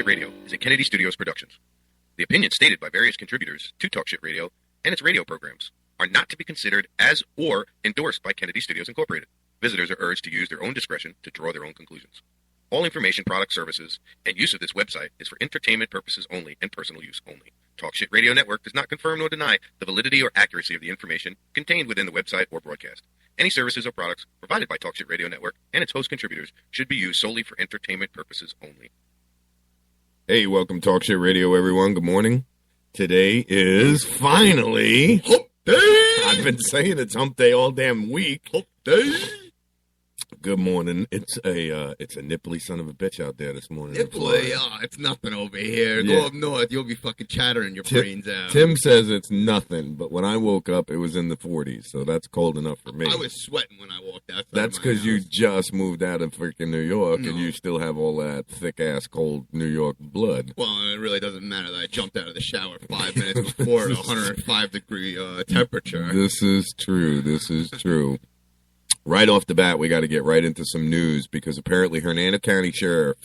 Shit Radio is a Kennedy Studios Productions. The opinions stated by various contributors to Talk Shit Radio and its radio programs are not to be considered as or endorsed by Kennedy Studios Incorporated. Visitors are urged to use their own discretion to draw their own conclusions. All information, products, services, and use of this website is for entertainment purposes only and personal use only. Talk Shit Radio Network does not confirm nor deny the validity or accuracy of the information contained within the website or broadcast. Any services or products provided by Talk Shit Radio Network and its host contributors should be used solely for entertainment purposes only. Hey, welcome to Talk Shit Radio, everyone. Good morning. Today is finally Hump Day. I've been saying it's Hump Day all damn week. Hump Day. Good morning. It's a nipply son of a bitch out there this morning. Nipply? Oh, it's nothing over here. Yeah. Go up north, you'll be fucking chattering your brains out. Tim says it's nothing, but when I woke up, it was in the 40s, so that's cold enough for me. I was sweating when I walked outside. That's because you just moved out of freaking New York, and you still have all that thick-ass cold New York blood. Well, it really doesn't matter that I jumped out of the shower 5 minutes before at 105-degree temperature. This is true. This is true. Right off the bat, we got to get right into some news because apparently Hernando County Sheriff,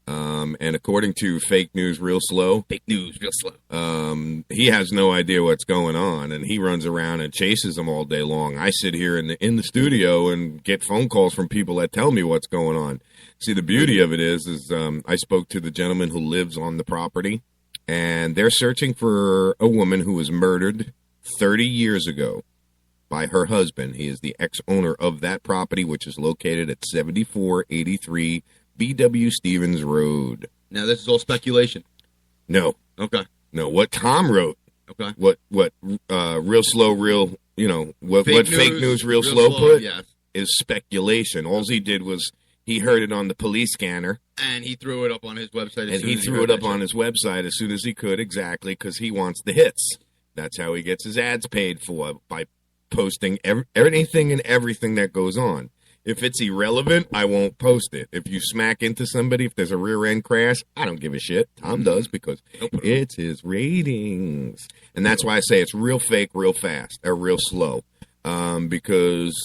and according to Fake News Real Slow, he has no idea what's going on, and he runs around and chases them all day long. I sit here in the studio and get phone calls from people that tell me what's going on. See, the beauty of it is I spoke to the gentleman who lives on the property, and they're searching for a woman who was murdered 30 years ago by her husband. He is the ex-owner of that property, which is located at 7483 B.W. Stevens Road. Now, this is all speculation. No. Okay. No, what Tom wrote. Okay. What Real Slow, what Fake News Real Slow put is speculation. All he did was he heard it on the police scanner. And he threw it up on his website as soon as he could, exactly, because he wants the hits. That's how he gets his ads paid for, by posting anything and everything that goes on. If it's irrelevant, I won't post it. If you smack into somebody, if there's a rear end crash, I don't give a shit. Tom does because it's his ratings. And that's why I say it's real fake, real fast, or real slow. Because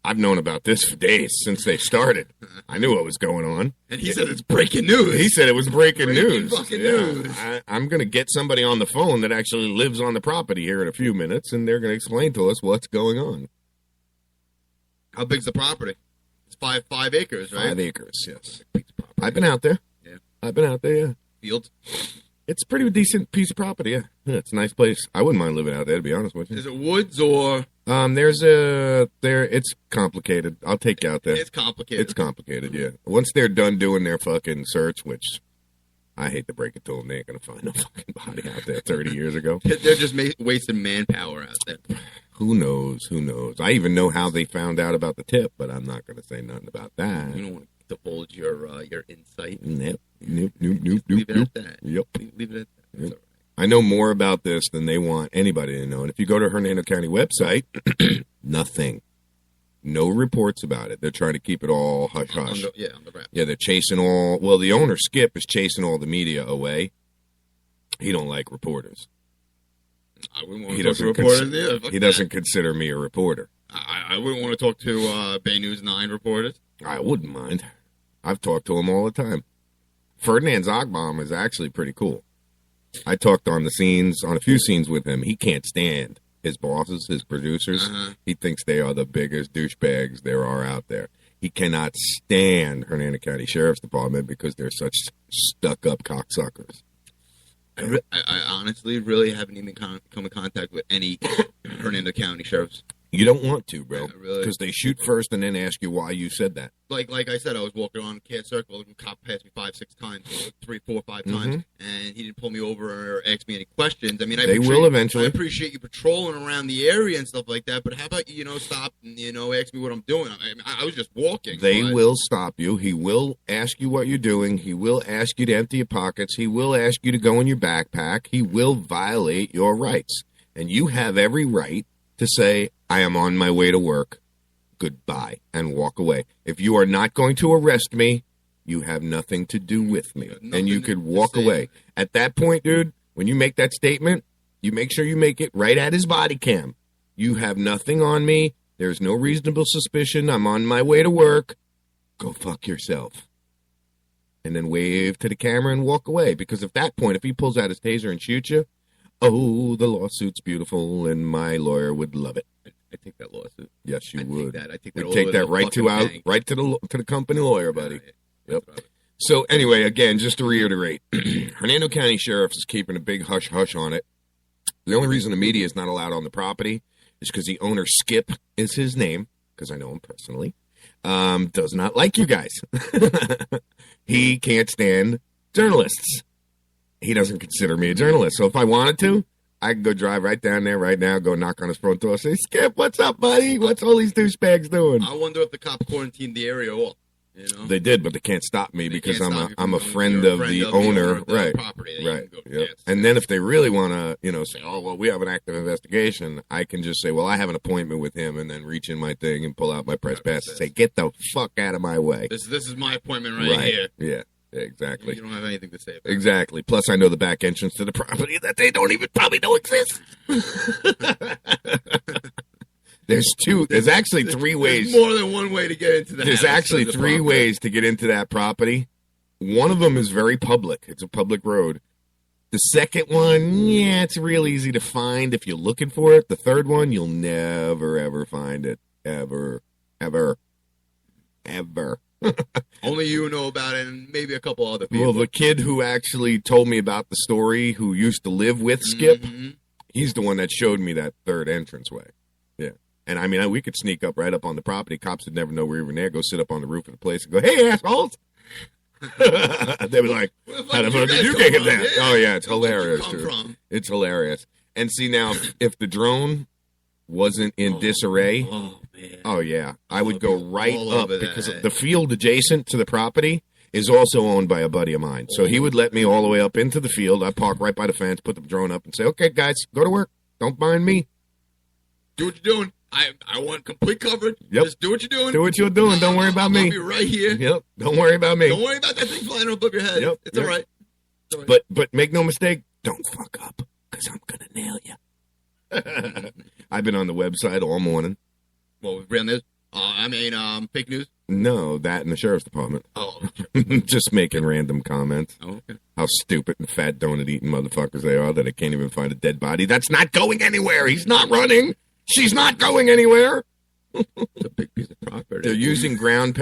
I've known about this for days since they started. I knew what was going on. And he said it's breaking news. He said it was breaking news. Fucking news. I'm going to get somebody on the phone that actually lives on the property here in a few minutes, and they're going to explain to us what's going on. How big's the property? It's 5 acres, right? 5 acres, yes. I've been out there. Yeah. I've been out there, yeah. Fields? It's a pretty decent piece of property, yeah. It's a nice place. I wouldn't mind living out there, to be honest with you. Is it woods or? It's complicated. I'll take you out there. It's complicated, yeah. Once they're done doing their fucking search, which I hate to break it to them, they ain't going to find no fucking body out there 30 years ago. They're just wasting manpower out there. Who knows? I even know how they found out about the tip, but I'm not going to say nothing about that. You don't want to divulge your insight. Nope. Leave it at that. Yep. Leave it at that. That's all right. I know more about this than they want anybody to know. And if you go to Hernando County website, nothing. No reports about it. They're trying to keep it all hush-hush. On the wrap. Yeah, they're chasing the owner, Skip, is chasing all the media away. He don't like reporters. I wouldn't want to talk to reporters either. He doesn't consider me a reporter. I wouldn't want to talk to Bay News 9 reporters. I wouldn't mind. I've talked to him all the time. Ferdinand Zogbaum is actually pretty cool. I talked on a few scenes with him. He can't stand his bosses, his producers. He thinks they are the biggest douchebags there are out there. He cannot stand Hernando County Sheriff's Department because they're such stuck-up cocksuckers. I honestly really haven't even come in contact with any Hernando County sheriffs. You don't want to, bro, really, because they shoot first and then ask you why you said that. Like I said, I was walking on Cat Circle, and the cop passed me 5-6 times, 3, 4, 5 times, and he didn't pull me over or ask me any questions. I mean, they will eventually. I appreciate you patrolling around the area and stuff like that, but how about you stop and ask me what I'm doing? I was just walking. They will stop you. He will ask you what you're doing. He will ask you to empty your pockets. He will ask you to go in your backpack. He will violate your rights, and you have every right to say, I am on my way to work, goodbye, and walk away. If you are not going to arrest me, you have nothing to do with me, and you could walk away. At that point, dude, when you make that statement, you make sure you make it right at his body cam. You have nothing on me. There's no reasonable suspicion. I'm on my way to work. Go fuck yourself. and then wave to the camera and walk away. Because at that point, if he pulls out his taser and shoots you, oh, the lawsuit's beautiful, and my lawyer would love it. I take that lawsuit. Yes, you would. I take that. We'd take that right to the company lawyer, buddy. Yep. So anyway, again, just to reiterate, Hernando County Sheriff is keeping a big hush-hush on it. The only reason the media is not allowed on the property is because the owner, Skip, is his name, because I know him personally, does not like you guys. He can't stand journalists. He doesn't consider me a journalist. So if I wanted to, I could go drive right down there right now, go knock on his front door, say, Skip, what's up, buddy? What's all these douchebags doing? I wonder if the cops quarantined the area off. You know? They did, but they can't stop me because I'm a friend of the owner, right? Right. Yep. And then if they really want to, say, oh well, we have an active investigation, I can just say, well, I have an appointment with him, and then reach in my thing and pull out my press pass and say, get the fuck out of my way. This is my appointment right here. Yeah. Exactly. You don't have anything to say about it. Exactly. Plus, I know the back entrance to the property that they don't even probably know exists. There's actually three ways. There's more than one way to get into that. There's actually three ways to get into that property. One of them is very public. It's a public road. The second one, it's real easy to find if you're looking for it. The third one, you'll never, ever find it. Ever. Only you know about it, and maybe a couple other people. Well, the kid who actually told me about the story, who used to live with Skip, he's the one that showed me that third entranceway. Yeah. And I mean, we could sneak up right up on the property. Cops would never know we were even there. Go sit up on the roof of the place and go, hey, assholes. They were like, how the fuck did you get that? Yeah. Oh, yeah, it's hilarious, dude. It's hilarious. And see, now, if the drone wasn't in disarray, oh yeah, I would go right up because the field adjacent to the property is also owned by a buddy of mine. So he would let me all the way up into the field. I'd park right by the fence, put the drone up, and say, okay, guys, go to work. Don't mind me. Do what you're doing. I want complete coverage. Yep. Just do what you're doing. Do what you're doing. Don't worry about me. I'll be right here. Yep. Don't worry about me. Don't worry about that thing flying above your head. Yep. It's all right. But make no mistake, don't fuck up, because I'm going to nail you. I've been on the website all morning. Well, real news? Fake news? No, that in the sheriff's department. Oh, just making random comments. Oh, okay. How stupid and fat donut-eating motherfuckers they are that I can't even find a dead body. That's not going anywhere. He's not running. She's not going anywhere. It's a big piece of property. They're using ground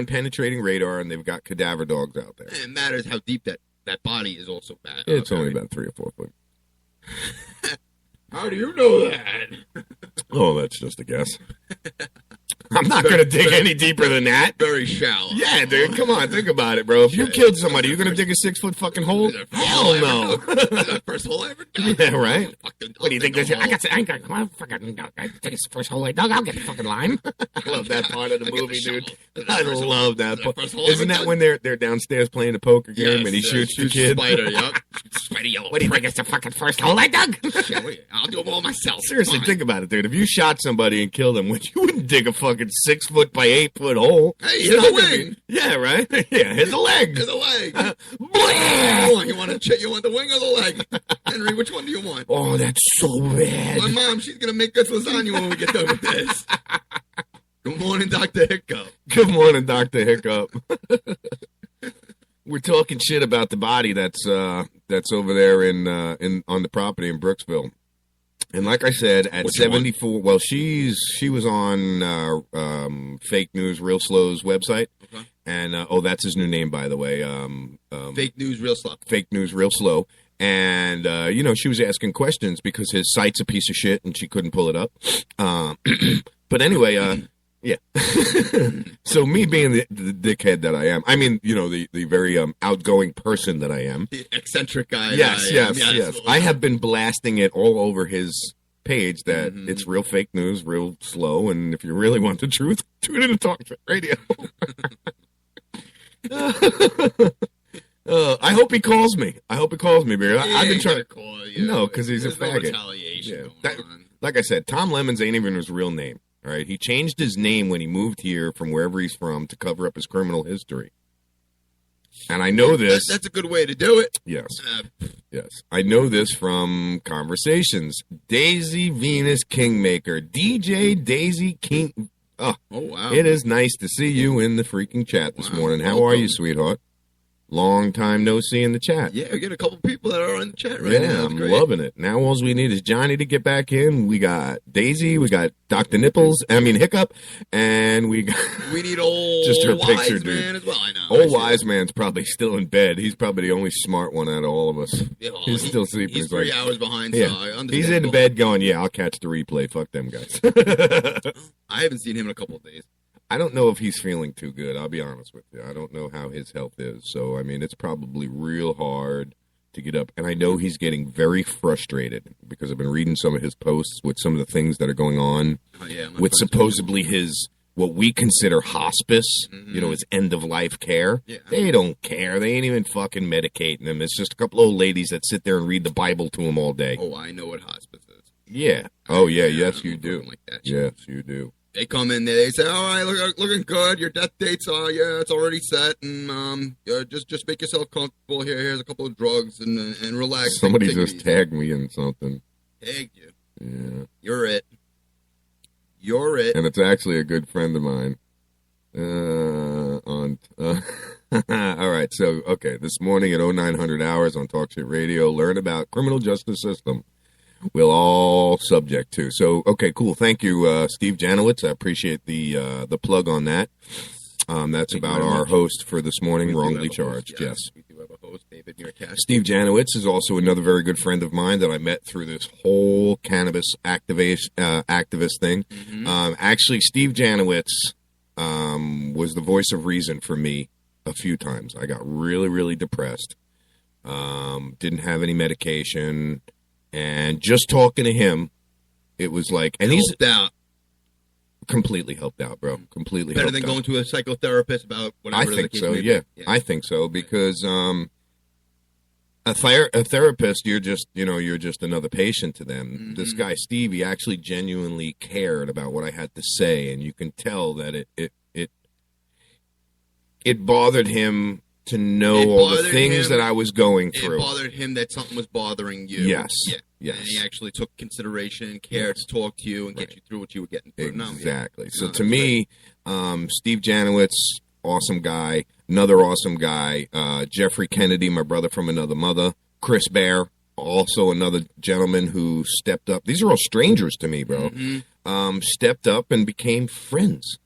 penetrating radar, and they've got cadaver dogs out there. And it matters how deep that body is also bad. It's only about 3 or 4 foot. How do you know that? Oh, that's just a guess. I'm not going to dig any deeper than that. Very shallow. Yeah, dude, come on, think about it, bro. If you killed somebody, you're going to dig a 6 foot fucking hole? Hell no. Is that first hole I ever dug? Yeah, right? What do you think? I ain't got fucking take the first hole I dug. I'll get the fucking line. I love that part of the movie, dude. I love that part. Isn't that when they're downstairs playing a poker game and he shoots the kid? Spider, yep. Spider yellow. What do you think? It's the fucking first hole I dug? I'll do it all myself. Seriously, think about it, dude. If you shot somebody and killed them, you wouldn't dig a fucking 6 foot by 8 foot hole. Hey, here's a wing. Yeah, right? Yeah, here's a leg. Here's a leg. You want the wing or the leg? Henry, which one do you want? Oh, that's so bad. My mom, she's going to make us lasagna when we get done with this. Good morning, Dr. Hiccup. Good morning, Dr. Hiccup. We're talking shit about the body that's over there on the property in Brooksville. And like I said, at 74, well, she was on Fake News Real Slow's website. Okay. And, that's his new name, by the way. Fake News Real Slow. Fake News Real Slow. And, she was asking questions because his site's a piece of shit and she couldn't pull it up. But anyway, yeah. So me being the dickhead that I am, I mean, the very outgoing person that I am. The eccentric guy. Yes. I have been blasting it all over his page that it's real fake news, real slow, and if you really want the truth, tune in to Talk Radio. I hope he calls me. Because I've been trying to call you. No, because he's a faggot. No retaliation going on. Like I said, Tom Lemons ain't even his real name. All right, he changed his name when he moved here from wherever he's from to cover up his criminal history. And I know this. That's a good way to do it. Yes. Yes. I know this from conversations. Daisy Venus Kingmaker. DJ Daisy King. Oh, wow. It is nice to see you in the freaking chat this morning. How are you, sweetheart? Long time no see in the chat. Yeah, we get a couple people that are in the chat right now. Yeah, I'm loving it. Now all we need is Johnny to get back in. We got Daisy, we got Dr. Hiccup, and we need old just her wise picture, man dude. as well. I know. Old wise man's probably still in bed. He's probably the only smart one out of all of us. He's still sleeping. He's 3 hours behind. Yeah. So he's in bed going, yeah, I'll catch the replay. Fuck them guys. I haven't seen him in a couple of days. I don't know if he's feeling too good. I'll be honest with you. I don't know how his health is. So, I mean, it's probably real hard to get up. And I know he's getting very frustrated because I've been reading some of his posts with some of the things that are going on with supposedly his, what we consider hospice, his end-of-life care. Yeah. They don't care. They ain't even fucking medicating him. It's just a couple old ladies that sit there and read the Bible to him all day. Oh, I know what hospice is. Yeah. Oh, yeah. Yes, you do. Like that yes, you do. They come in there, they say, all right, looking good. Your death date's it's already set, and just make yourself comfortable. Here's a couple of drugs, and relax. Somebody just tagged me in something. Tagged you. Yeah. You're it. And it's actually a good friend of mine. All right, so, okay, this morning at 0900 hours on Talk Shit Radio, learn about criminal justice system. We'll all subject to. So, okay, cool. Thank you, Steve Janowitz. I appreciate the plug on that. That's about our host for this morning, Wrongly Charged. Yes. We do have a host, David Meerkat. Steve Janowitz is also another very good friend of mine that I met through this whole cannabis activist thing. Mm-hmm. Actually, Steve Janowitz was the voice of reason for me a few times. I got really, really depressed. Didn't have any medication. And just talking to him, it was like, and he's out. Completely helped out, bro. Completely better helped than out. Going to a psychotherapist about whatever. I think so. Yeah, I think so because a therapist, you're just another patient to them. Mm-hmm. This guy Steve, he actually genuinely cared about what I had to say, and you can tell that it bothered him to know all the things that I was going through. It bothered him that something was bothering you. Yes. Yeah. Yes. And he actually took consideration and cared to talk to you and get you through what you were getting through. Exactly. So to me, Steve Janowitz, awesome guy. Another awesome guy. Jeffrey Kennedy, my brother from another mother. Chris Bear, also another gentleman who stepped up. These are all strangers to me, bro. Mm-hmm. Stepped up and became friends.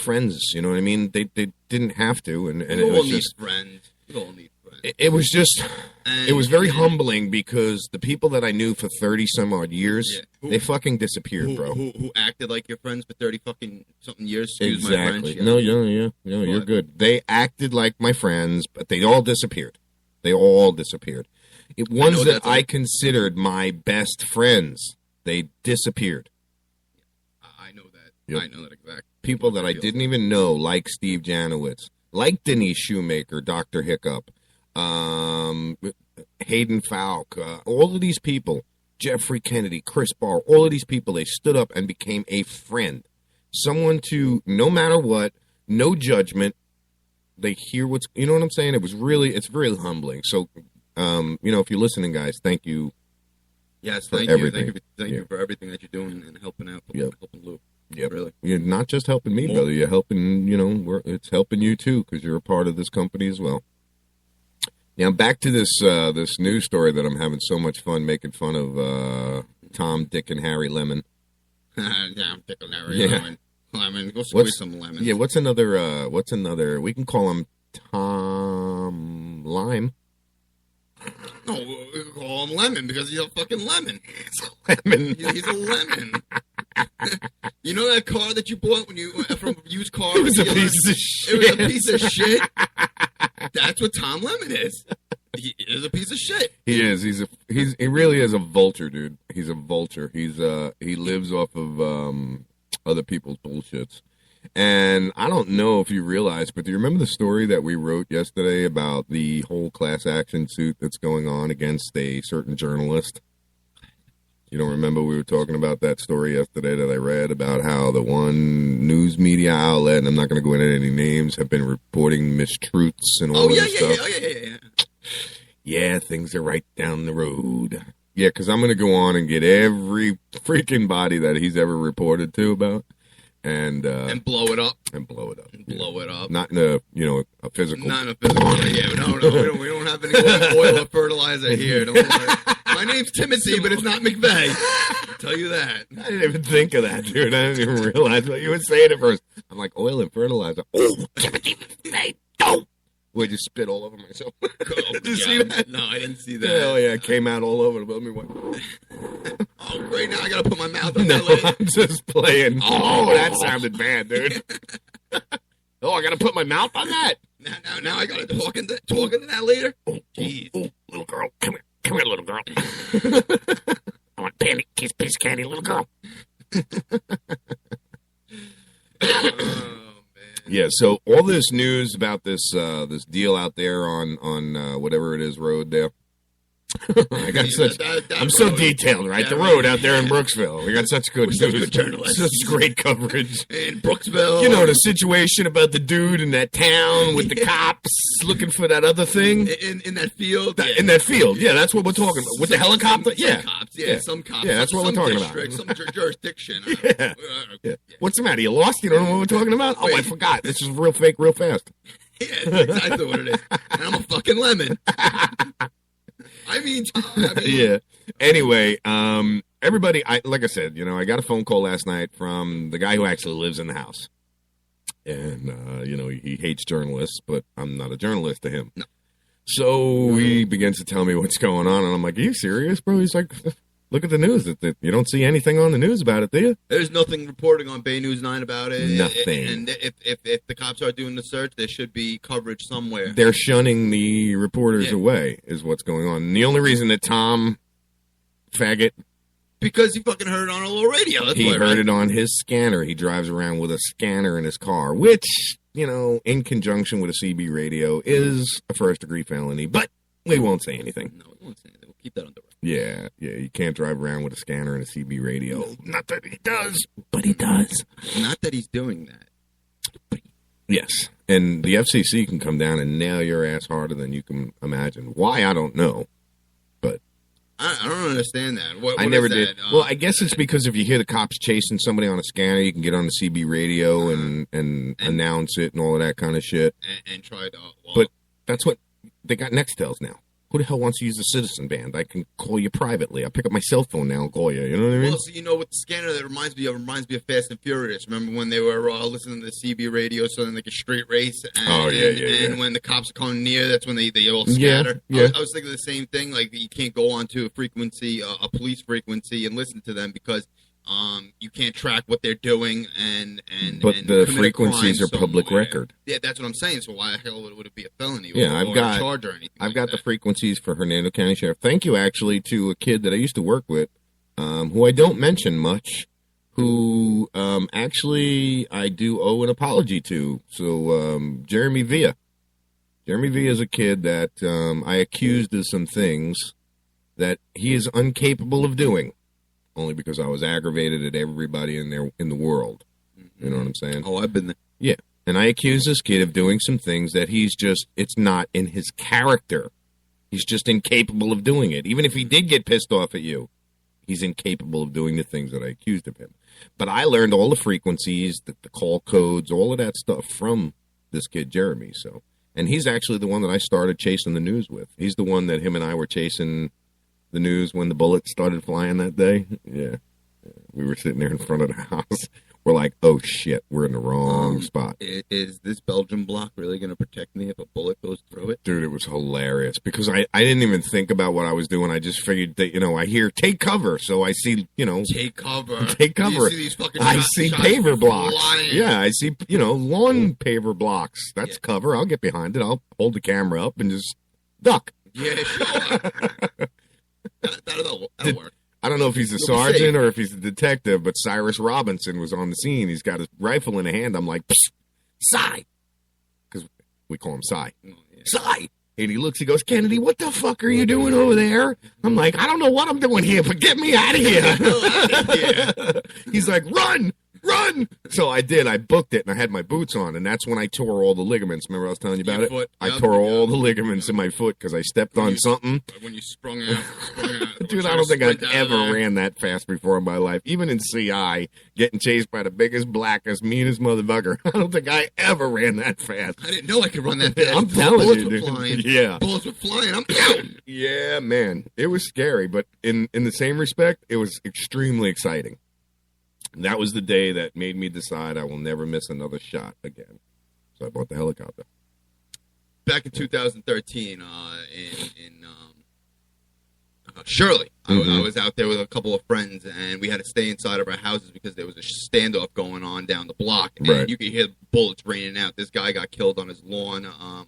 You know what I mean? They didn't have to, and it was just friends. You all need friends. It was just, it was very humbling because the people that I knew for 30 some odd years, they fucking disappeared, bro. Who acted like your friends for 30 fucking something years? Excuse exactly. My French, yeah. No, you're good. They acted like my friends, but they all disappeared. Ones that I considered my best friends, they disappeared. I know that. Yep. I know that exactly. People that I didn't even know, like Steve Janowitz, like Denise Shoemaker, Dr. Hiccup, Hayden Falk, all of these people, Jeffrey Kennedy, Chris Barr, all of these people, they stood up and became a friend. Someone to, no matter what, no judgment, they hear what's, you know what I'm saying? It's really humbling. So, if you're listening, guys, thank you. Yes, thank you. Thank you for everything that you're doing and helping out, helping Lou. Yeah, really. You're not just helping me, brother. You're helping, it's helping you too because you're a part of this company as well. Now back to this news story that I'm having so much fun making fun of Tom, Dick, and Harry Lemon. Yeah, Dick and Harry Lemon. Go squeeze some lemons. Yeah, what's another? We can call him Tom Lime. No, we can call him Lemon because he's a fucking lemon. He's a lemon. He's a lemon. You know that car that you bought when you from a used car? It was a piece of shit. It was a piece of shit. That's what Tom Lemon is. He is a piece of shit. He is. He really is a vulture, dude. He's a vulture. He lives off of other people's bullshits. And I don't know if you realize, but do you remember the story that we wrote yesterday about the whole class action suit that's going on against a certain journalist? You don't remember we were talking about that story yesterday that I read about how the one news media outlet, and I'm not going to go into any names, have been reporting mistruths and all this stuff. Yeah. Yeah, things are right down the road. Yeah, because I'm going to go on and get every freaking body that he's ever reported to about. and blow it up. Blow it up. Blow it up. Not in a a physical. Not in a physical. Yeah, no, we don't have any oil or fertilizer here. Don't worry. My name's Timothy, but it's not McVeigh. I'll tell you that. I didn't even think of that, dude. I didn't even realize what you were saying at first. I'm like, oil and fertilizer. Oh, Timothy McVeigh, don't. Would you spit all over myself? Did you see that? No, I didn't see that. Hell yeah, it came out all over. Let me watch. Oh, great. Now I got to put my mouth on No, that lid. I'm just playing. Oh, that sounded bad, dude. Oh, I got to put my mouth on that? Now I got to talk into that later? Oh, jeez. Oh, little girl. Come here. Come here, little girl. I want piece of candy, little girl. Yeah, so all this news about this this deal out there on whatever it is road there. I got such. I'm so detailed, right? The road out there in Brooksville. We got such good news, such great coverage in Brooksville. You know the situation about the dude in that town with the cops looking for that other thing in that field. In that field, yeah, that's what we're talking about. With the helicopter, Some cops. Yeah, that's what we're talking about. Some jurisdiction. Yeah. What's the matter? You lost? You don't know what we're talking about? Oh, I forgot. This is real fake, real fast. Yeah, that's exactly what it is. And I'm a fucking lemon. I mean, yeah. Anyway, everybody, like I said, I got a phone call last night from the guy who actually lives in the house. And, he hates journalists, but I'm not a journalist to him. No. So he begins to tell me what's going on, and I'm like, are you serious, bro? He's like, look at the news. That you don't see anything on the news about it, do you? There's nothing reporting on Bay News 9 about it. Nothing. And if the cops are doing the search, there should be coverage somewhere. They're shunning the reporters away, is what's going on. And the only reason that Tom Faggot... Because he fucking heard it on a little radio. That's he heard it on his scanner. He drives around with a scanner in his car, which, in conjunction with a CB radio, is a first-degree felony. But we won't say anything. No, we won't say anything. We'll keep that under wraps. Yeah, you can't drive around with a scanner and a CB radio. Not that he does, but he does. Not that he's doing that. Yes, and the FCC can come down and nail your ass harder than you can imagine. Why, I don't know, but... I don't understand that. What I never did. Well, I guess it's because if you hear the cops chasing somebody on a scanner, you can get on the CB radio and announce it and all of that kind of shit. And try to... But that's what... They got Nextels now. Who the hell wants to use the Citizen band? I can call you privately. I'll pick up my cell phone now and call you. You know what I mean? Well, so with the scanner, that reminds me of Fast and Furious. Remember when they were listening to the CB radio, so then like a street race? And, And when the cops are coming near, that's when they all scatter. Yeah. I was thinking the same thing. Like you can't go onto a frequency, a police frequency, and listen to them because you can't track what they're doing but the frequencies are public record. Yeah, that's what I'm saying. So why the hell would it be a felony? I've got a charge or anything. I've got the frequencies for Hernando County Sheriff. Thank you, actually, to a kid that I used to work with, who I don't mention much, who actually I do owe an apology to. So Jeremy Villa. Jeremy Villa is a kid that I accused of some things that he is incapable of doing. Only because I was aggravated at everybody in the world. You know what I'm saying? Oh, I've been there. Yeah. And I accuse this kid of doing some things that it's not in his character. He's just incapable of doing it. Even if he did get pissed off at you, he's incapable of doing the things that I accused of him. But I learned all the frequencies, the call codes, all of that stuff from this kid, Jeremy. And he's actually the one that I started chasing the news with. He's the one that him and I were chasing the news when the bullets started flying that day. Yeah. We were sitting there in front of the house. We're like, oh shit, we're in the wrong spot. Is this Belgian block really going to protect me if a bullet goes through it? Dude, it was hilarious because I didn't even think about what I was doing. I just figured that, I hear take cover. So I see, Take cover. Take cover. You see these fucking I see paver blocks. Flying. Yeah, I see, lawn paver blocks. That's cover. I'll get behind it. I'll hold the camera up and just duck. Yeah, sure. That'll work. I don't know if he's a sergeant or if he's a detective, but Cyrus Robinson was on the scene. He's got his rifle in a hand. I'm like, Cy. Because we call him Cy. Oh, yeah. Cy. And he looks, he goes, Kennedy, what the fuck are you doing over there? I'm like, I don't know what I'm doing here, but get me out of here. He's like, run. run! So I did. I booked it, and I had my boots on, and that's when I tore all the ligaments. Remember I was telling you about it? I tore all the ligaments in my foot because I stepped on something. When you sprung out. Dude, I don't think I've ever ran that fast before in my life. Even in CI, getting chased by the biggest, blackest, meanest motherfucker. I don't think I ever ran that fast. I didn't know I could run that fast. I'm telling you, dude. Flying. Yeah. Bullets were flying. I'm down. Yeah, man. It was scary, but in the same respect, it was extremely exciting. That was the day that made me decide I will never miss another shot again. So I bought the helicopter. Back in 2013, in Shirley, I was out there with a couple of friends, and we had to stay inside of our houses because there was a standoff going on down the block, and you could hear bullets raining out. This guy got killed on his lawn. I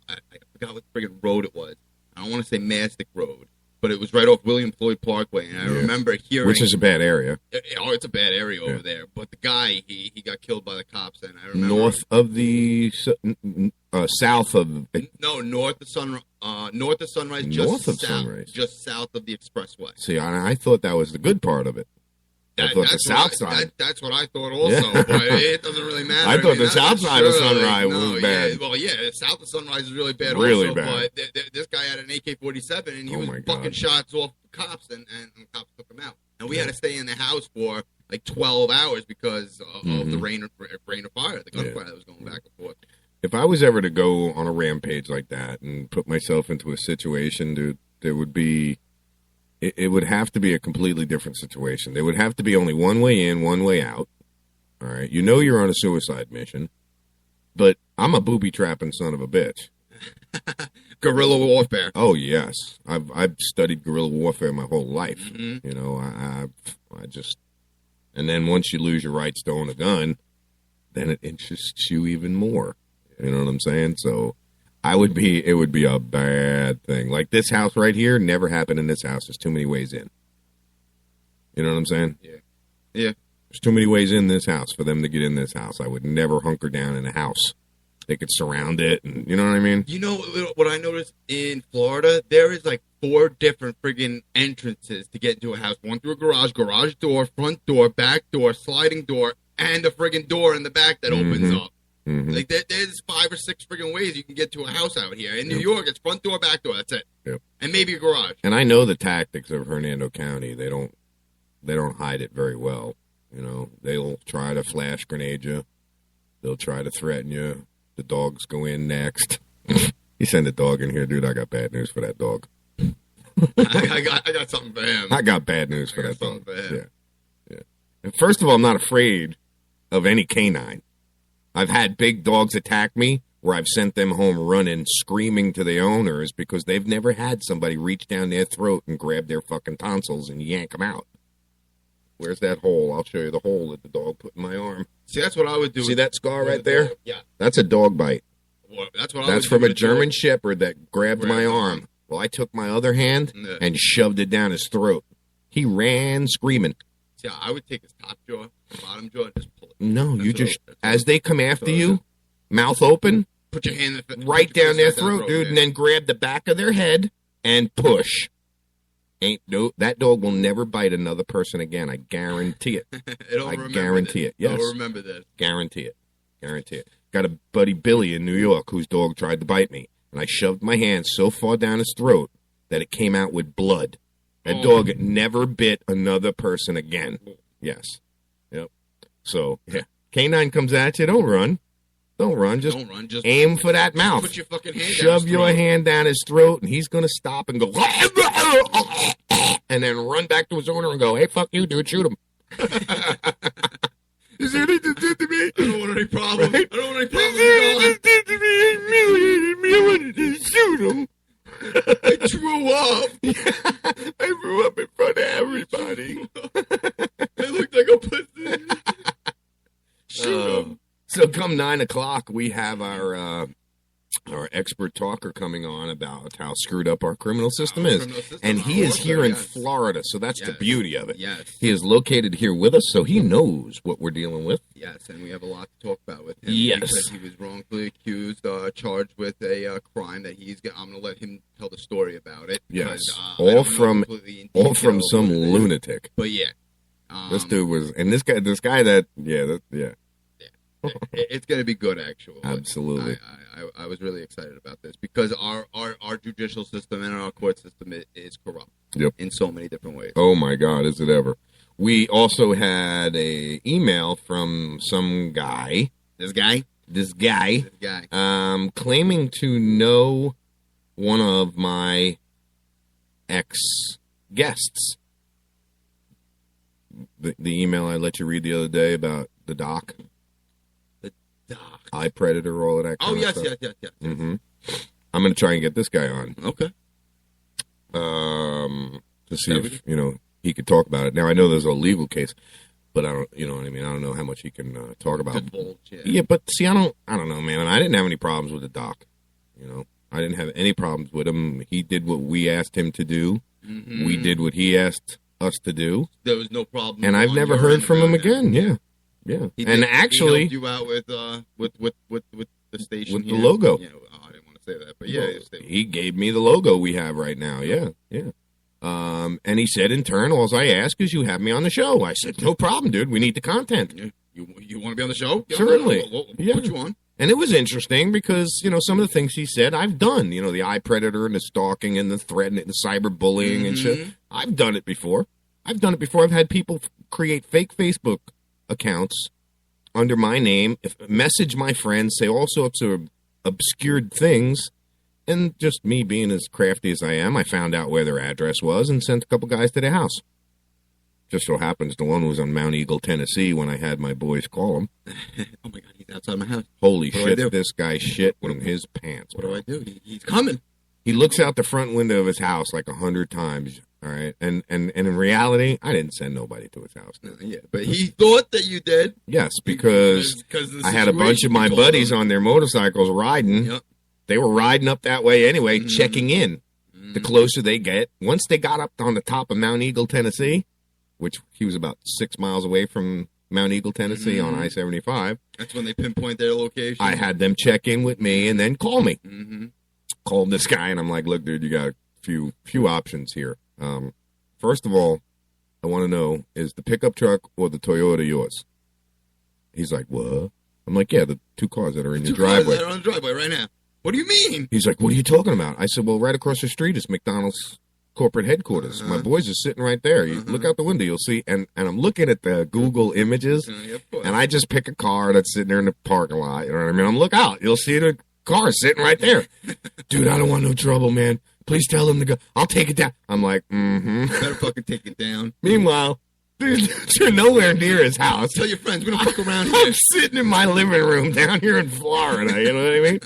forgot what friggin' road it was. I don't want to say Mastic Road, but it was right off William Floyd Parkway, and I remember hearing... Which is a bad area. Oh, it's a bad area over there. But the guy, he got killed by the cops, and I remember... North of the... south of... No, north of Sunrise. North of Sunrise, just south of the expressway. See, I thought that was the good part of it. I thought the south side. That's what I thought also, but it doesn't really matter. I thought the south side of Sunrise was bad. South of Sunrise is really bad really also, bad. But this guy had an AK-47, and he was bucking shots off the cops, and the cops took him out. And we had to stay in the house for like 12 hours because of the rain of fire, the gunfire that was going back and forth. If I was ever to go on a rampage like that and put myself into a situation, dude, there would be... It would have to be a completely different situation. There would have to be only one way in, one way out. All right? You know you're on a suicide mission, but I'm a booby-trapping son of a bitch. Guerrilla warfare. Oh, yes. I've studied guerrilla warfare my whole life. Mm-hmm. You know, I just... And then once you lose your rights to own a gun, then it interests you even more. You know what I'm saying? So... it would be a bad thing. Like this house right here, never happened in this house. There's too many ways in. You know what I'm saying? Yeah. There's too many ways in this house for them to get in this house. I would never hunker down in a house. They could surround it, and you know what I mean? You know what I noticed in Florida? There is like 4 different friggin' entrances to get into a house. One through a garage door, front door, back door, sliding door, and a friggin' door in the back that opens up. Mm-hmm. Like there's 5 or 6 friggin' ways you can get to a house out here. In New York, it's front door, back door. That's it. Yep. And maybe a garage. And I know the tactics of Hernando County. They don't hide it very well. You know, they'll try to flash grenade you. They'll try to threaten you. The dogs go in next. You send a dog in here, dude. I got bad news for that dog. I got something for him. I got bad news for that dog. Yeah. And first of all, I'm not afraid of any canine. I've had big dogs attack me where I've sent them home running, screaming to the owners because they've never had somebody reach down their throat and grab their fucking tonsils and yank them out. Where's that hole? I'll show you the hole that the dog put in my arm. See, that's what I would do. See that scar right there? Yeah. That's a dog bite. Well, that's from a German Shepherd that grabbed my arm. Well, I took my other hand and shoved it down his throat. He ran screaming. See, I would take his top jaw, bottom jaw, and just pull it. No, you just, as they come after you, mouth open, put your hand right down their throat, dude, and then grab the back of their head and push. That dog will never bite another person again. I guarantee it. I guarantee it. Yes. I'll remember that. Guarantee it. Got a buddy Billy in New York whose dog tried to bite me, and I shoved my hand so far down his throat that it came out with blood. That dog never bit another person again. Yes. Yep. So, yeah. Canine comes at you, don't run. Just aim for that mouth. Put your fucking hand Shove your hand down his throat, and he's going to stop and go, and then run back to his owner and go, hey, fuck you, dude, shoot him. Is there anything to do to me? I don't want any problems. Right? I don't want any problems. Is there anything to do to me? I wanted to shoot him. I threw up. I threw up in front of everybody. I looked like a pussy. Shoot him. So come 9 o'clock, we have our expert talker coming on about how screwed up our criminal system is. And he is here in Florida, so that's the beauty of it. Yes. He is located here with us, so he knows what we're dealing with. Yes, and we have a lot to talk about with him. Yes. Because he was wrongfully accused, charged with a crime that I'm going to let him tell the story about it. Yes. All from some lunatic. But yeah. This dude was, and this guy that, it's going to be good, actually. Absolutely. I was really excited about this because our judicial system and our court system is corrupt in so many different ways. Oh, my God, is it ever. We also had a email from some guy. This guy, claiming to know one of my ex-guests. The email I let you read the other day about the doc. Eye Predator, all of that kind of stuff. Yes. Mm-hmm. I'm going to try and get this guy on. Okay. To see if, he could talk about it. Now, I know there's a legal case, but I don't, what I mean? I don't know how much he can talk about. Yeah, but see, I don't know, man. I didn't have any problems with the doc. I didn't have any problems with him. He did what we asked him to do. Mm-hmm. We did what he asked us to do. There was no problem. And I've never heard from him again. Yeah. And actually, he helped you out with the station with the logo. I didn't want to say that, but he gave me the logo we have right now. Yeah. And he said, in turn, all I ask is you have me on the show. I said, no problem, dude. We need the content. You want to be on the show? Certainly. We'll put you on. And it was interesting because, some of the things he said, I've done. The eye predator and the stalking and the threat and the cyberbullying and shit. I've done it before. I've had people create fake Facebook accounts under my name, message my friends, say all sorts of obscured things, and just me being as crafty as I am, I found out where their address was and sent a couple guys to their house. Just so happens the one was on Mount Eagle, Tennessee, when I had my boys call him. Oh my God, he's outside my house. Holy shit, this guy shit in his pants. What do I do? He's coming. He looks out the front window of his house like 100 times. All right, and in reality, I didn't send nobody to his house. Yeah, but he thought that you did. Yes, because I had a bunch of my buddies on their motorcycles riding. Yep. They were riding up that way anyway, checking in. The closer they get, once they got up on the top of Mount Eagle, Tennessee, which he was about 6 miles away from Mount Eagle, Tennessee on I-75. That's when they pinpoint their location. I had them check in with me and then call me. Called this guy, and I'm like, look, dude, you got a few options here. First of all, I want to know, is the pickup truck or the Toyota yours? He's like, what? I'm like, yeah, the two cars that are in your driveway. That are on the driveway right now. What do you mean? He's like, what are you talking about? I said, well, right across the street is McDonald's corporate headquarters. My boys are sitting right there. You look out the window, you'll see. And I'm looking at the Google images, and I just pick a car that's sitting there in the parking lot. You know what I mean? I'm look out. You'll see the car sitting right there. Dude, I don't want no trouble, man. Please tell them to go. I'll take it down. I'm like, Better fucking take it down. Meanwhile, dude, you're nowhere near his house. Tell your friends, we don't fuck around here. I'm sitting in my living room down here in Florida. You know what I mean?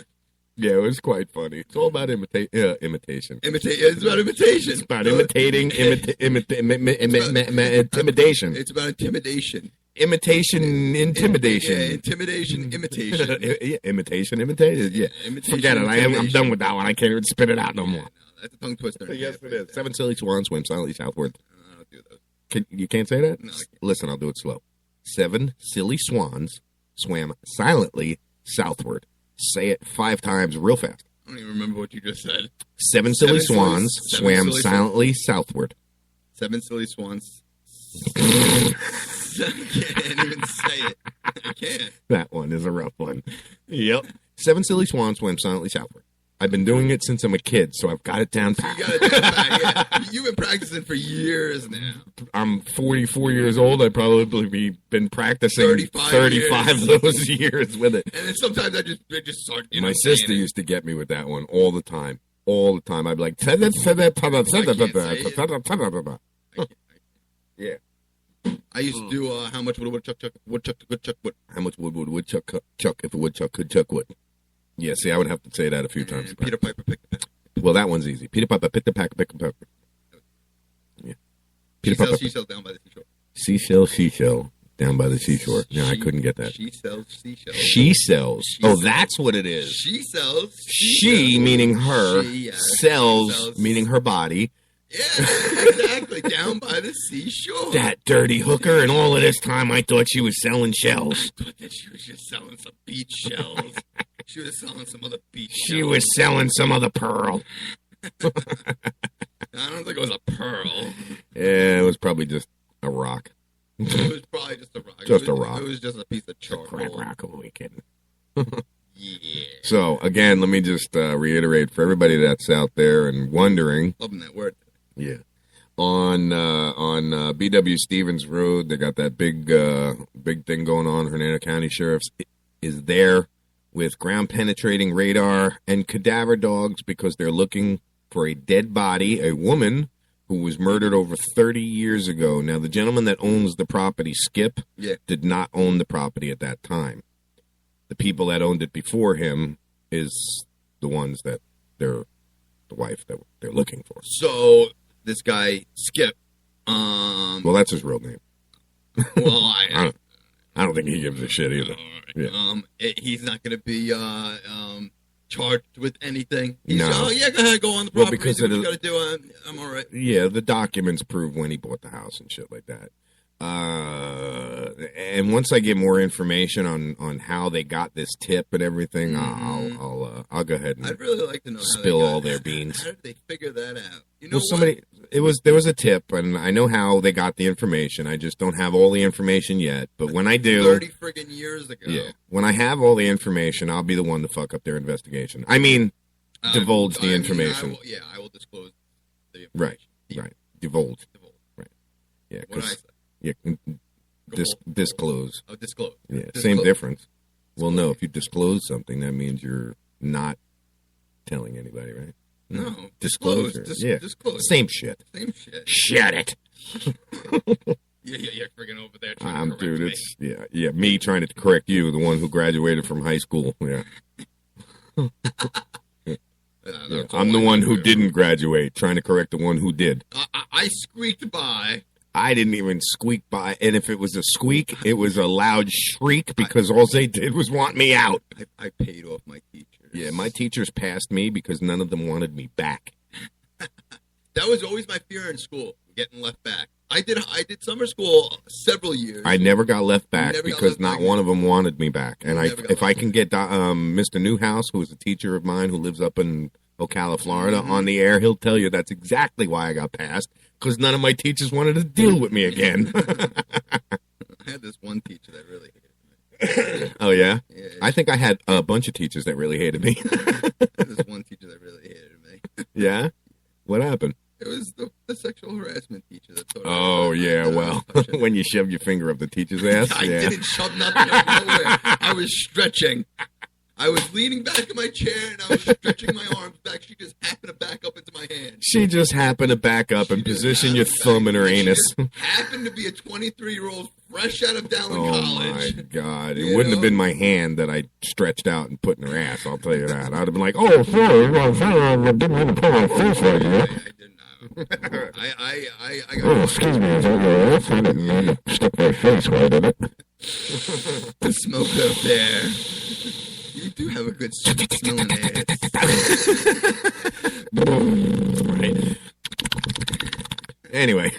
Yeah, it was quite funny. It's all about imitation. It's about imitation. It's about imitating intimidation. It's about intimidation. Imitation, intimidation. Intimidation, imitation. Imitation. Yeah. Forget it. I'm done with that one. I can't even spit it out no more. That's a tongue twister. Yes, it is. 7 silly swans swim silently southward. I don't do those. You can't say that? No, I can't. Listen, I'll do it slow. 7 silly swans swam silently southward. Say it 5 times real fast. I don't even remember what you just said. 7 silly swans swam silently southward. 7 silly swans. I can't even say it. I can't. That one is a rough one. Yep. 7 silly swans swam silently southward. I've been doing it since I'm a kid, so I've got it down pat. You got it down pat, yeah. You've been practicing for years now. I'm 44 years old. I've probably been practicing 35 of those years with it. And then sometimes I just start. My sister used to get me with that one all the time. All the time. I'd be like, yeah. I used to do how much would a woodchuck chuck wood? How much wood would a woodchuck chuck if a woodchuck could chuck wood? Yeah, see, I would have to say that a few times. Peter Piper picked the peck. Well, that one's easy. Peter Piper picked the peck, pick the peck. Yeah. Peter Piper. Seashell down by the seashore. Seashell down by the seashore. No, I couldn't get that. She sells seashells. She sells. That's what it is. She sells. She, meaning her, sells, meaning her body. Yeah, exactly. Down by the seashore. That dirty hooker, and all of this time I thought she was selling shells. I thought that she was just selling some beach shells. She was selling some other beach shells. She was selling some other pearl. I don't think it was a pearl. Yeah, it was probably just a rock. It was probably just a rock. Just a rock. It was just a piece of charcoal. Crack rock. Who are we kidding? Yeah. So, again, let me just reiterate for everybody that's out there and wondering. Loving that word. Yeah. On B.W. Stevens Road, they got that big thing going on. Hernando County Sheriff's is there with ground-penetrating radar and cadaver dogs because they're looking for a dead body, a woman who was murdered over 30 years ago. Now, the gentleman that owns the property, Skip, did not own the property at that time. The people that owned it before him is the ones that the wife that they're looking for. So this guy Skip, well, that's his real name. Well, I don't think he gives a shit either. Right. Yeah. He's not going to be charged with anything. He's, no. Oh yeah, go ahead, go on the property. Well, because do what you got to do. I'm all right. Yeah, the documents prove when he bought the house and shit like that. And once I get more information on how they got this tip and everything, I'll go ahead and I'd really like to know spill all their beans. How did they figure that out? You know, there was a tip, and I know how they got the information. I just don't have all the information yet. But when I do, 30 friggin' years ago, when I have all the information, I'll be the one to fuck up their investigation. I mean, divulge the information. I will disclose the information. Right. Divulge. Right. Yeah. What did I say? Yeah, disclose. Oh, disclose. Yeah, same difference. Well, no, if you disclose something, that means you're not telling anybody, right? No. Disclosure. Disclose. Same shit. Shut it. You're friggin' over there trying to correct me. Me trying to correct you, the one who graduated from high school. Yeah. I'm the one who didn't graduate, trying to correct the one who did. I squeaked by. I didn't even squeak by, and if it was a squeak, it was a loud shriek because all they did was want me out. I paid off my teachers. Yeah, my teachers passed me because none of them wanted me back. That was always my fear in school, getting left back. I did summer school several years. I never got left back because not one of them wanted me back. And if I can get Mr. Newhouse, who is a teacher of mine who lives up in Ocala, Florida, on the air, he'll tell you that's exactly why I got passed. Because none of my teachers wanted to deal with me again. I had this one teacher that really hated me. Oh, yeah? Yeah? I think I had a bunch of teachers that really hated me. I had this one teacher that really hated me. Yeah? What happened? It was the sexual harassment teacher that told me. When you shoved your finger up the teacher's ass? I didn't shove nothing out of nowhere. I was stretching. I was leaning back in my chair and I was stretching my arms back. She just happened to back up into my hand. She just happened to back up and position your thumb in her anus. Happened to be a 23-year-old fresh out of Dowling College. Oh, my God. It wouldn't have been my hand that I stretched out and put in her ass, I'll tell you that. I'd have been like, oh, sorry, I didn't mean to put my face right here. I didn't know. I got... Oh, excuse me, is that your ass? I didn't mean to stick my face right in it. The smoke up there. You do have a good smelling ass. Right. Anyway.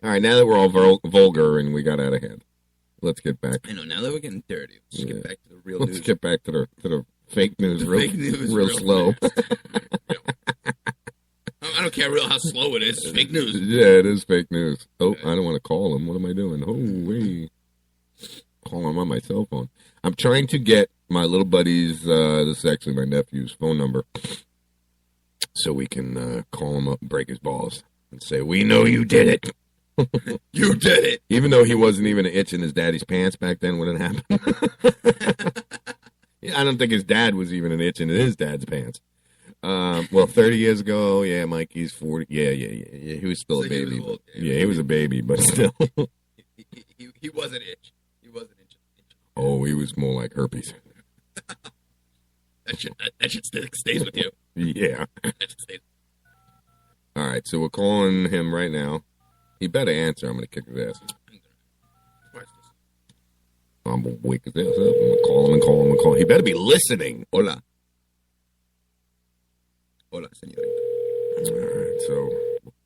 All right, now that we're all vulgar and we got out of hand, let's get back. I know, now that we're getting dirty, let's get back to the real news. Let's get back to the fake news, real slow. I don't care how slow it is. It's fake news. Yeah, it is fake news. Oh, I don't want to call him. What am I doing? Oh, wait. Call him on my cell phone. I'm trying to get my little buddy's, this is actually my nephew's phone number, so we can call him up and break his balls and say, we know you did it. You did it. Even though he wasn't even an itch in his daddy's pants back then when it happened. Yeah, I don't think his dad was even an itch in his dad's pants. 30 years ago, yeah, Mikey's 40. Yeah. He was still a baby. He was a baby, but still. He wasn't itch. He wasn't itch. Oh, he was more like herpes. That shit stays with you. Yeah. That shit stays. All right, so we're calling him right now. He better answer. I'm going to kick his ass. I'm going to wake his ass up. I'm going to call him and call him and call him. He better be listening. Hola, señorita. All right, so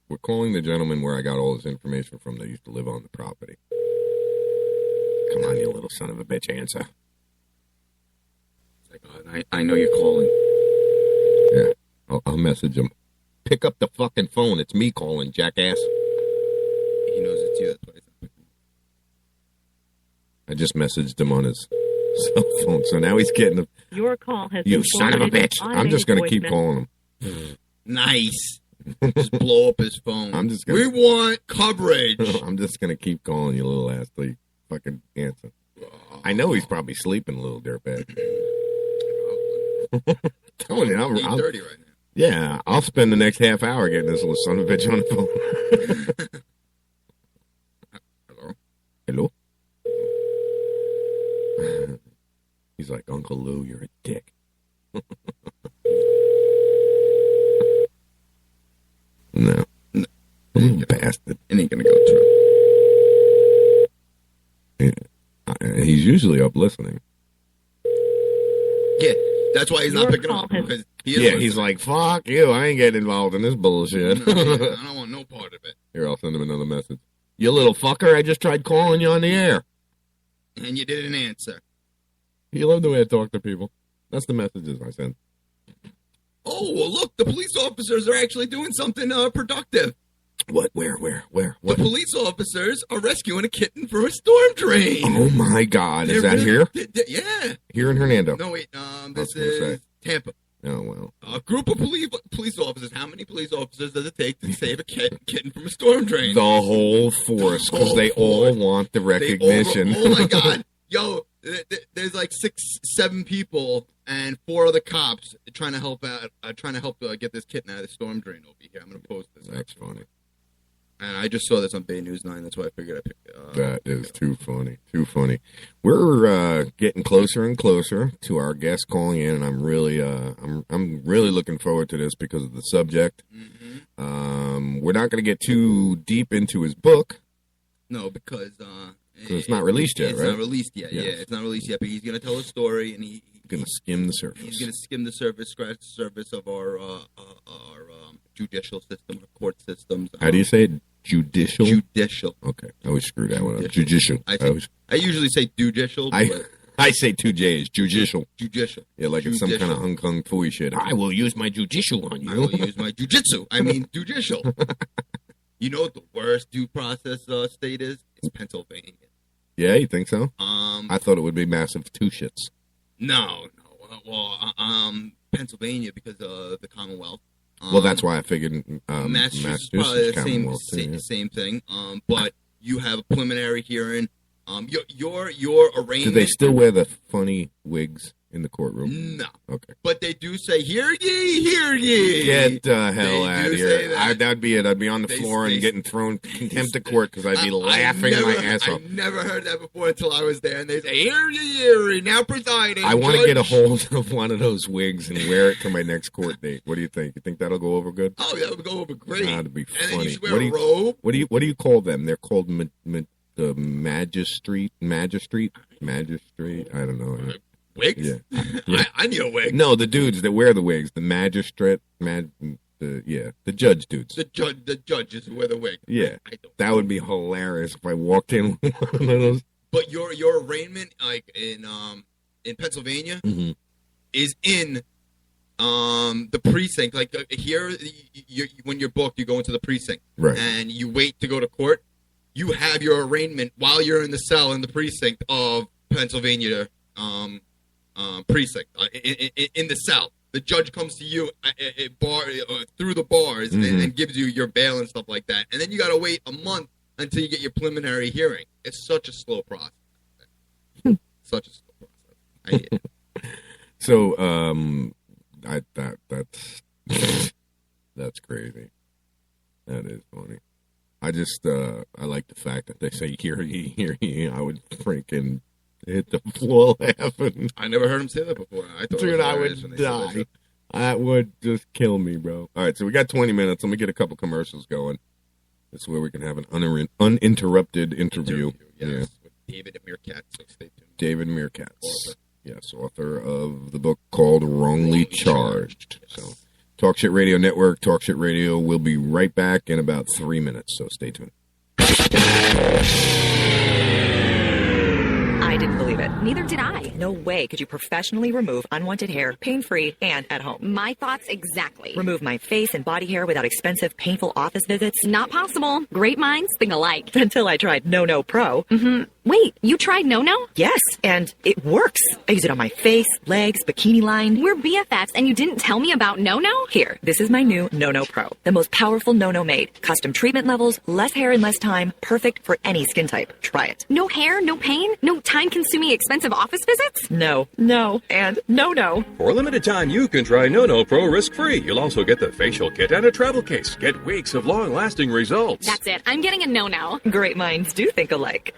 we're calling the gentleman where I got all this information from that used to live on the property. Come on, you little son of a bitch, answer. It's like, oh, I know you're calling. Yeah, I'll message him. Pick up the fucking phone. It's me calling, jackass. He knows it's you. That's why he's not picking I just messaged him on his cell phone, so now he's getting a... Your call has You son of a bitch. I'm just going to keep calling him. Nice. Just blow up his phone. We We want coverage. I'm just going to keep calling you, little ass, till you fucking answer. I know he's probably sleeping, little dirtbag. Telling you, I'm 8:30 right now. Yeah, I'll spend the next half hour getting this little son of a bitch on the phone. Hello? He's like, Uncle Lou, you're a dick. No. Little bastard. It ain't gonna go through. He's usually up listening. Yeah, that's why he's not picking up. Because he's like, fuck you, I ain't getting involved in this bullshit. I don't want no part of it. Here, I'll send him another message. You little fucker, I just tried calling you on the air. And you didn't answer. You love the way I talk to people. That's the messages I send. Oh, well, look, the police officers are actually doing something productive. What? Where? What? The police officers are rescuing a kitten from a storm drain. Oh, my God. Is that here? Yeah. Here in Hernando? No, wait. This is Tampa. Oh, well. A group of police officers. How many police officers does it take to save a kitten from a storm drain? The whole force, because they all want the recognition. Oh, my God. Yo, there's like 6-7 people and 4 other cops trying to help out, get this kitten out of the storm drain over here. I'm going to post this. That's funny. And I just saw this on Bay News 9. That's why I figured I picked it up. That is too funny. Too funny. We're getting closer and closer to our guest calling in, and I'm really looking forward to this because of the subject. Mm-hmm. We're not going to get too deep into his book. No, because it's not released yet, right? It's not released yet. Yes. Yeah, it's not released yet. But he's going to tell a story, and he's going to skim the surface. He's going to skim the surface, scratch the surface of our judicial system, our court systems. How do you say it? Judicial? Judicial. Okay. I always screw that one up. Judicial. I usually say judicial. I say 2 J's. Judicial. Judicial. Yeah, like it's some kind of Hong Kong Fooey shit. I will use my judicial on you. I will use my jujitsu. I mean, judicial. You know what the worst due process state is? It's Pennsylvania. Yeah, you think so? I thought it would be massive 2 shits. No. Well, Pennsylvania because of the Commonwealth. Well, that's why I figured Massachusetts probably the same thing. But you have a preliminary hearing. Your arraignment. Do they still wear the funny wigs in the courtroom? No. Okay. But they do say, "Hear ye, hear ye." Get the hell out of here. That'd be it. I'd be on the floor and getting thrown contempt of court because I'd be laughing my ass off. I never heard that before until I was there. And they say, "Hear ye, hear ye." Now presiding. I want to get a hold of one of those wigs and wear it to my next court date. What do you think? You think that'll go over good? Oh, that would go over great. That'd be funny. And then you should wear a robe. What do you call them? They're called the magistrate. I don't know. Wigs? Yeah. I need a wig. No, the dudes that wear the wigs. The magistrate, the judge dudes. The judges who wear the wig. Yeah, that would be hilarious if I walked in with one of those. But your arraignment, like in Pennsylvania, mm-hmm. is in the precinct. Like here, when you're booked, you go into the precinct, right? And you wait to go to court. You have your arraignment while you're in the cell in the precinct of Pennsylvania. Precinct in the cell. The judge comes to you through the bars mm-hmm. and gives you your bail and stuff like that. And then you got to wait a month until you get your preliminary hearing. It's such a slow process. Such a slow process. I hate it. So, that's crazy. That is funny. I just I like the fact that they say hear ye. I would freaking hit the floor laughing. I never heard him say that before. Dude, I would die. That would just kill me, bro. All right, so we got 20 minutes. Let me get a couple commercials going. This is where we can have an uninterrupted interview. Yes, yeah. With David Meerkat. So stay tuned. David Meerkat. Yes, author of the book called Wrongly Charged. Yes. So, Talk Shit Radio Network, Talk Shit Radio. We'll be right back in about 3 minutes, so stay tuned. I didn't believe it. Neither did I. No way could you professionally remove unwanted hair, pain-free, and at home. My thoughts exactly. Remove my face and body hair without expensive, painful office visits? Not possible. Great minds think alike. Until I tried No Pro. Mm-hmm. Wait, you tried No-No? Yes, and it works. I use it on my face, legs, bikini line. We're BFFs and you didn't tell me about No-No? Here, this is my new No-No Pro. The most powerful No-No made. Custom treatment levels, less hair in less time, perfect for any skin type. Try it. No hair, no pain, no time-consuming expensive office visits? No, and no. For a limited time, you can try No-No Pro risk-free. You'll also get the facial kit and a travel case. Get weeks of long-lasting results. That's it. I'm getting a No-No. Great minds do think alike.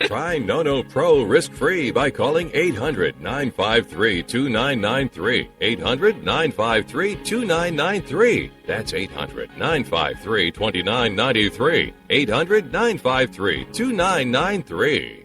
Try No-No Pro risk-free by calling 800-953-2993. 800-953-2993. That's 800-953-2993. 800-953-2993.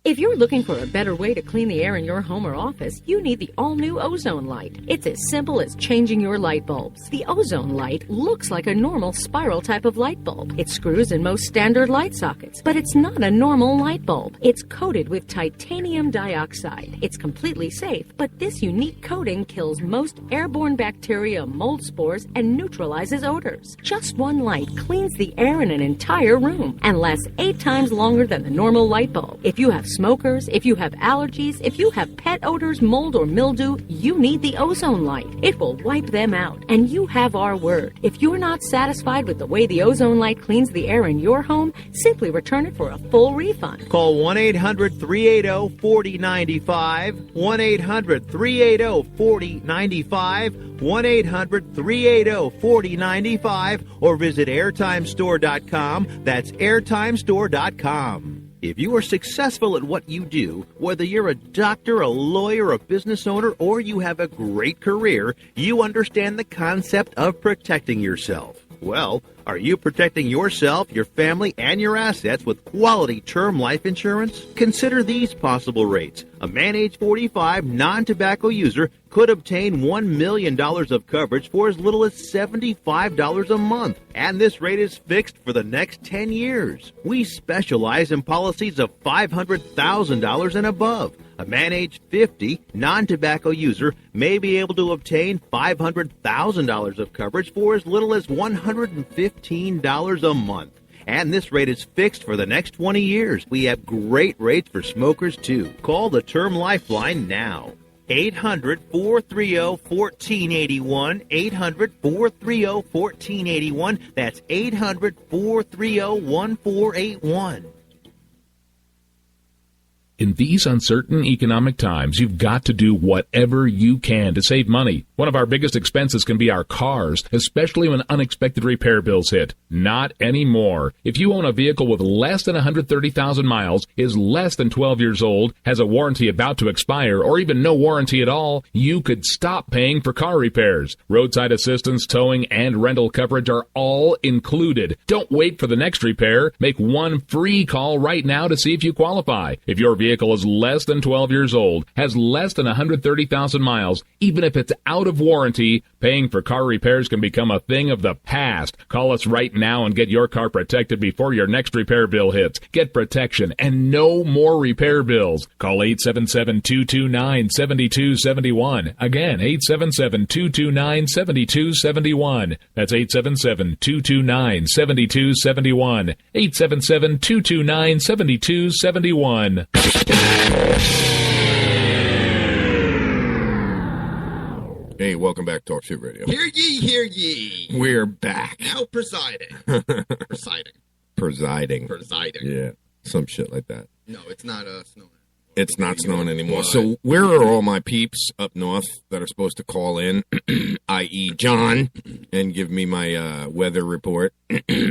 If you're looking for a better way to clean the air in your home or office, you need the all-new Ozone Light. It's as simple as changing your light bulbs. The Ozone Light looks like a normal spiral type of light bulb. It screws in most standard light sockets, but it's not a normal light bulb. It's coated with titanium dioxide. It's completely safe, but this unique coating kills most airborne bacteria, mold spores, and neutralizes odors. Just one light cleans the air in an entire room and lasts 8 times longer than the normal light bulb. If you have smokers, if you have allergies, if you have pet odors, mold, or mildew, you need the Ozone Light. It will wipe them out, and you have our word. If you're not satisfied with the way the Ozone Light cleans the air in your home, simply return it for a full refund. Call 1-800-380-4095, 1-800-380-4095, 1-800-380-4095, or visit airtimestore.com. That's airtimestore.com. If you are successful at what you do, whether you're a doctor, a lawyer, a business owner, or you have a great career, you understand the concept of protecting yourself. Well, are you protecting yourself, your family, and your assets with quality term life insurance? Consider these possible rates. A man age 45 non-tobacco user could obtain $1 million of coverage for as little as $75 a month. And this rate is fixed for the next 10 years. We specialize in policies of $500,000 and above. A man age 50 non-tobacco user may be able to obtain $500,000 of coverage for as little as $115 a month. And this rate is fixed for the next 20 years. We have great rates for smokers, too. Call the Term Lifeline now. 800-430-1481. 800-430-1481. That's 800-430-1481. In these uncertain economic times, you've got to do whatever you can to save money. One of our biggest expenses can be our cars, especially when unexpected repair bills hit. Not anymore. If you own a vehicle with less than 130,000 miles, is less than 12 years old, has a warranty about to expire, or even no warranty at all, you could stop paying for car repairs. Roadside assistance, towing, and rental coverage are all included. Don't wait for the next repair. Make one free call right now to see if you qualify. If your vehicle is less than 12 years old, has less than 130,000 miles, even if it's out of warranty, paying for car repairs can become a thing of the past. Call us right now and get your car protected before your next repair bill hits. Get protection and no more repair bills. Call 877-229-7271. Again, 877-229-7271. That's 877-229-7271. 877-229-7271. Hey, welcome back to Talk Shit Radio. Hear ye, hear ye. We're back. Now presiding. Presiding. Yeah, some shit like that. No, it's not snowing. It's not snowing anymore. So where are all my peeps up north that are supposed to call in, i.e. John, and give me my weather report?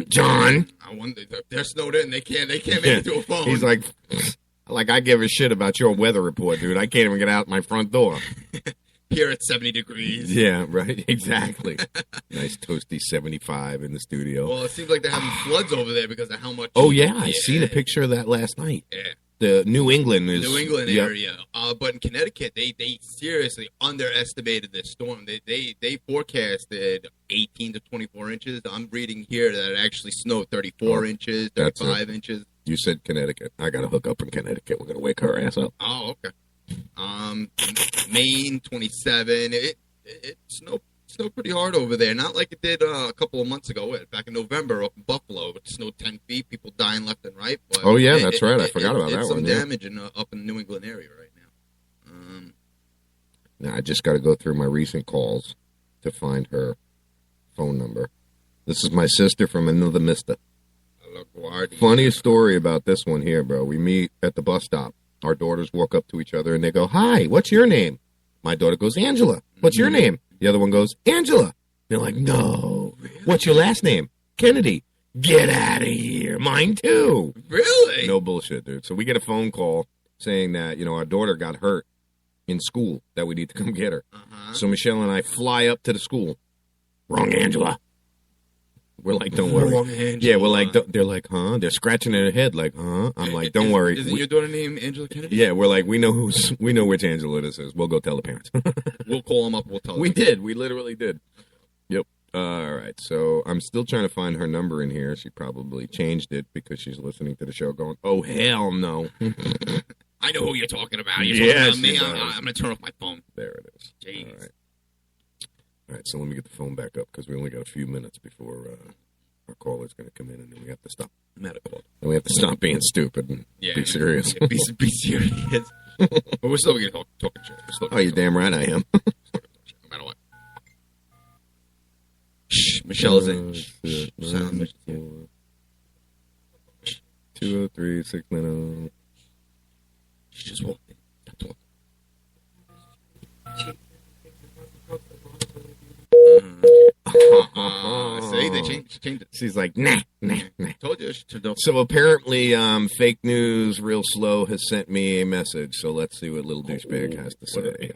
John. I wonder if they're snowed in. They can't make it to a phone. He's like I give a shit about your weather report, dude. I can't even get out my front door. Here at 70 degrees. Yeah, right. Exactly. Nice toasty 75 in the studio. Well, it seems like they're having floods over there because of how much. Oh, yeah. I seen a picture of that last night. Yeah. The New England area. But in Connecticut, they seriously underestimated this storm. They forecasted 18 to 24 inches. I'm reading here that it actually snowed 34 inches, 35 inches. You said Connecticut. I got to hook up in Connecticut. We're going to wake her ass up. Oh, okay. Maine 27. It snowed pretty hard over there. Not like it did a couple of months ago, back in November up in Buffalo. It snowed 10 feet, people dying left and right. But that's right. I forgot about that one. Some damage up in the New England area right now. Now I just got to go through my recent calls to find her phone number. This is my sister from another mister. Funniest story about this one here, bro. We meet at the bus stop. Our daughters walk up to each other and they go, "Hi, what's your name?" My daughter goes, "Angela." "What's your name?" The other one goes, "Angela." They're like, "No." Really? "What's your last name?" "Kennedy." "Get out of here. Mine too." Really? No bullshit, dude. So we get a phone call saying that, our daughter got hurt in school, that we need to come get her. So Michelle and I fly up to the school. "Wrong Angela." We're like, "Don't worry." Wrong Angela. Yeah, we're like, they're like, "Huh?" They're scratching their head like, "Huh?" I'm like, "Don't worry." Isn't your daughter named Angela Kennedy? Yeah, we're like, we know which Angela this is. We'll go tell the parents. We'll call them up. We'll tell them. We did. We literally did. Yep. All right. So I'm still trying to find her number in here. She probably changed it because she's listening to the show going, "Oh, hell no." I know who you're talking about. You're talking about me. I'm going to turn off my phone. There it is. Jeez. All right. So let me get the phone back up because we only got a few minutes before our caller's going to come in, and then we have to stop. I'm at a call. And we have to stop being stupid and be serious. Yeah, be serious. But we're still going to talk shit. Oh, you're damn right I am. No matter what. Shh. Michelle's in. 203-690. She just walked in. Talk. See, they changed it. She's like, nah. Told you. So apparently, fake news, real slow, has sent me a message. So let's see what little douchebag has to say.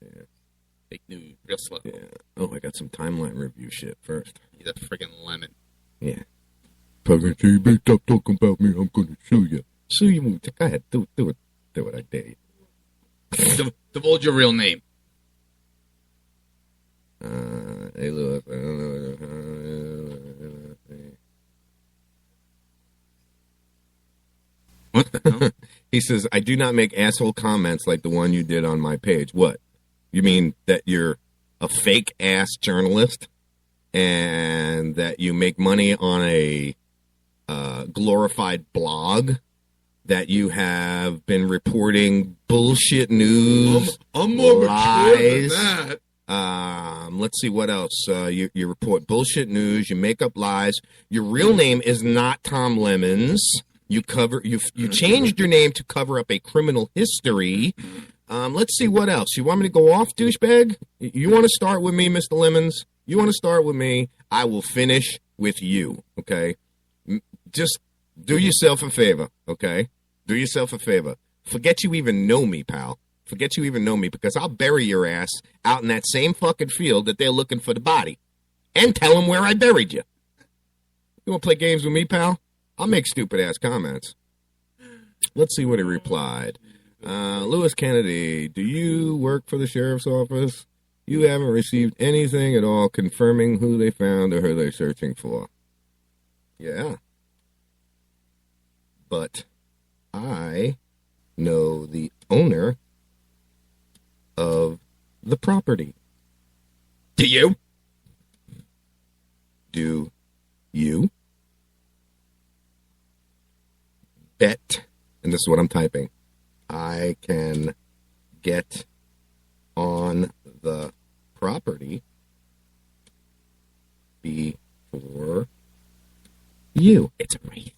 Yeah. Fake news, real slow. Yeah. Oh, I got some timeline review shit first. He's a friggin' lemon. Yeah. Stop talking about me. I'm gonna sue you. Sue you. Go ahead. Do it. Do it. I dare you. Divulge your real name. Hey, Lewis. I don't know. What the hell? He says, "I do not make asshole comments like the one you did on my page." What? You mean that you're a fake ass journalist and that you make money on a glorified blog, that you have been reporting bullshit news, I'm more lies. Mature than that. Let's see what else. You report bullshit news. You make up lies. Your real name is not Tom Lemons. You changed your name to cover up a criminal history. Let's see what else. You want me to go off, douchebag? You want to start with me, Mr. Lemons? You want to start with me? I will finish with you. Okay. Just do yourself a favor. Okay. Do yourself a favor. Forget you even know me, pal. Forget you even know me, because I'll bury your ass out in that same fucking field that they're looking for the body. And tell them where I buried you. You want to play games with me, pal? I'll make stupid-ass comments. Let's see what he replied. Lewis Kennedy, do you work for the sheriff's office? You haven't received anything at all confirming who they found or who they're searching for. Yeah. But I know the owner of the property. Do you? Do you? Bet, and this is what I'm typing, I can get on the property before you. It's a race.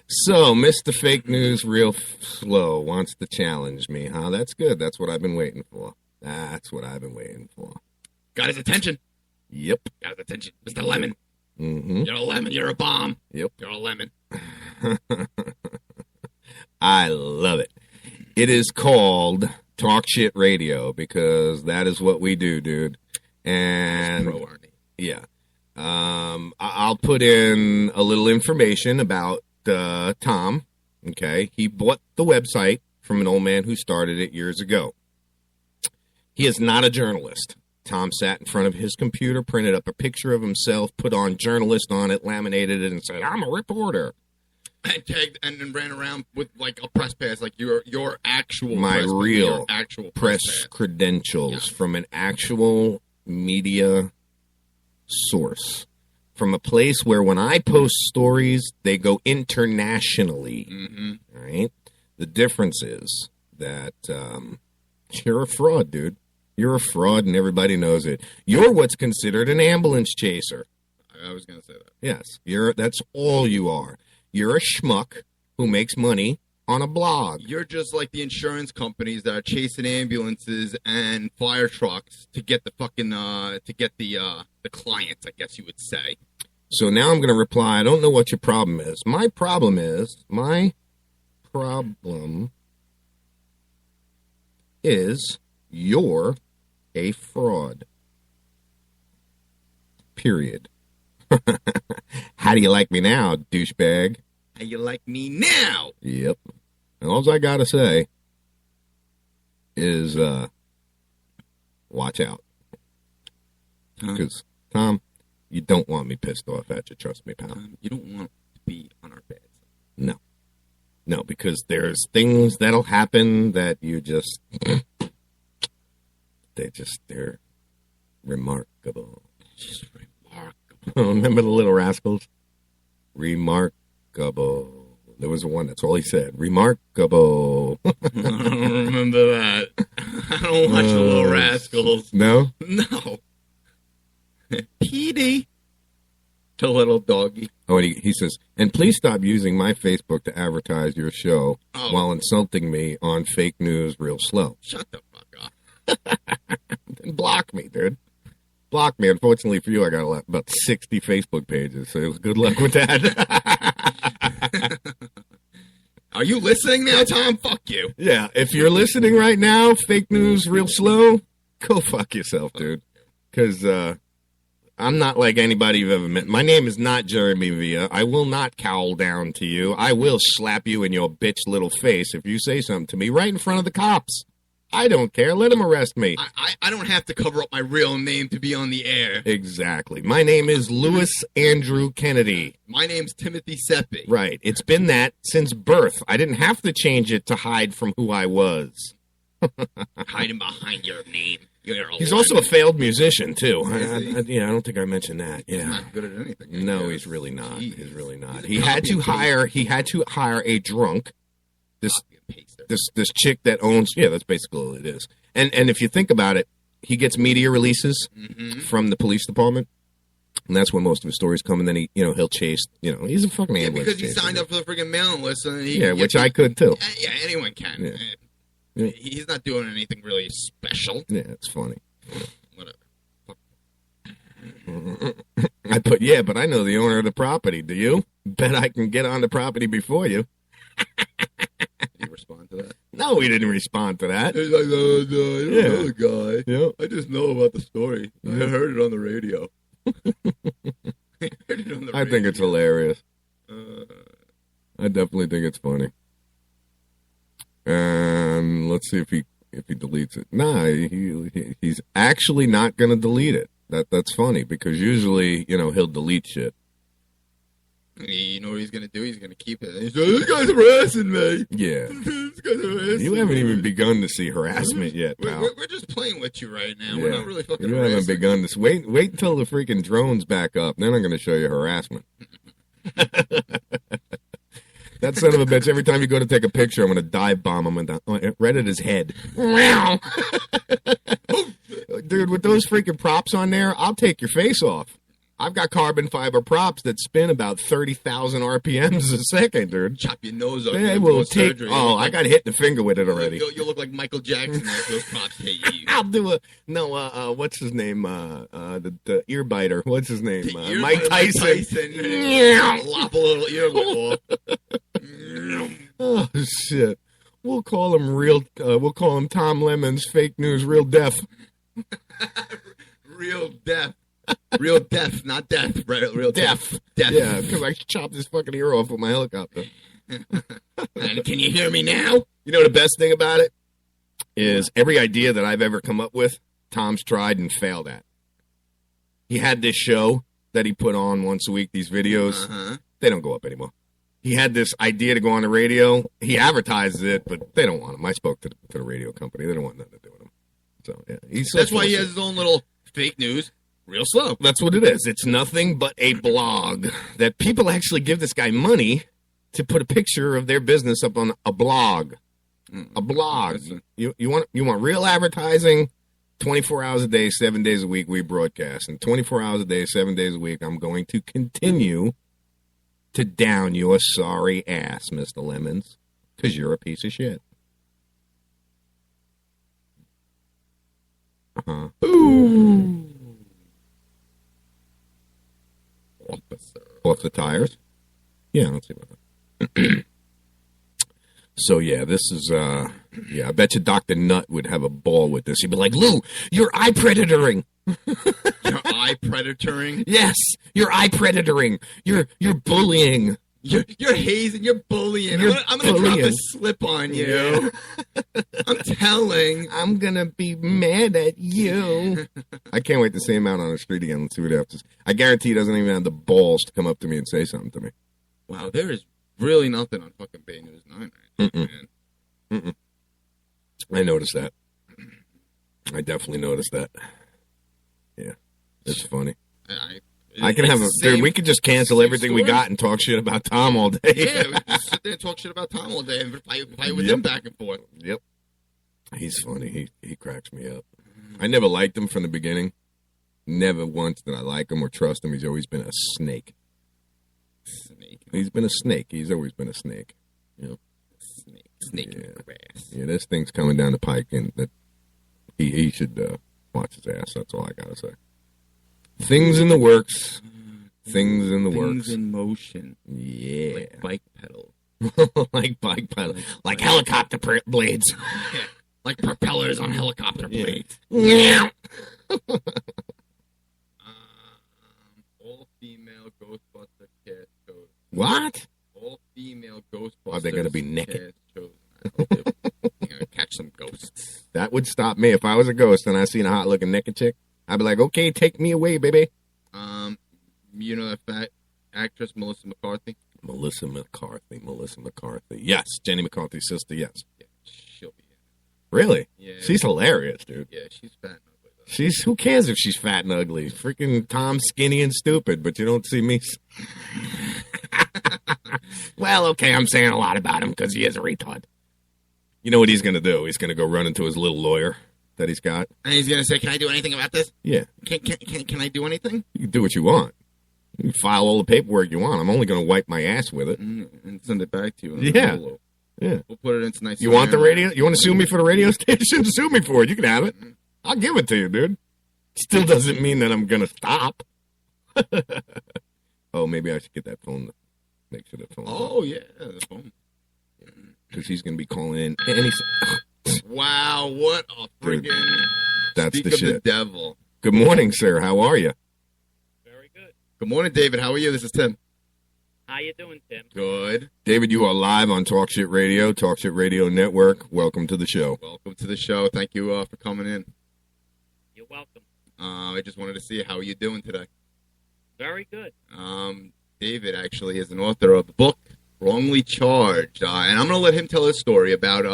So, Mr. Fake News Real Slow wants to challenge me, huh? That's good. That's what I've been waiting for. Got his attention. Yep. Got his attention. Mr. Lemon. Mm-hmm. You're a lemon. You're a bomb. Yep. You're a lemon. I love it. It is called Talk Shit Radio because that is what we do, dude. And pro, aren't he? Yeah. I'll put in a little information about Tom. Okay. He bought the website from an old man who started it years ago. He is not a journalist. Tom sat in front of his computer, printed up a picture of himself, put on journalist on it, laminated it, and said, "I'm a reporter." And tagged and then ran around with like a press pass, like your actual press credentials from an actual media source, from a place where when I post stories, they go internationally. Mm-hmm. Right? The difference is that you're a fraud, dude. You're a fraud, and everybody knows it. You're what's considered an ambulance chaser. I was going to say that. Yes, that's all you are. You're a schmuck who makes money on a blog. You're just like the insurance companies that are chasing ambulances and fire trucks to get the fucking the clients, I guess you would say. So now I'm going to reply. I don't know what your problem is. My problem is you're a fraud. Period. How do you like me now, douchebag? How you like me now? Yep. And all I gotta say is, watch out. Because, Tom, you don't want me pissed off at you. Trust me, pal. You don't want to be on our bed. No. No, because there's things that'll happen that you just, they're remarkable. Just remarkable. Remember the Little Rascals? Remarkable. There was one, that's all he said. Remarkable. I don't remember that. I don't watch the Little Rascals. No? No. Petey. The little doggy. Oh, and he says, and please stop using my Facebook to advertise your show while insulting me on fake news real slow. Shut the fuck up. Then block me, dude. Block me. Unfortunately for you, I got about 60 Facebook pages, so good luck with that. Are you listening now, Tom? Fuck you. Yeah, if you're listening right now, fake news real slow, go fuck yourself, dude. Because I'm not like anybody you've ever met. My name is not Jeremy Villa. I will not cowl down to you. I will slap you in your bitch little face if you say something to me right in front of the cops. I don't care. Let him arrest me. I don't have to cover up my real name to be on the air. Exactly. My name is Louis Andrew Kennedy. My name's Timothy Seppi. Right. It's been that since birth. I didn't have to change it to hide from who I was. Hiding behind your name. He's also a failed musician, too. I don't think I mentioned that. Yeah. He's not good at anything. No, he's really not. Jeez. He's really not. He had to hire a drunk. This chick that owns, that's basically all it is. And if you think about it, he gets media releases from the police department, and that's when most of his stories come. And then he'll chase, he's a fucking ambulance because he signed up for the freaking mailing list, and which I could too. Yeah, anyone can. Yeah. He's not doing anything really special. Yeah, it's funny. Whatever. I put but I know the owner of the property. Do you? Bet I can get on the property before you. Did he respond to that? No, he didn't respond to that. He's like, no, I don't know the guy. Yeah. I just know about the story. I heard it on the radio. I think it's hilarious. I definitely think it's funny. Let's see if he deletes it. Nah, he's actually not going to delete it. That's funny because usually, he'll delete shit. You know what he's going to do? He's going to keep it. He's like, this guy's harassing me. Yeah. This guy's harassing me. You haven't even begun to see harassment yet, pal. We're just playing with you right now. Yeah. We're not really fucking harassing. You haven't begun to... Wait until the freaking drone's back up. Then I'm going to show you harassment. That son of a bitch, every time you go to take a picture, I'm going to dive bomb him right at his head. Dude, with those freaking props on there, I'll take your face off. I've got carbon fiber props that spin about 30,000 RPMs a second, dude. Chop your nose off. They will take... Surgery. Oh, I got hit in the finger with it already. You'll look like Michael Jackson if those props hit you. I'll do a... No, what's his name? The ear biter. What's his name? Mike Tyson. Lop a little earlip off. Oh, shit. We'll call him Tom Lemon's fake news real deaf. Real deaf. Real deaf, not death. Real deaf. Yeah, because I chopped his fucking ear off with my helicopter. And can you hear me now? You know the best thing about it is every idea that I've ever come up with, Tom's tried and failed at. He had this show that he put on once a week, these videos. They don't go up anymore. he had this idea to go on the radio. He advertises it, but they don't want him. I spoke to the radio company. They don't want nothing to do with him. So yeah, that's why he has his own little fake news. Real slow. That's what it is. It's nothing but a blog that people actually give this guy money to put a picture of their business up on a blog. A blog. You want real advertising? 24 hours a day, 7 days a week, we broadcast. And 24 hours a day, 7 days a week, I'm going to continue to down your sorry ass, Mr. Lemons, because you're a piece of shit. Ooh. Off the tires? Yeah, let's see about that. So, yeah, this is, I bet you Dr. Nutt would have a ball with this. He'd be like, Lou, you're eye predatoring. You're eye predatoring? Yes, you're eye predatoring. You're bullying. You're hazing. You're bullying. I'm going to drop a slip on you. Yeah. I'm telling. I'm going to be mad at you. I can't wait to see him out on the street again. Let's see what happens. I guarantee he doesn't even have the balls to come up to me and say something to me. Wow, there is really nothing on fucking Bay News 9 right now, man. I noticed that. I definitely noticed that. Yeah, it's funny. I can have dude. We could just cancel everything we got and talk shit about Tom all day. Yeah, we can sit there and talk shit about Tom all day and fight with him back and forth. Yep, he's funny. He cracks me up. I never liked him from the beginning. Never once did I like him or trust him. He's always been a snake. He's been a snake. He's always been a snake. You know, snake in the grass. Yeah, this thing's coming down the pike, and that he should watch his ass. That's all I gotta say. Things in the works. Things in the works. Things in motion. Yeah. Like bike pedal. Like bike pedal. Like helicopter blades. Yeah. Like propellers on helicopter blades. Yeah. All female Ghostbuster cast chosen. What? All female Ghostbusters. Are they going to be naked? You're going to catch some ghosts. That would stop me. If I was a ghost and I seen a hot looking naked chick, I'd be like, okay, take me away, baby. You know that fat actress, Melissa McCarthy? Melissa McCarthy. Yes. Jenny McCarthy's sister, yes. Yeah, she'll be in it. Really? Yeah. She's hilarious, dude. Yeah, she's fat and ugly. Who cares if she's fat and ugly? Freaking Tom's skinny and stupid, but you don't see me. Well, okay, I'm saying a lot about him because he is a retard. You know what he's going to do? He's going to go run into his little lawyer that he's got. And he's going to say, can I do anything about this? Yeah. Can I do anything? You can do what you want. You can file all the paperwork you want. I'm only going to wipe my ass with it. And send it back to you. Yeah. Yeah. We'll put it into nice. You want the radio? You want to sue me for the radio station? Sue me for it. You can have it. I'll give it to you, dude. Still doesn't mean that I'm going to stop. Oh, maybe I should get that phone. Make sure that phone. Oh, yeah. The phone. Because he's going to be calling in any. Wow, what a friggin'. That's Speak the of shit. The devil. Good morning, sir. How are you? Very good. Good morning, David. How are you? This is Tim. How you doing, Tim? Good. David, you are live on Talk Shit Radio, Talk Shit Radio Network. Welcome to the show. Welcome to the show. Thank you for coming in. You're welcome. I just wanted to see how you're doing today. Very good. David actually is an author of the book Wrongly Charged, and I'm going to let him tell his story about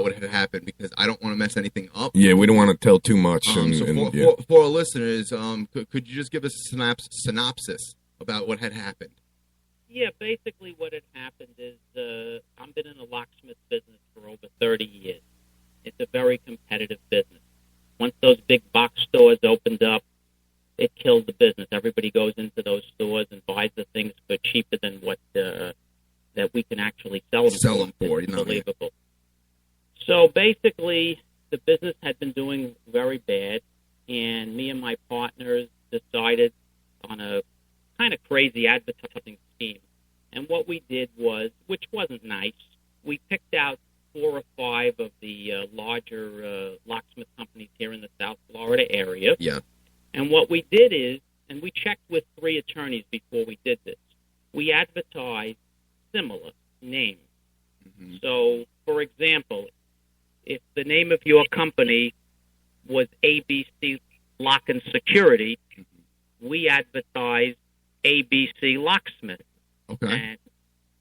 what had happened because I don't want to mess anything up. Yeah, we don't want to tell too much. For our listeners, could you just give us a synopsis about what had happened? Yeah, basically what had happened is I've been in the locksmith business for over 30 years. It's a very competitive business. Once those big box stores opened up, it killed the business. Everybody goes into those stores and buys the things for cheaper than what that we can actually sell them for. It's unbelievable. So basically, the business had been doing very bad, and me and my partners decided on a kind of crazy advertising scheme. And what we did was, which wasn't nice, we picked out 4 or 5 of the larger locksmith companies here in the South Florida area. Yeah. And what we did is, and we checked with 3 attorneys before we did this, we advertised similar names. Mm-hmm. So, for example, if the name of your company was ABC Lock and Security, we advertised ABC Locksmith. Okay.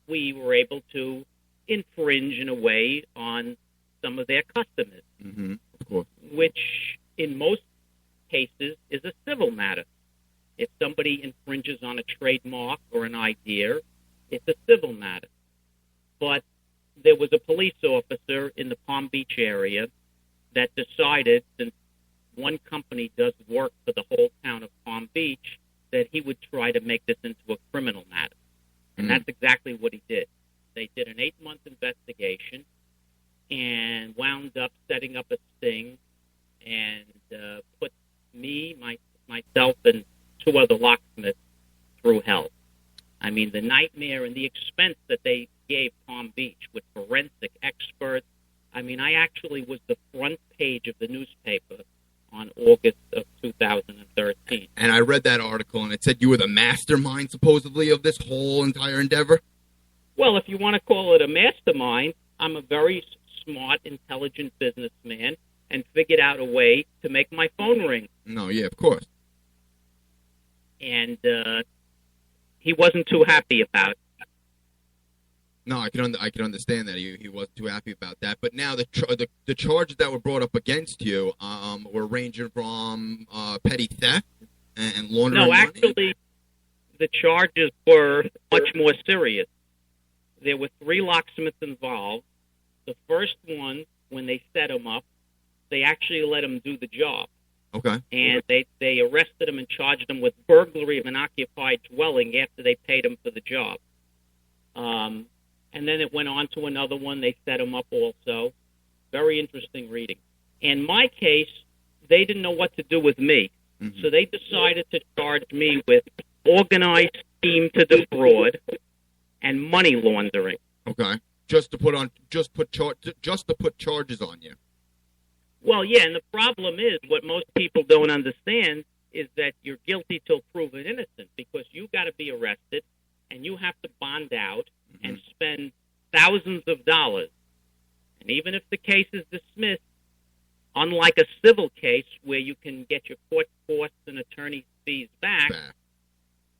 we were able to infringe in a way on some of their customers, of course, which in most cases is a civil matter. If somebody infringes on a trademark or an idea, it's a civil matter. But there was a police officer in the Palm Beach area that decided, since one company does work for the whole town of Palm Beach, that he would try to make this into a criminal matter. And that's exactly what he did. They did an 8-month investigation and wound up setting up a sting and put me, myself, and 2 other locksmiths through hell. I mean, the nightmare and the expense that they gave Palm Beach with forensic experts. I mean, I actually was the front page of the newspaper on August of 2013. And I read that article, and it said you were the mastermind, supposedly, of this whole entire endeavor? Well, if you want to call it a mastermind, I'm a very smart, intelligent businessman and figured out a way to make my phone ring. No, yeah, of course. And he wasn't too happy about it. No, I can understand that he wasn't too happy about that. But now the charges that were brought up against you were ranging from petty theft and laundering money? No, actually, the charges were much more serious. There were 3 locksmiths involved. The first one, when they set him up, they actually let him do the job. Okay. And they arrested him and charged him with burglary of an occupied dwelling after they paid him for the job. And then it went on to another one. They set him up also. Very interesting reading. In my case, they didn't know what to do with me. So they decided to charge me with organized scheme to defraud and money laundering. Okay. Just to put charges on you. Well, yeah, and the problem is what most people don't understand is that you're guilty till proven innocent, because you got to be arrested and you have to bond out and spend thousands of dollars. And even if the case is dismissed, unlike a civil case where you can get your court costs and attorney fees back,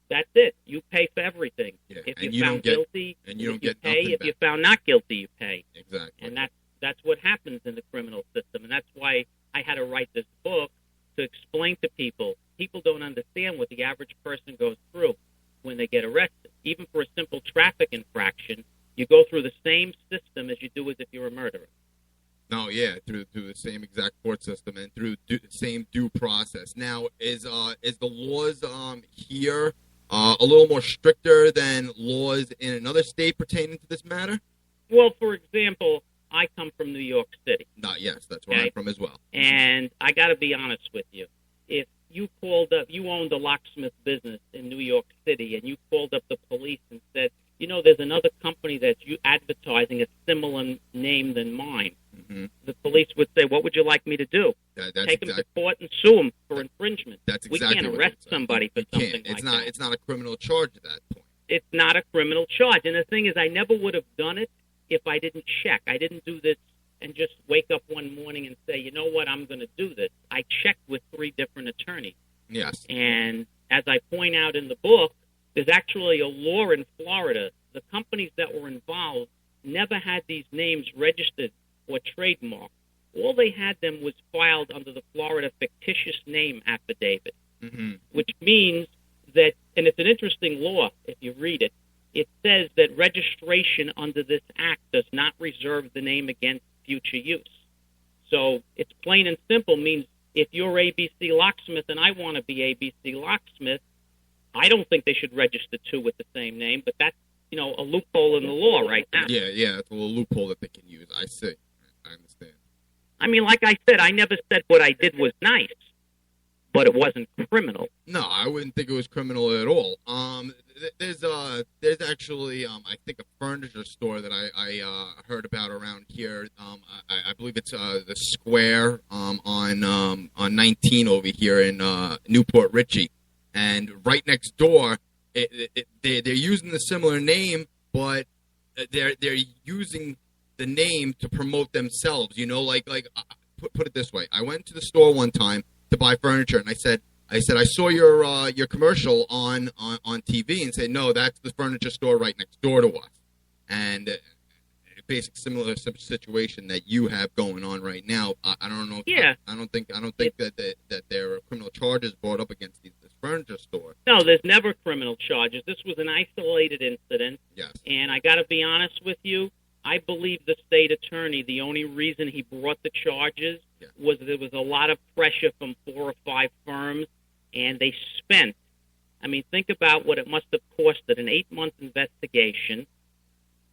that's it. You pay for everything. Yeah. If you're found guilty, you pay. If you're found not guilty, you pay. Exactly. And that's what happens in the criminal system. And that's why I had to write this book, to explain to people. People don't understand what the average person goes through when they get arrested. Even for a simple traffic infraction, you go through the same system as you do as if you're a murderer. No, yeah, through the same exact court system and through the same due process. Now, is the laws here a little more stricter than laws in another state pertaining to this matter? Well, for example, I come from New York City. Yes, that's where I'm from as well. And I got to be honest with you. If you called up, you owned a locksmith business in New York City, and you called up the police and said, you know, there's another company that's advertising a similar name than mine. The police would say, what would you like me to do? Take them to court and sue them for infringement. That's exactly we can't arrest somebody for something like that. It's not a criminal charge at that point. It's not a criminal charge. And the thing is, I never would have done it if I didn't check. I didn't do this and just wake up one morning and say, you know what, I'm going to do this. I checked with 3 different attorneys. Yes. And as I point out in the book, there's actually a law in Florida. The companies that were involved never had these names registered or trademarked. All they had them was filed under the Florida fictitious name affidavit, which means that, and it's an interesting law if you read it, it says that registration under this act does not reserve the name against future use. So it's plain and simple, means if you're ABC Locksmith and I want to be ABC Locksmith, I don't think they should register 2 with the same name, but that's, you know, a loophole in the law right now. Yeah, it's a little loophole that they can use. I see. I understand. I mean, like I said, I never said what I did was nice, but it wasn't criminal. No, I wouldn't think it was criminal at all. There's actually, I think, a furniture store that I heard about around here. I believe it's the Square on 19 over here in Newport Richey, and right next door, they're using the similar name, but they're using the name to promote themselves. You know, like put it this way: I went to the store one time to buy furniture, and I said, I saw your commercial on TV, and said, no, that's the furniture store right next door to us. and basic similar situation that you have going on right now. I don't know. Yeah. I don't think that there are criminal charges brought up against this furniture store. No, there's never criminal charges. This was an isolated incident. Yes. And I got to be honest with you, I believe the state attorney, the only reason he brought the charges was there was a lot of pressure from 4 or 5 firms, and they spent, I mean, think about what it must have costed, an 8-month investigation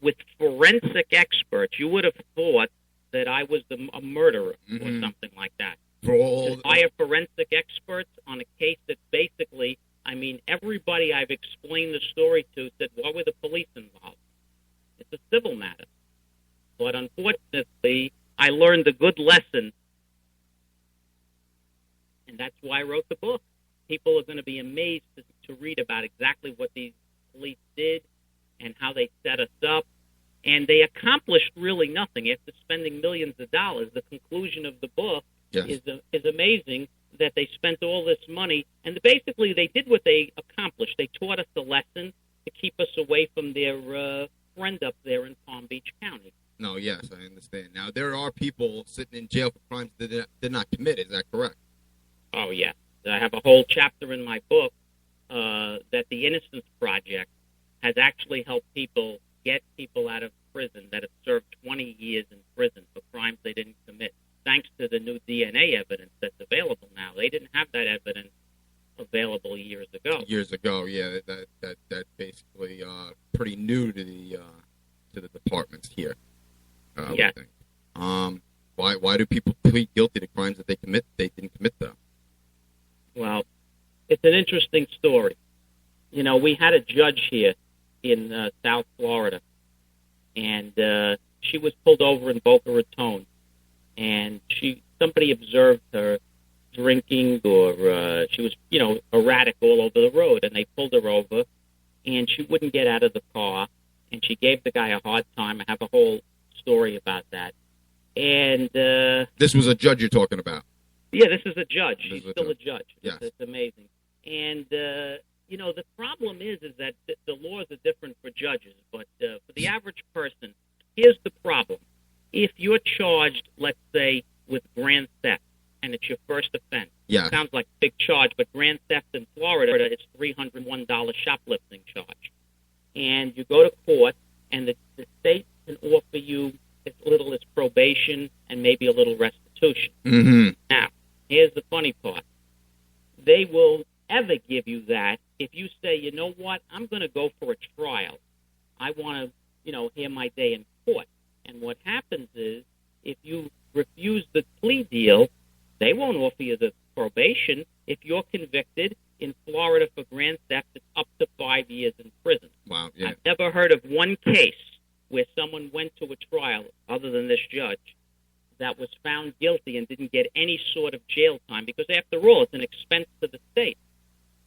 with forensic experts. You would have thought that I was a murderer or something like that. To hire forensic experts on a case that basically, I mean, everybody I've explained the story to said, why were the police involved? It's a civil matter. But unfortunately, I learned a good lesson, and that's why I wrote the book. People are going to be amazed to read about exactly what these police did and how they set us up. And they accomplished really nothing after spending millions of dollars. The conclusion of the book is amazing, that they spent all this money, and basically they did what they accomplished. They taught us a lesson to keep us away from their friend up there in Palm Beach County. No, yes, I understand. Now, there are people sitting in jail for crimes that did not commit. Is that correct? Oh, yeah. I have a whole chapter in my book that the Innocence Project has actually helped people get people out of prison that have served 20 years in prison for crimes they didn't commit, thanks to the new DNA evidence that's available now. They didn't have that evidence available years ago. Years ago, yeah. That's basically pretty new to the departments here. Yeah. Why do people plead guilty to crimes that they didn't commit, though? Well, it's an interesting story. You know, we had a judge here in South Florida, and she was pulled over in Boca Raton, and somebody observed her drinking, or she was, erratic all over the road, and they pulled her over, and she wouldn't get out of the car, and she gave the guy a hard time. I have a whole story about that. And this was a judge you're talking about? Yeah, this is a judge. She's still a judge. Yes. It's amazing. And, the problem is that the laws are different for judges, but for the average person, here's the problem. If you're charged, let's say, with grand theft, and it's your first offense, it sounds like a big charge, but grand theft in Florida is $301 shoplifting charge. And you go to court, and the state can offer you as little as probation and maybe a little restitution. Mm-hmm. Now, here's the funny part. They will ever give you that if you say, you know what, I'm going to go for a trial. I want to, hear my day in court. And what happens is, if you refuse the plea deal, they won't offer you the probation. If you're convicted in Florida for grand theft, it's up to 5 years in prison. Wow. Yeah. I've never heard of one case where someone went to a trial, other than this judge, that was found guilty and didn't get any sort of jail time, because after all, it's an expense to the state.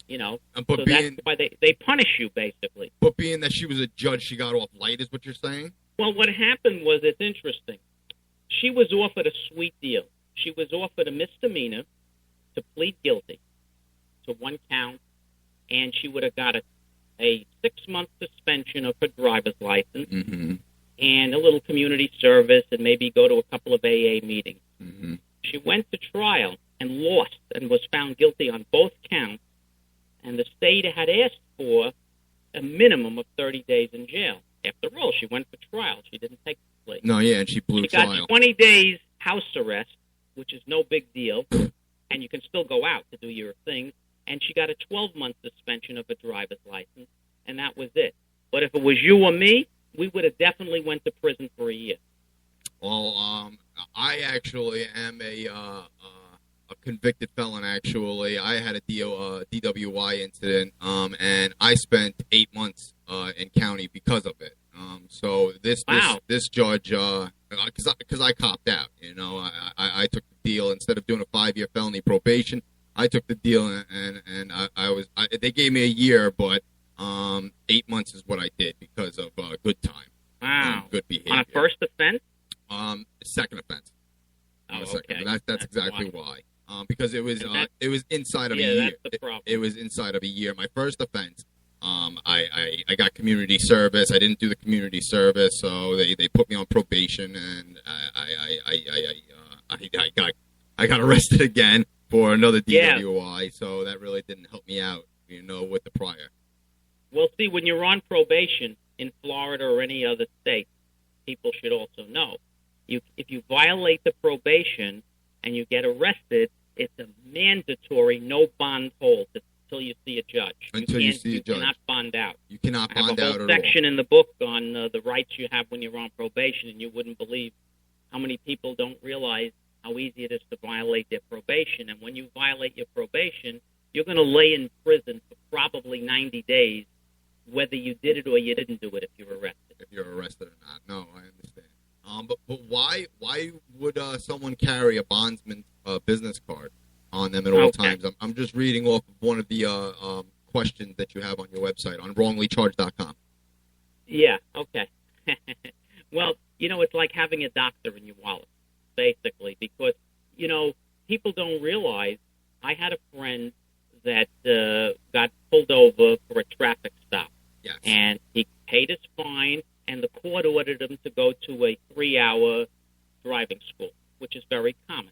So that's why they punish you, basically. But being that she was a judge, she got off light, is what you're saying? Well, what happened was, it's interesting. She was offered a sweet deal. She was offered a misdemeanor to plead guilty to 1 count, and she would have got a 6-month suspension of her driver's license, and a little community service, and maybe go to a couple of AA meetings. Mm-hmm. She went to trial and lost, and was found guilty on both counts, and the state had asked for a minimum of 30 days in jail. After all, she went for trial. She didn't take the plea. No, yeah, and she blew trial. She got 20 days house arrest, which is no big deal, and you can still go out to do your things. And she got a 12-month suspension of her driver's license, and that was it. But if it was you or me, we would have definitely went to prison for a year. Well, I actually am a convicted felon, actually. I had a DWI incident, and I spent 8 months in county because of it. So this judge, because I copped out, I took the deal. Instead of doing a 5-year felony probation, I took the deal, and they gave me a year, but 8 months is what I did because of good time. Wow. Good behavior. On a first offense? Second offense. Oh, okay. That's exactly why. Because it was inside of a year. That's the problem. It was inside of a year. My first offense, I got community service. I didn't do the community service, so they put me on probation, and I got arrested again for another DWI. Yeah. So that really didn't help me out, with the prior. Well, see, when you're on probation in Florida or any other state, people should also know, if you violate the probation and you get arrested, it's a mandatory no bond hold until you see a judge. You cannot bond out. You cannot bond out at all. I have a whole section in the book on the rights you have when you're on probation, and you wouldn't believe how many people don't realize how easy it is to violate their probation. And when you violate your probation, you're going to lay in prison for probably 90 days, whether you did it or you didn't do it if you're arrested. If you're arrested or not. No, I understand. But why would someone carry a bondsman business card on them at all times? I'm just reading off of one of the questions that you have on your website on wronglycharged.com. Yeah, okay. Well, it's like having a doctor in your wallet, basically, because, people don't realize I had a friend that got pulled over for a traffic stop. Yes. And he paid his fine, and the court ordered him to go to a 3-hour driving school, which is very common.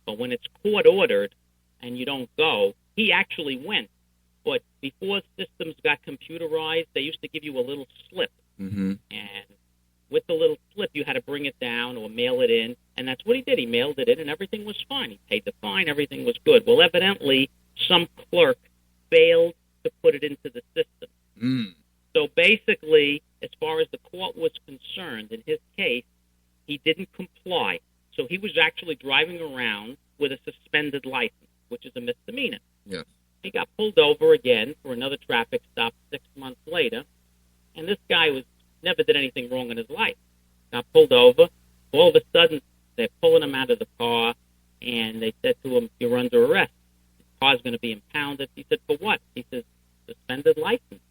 But when it's court-ordered and you don't go, he actually went. But before systems got computerized, they used to give you a little slip. Mm-hmm. And with the little slip, you had to bring it down or mail it in. And that's what he did. He mailed it in, and everything was fine. He paid the fine. Everything was good. Well, evidently, some clerk failed to put it into the system. Mm. So basically, as far as the court was concerned, in his case, he didn't comply. So he was actually driving around with a suspended license, which is a misdemeanor. Yes. He got pulled over again for another traffic stop 6 months later, and this guy never did anything wrong in his life. Got pulled over. All of a sudden, they're pulling him out of the car, and they said to him, "You're under arrest. The car's going to be impounded." He said, "For what?" He says, "Suspended license."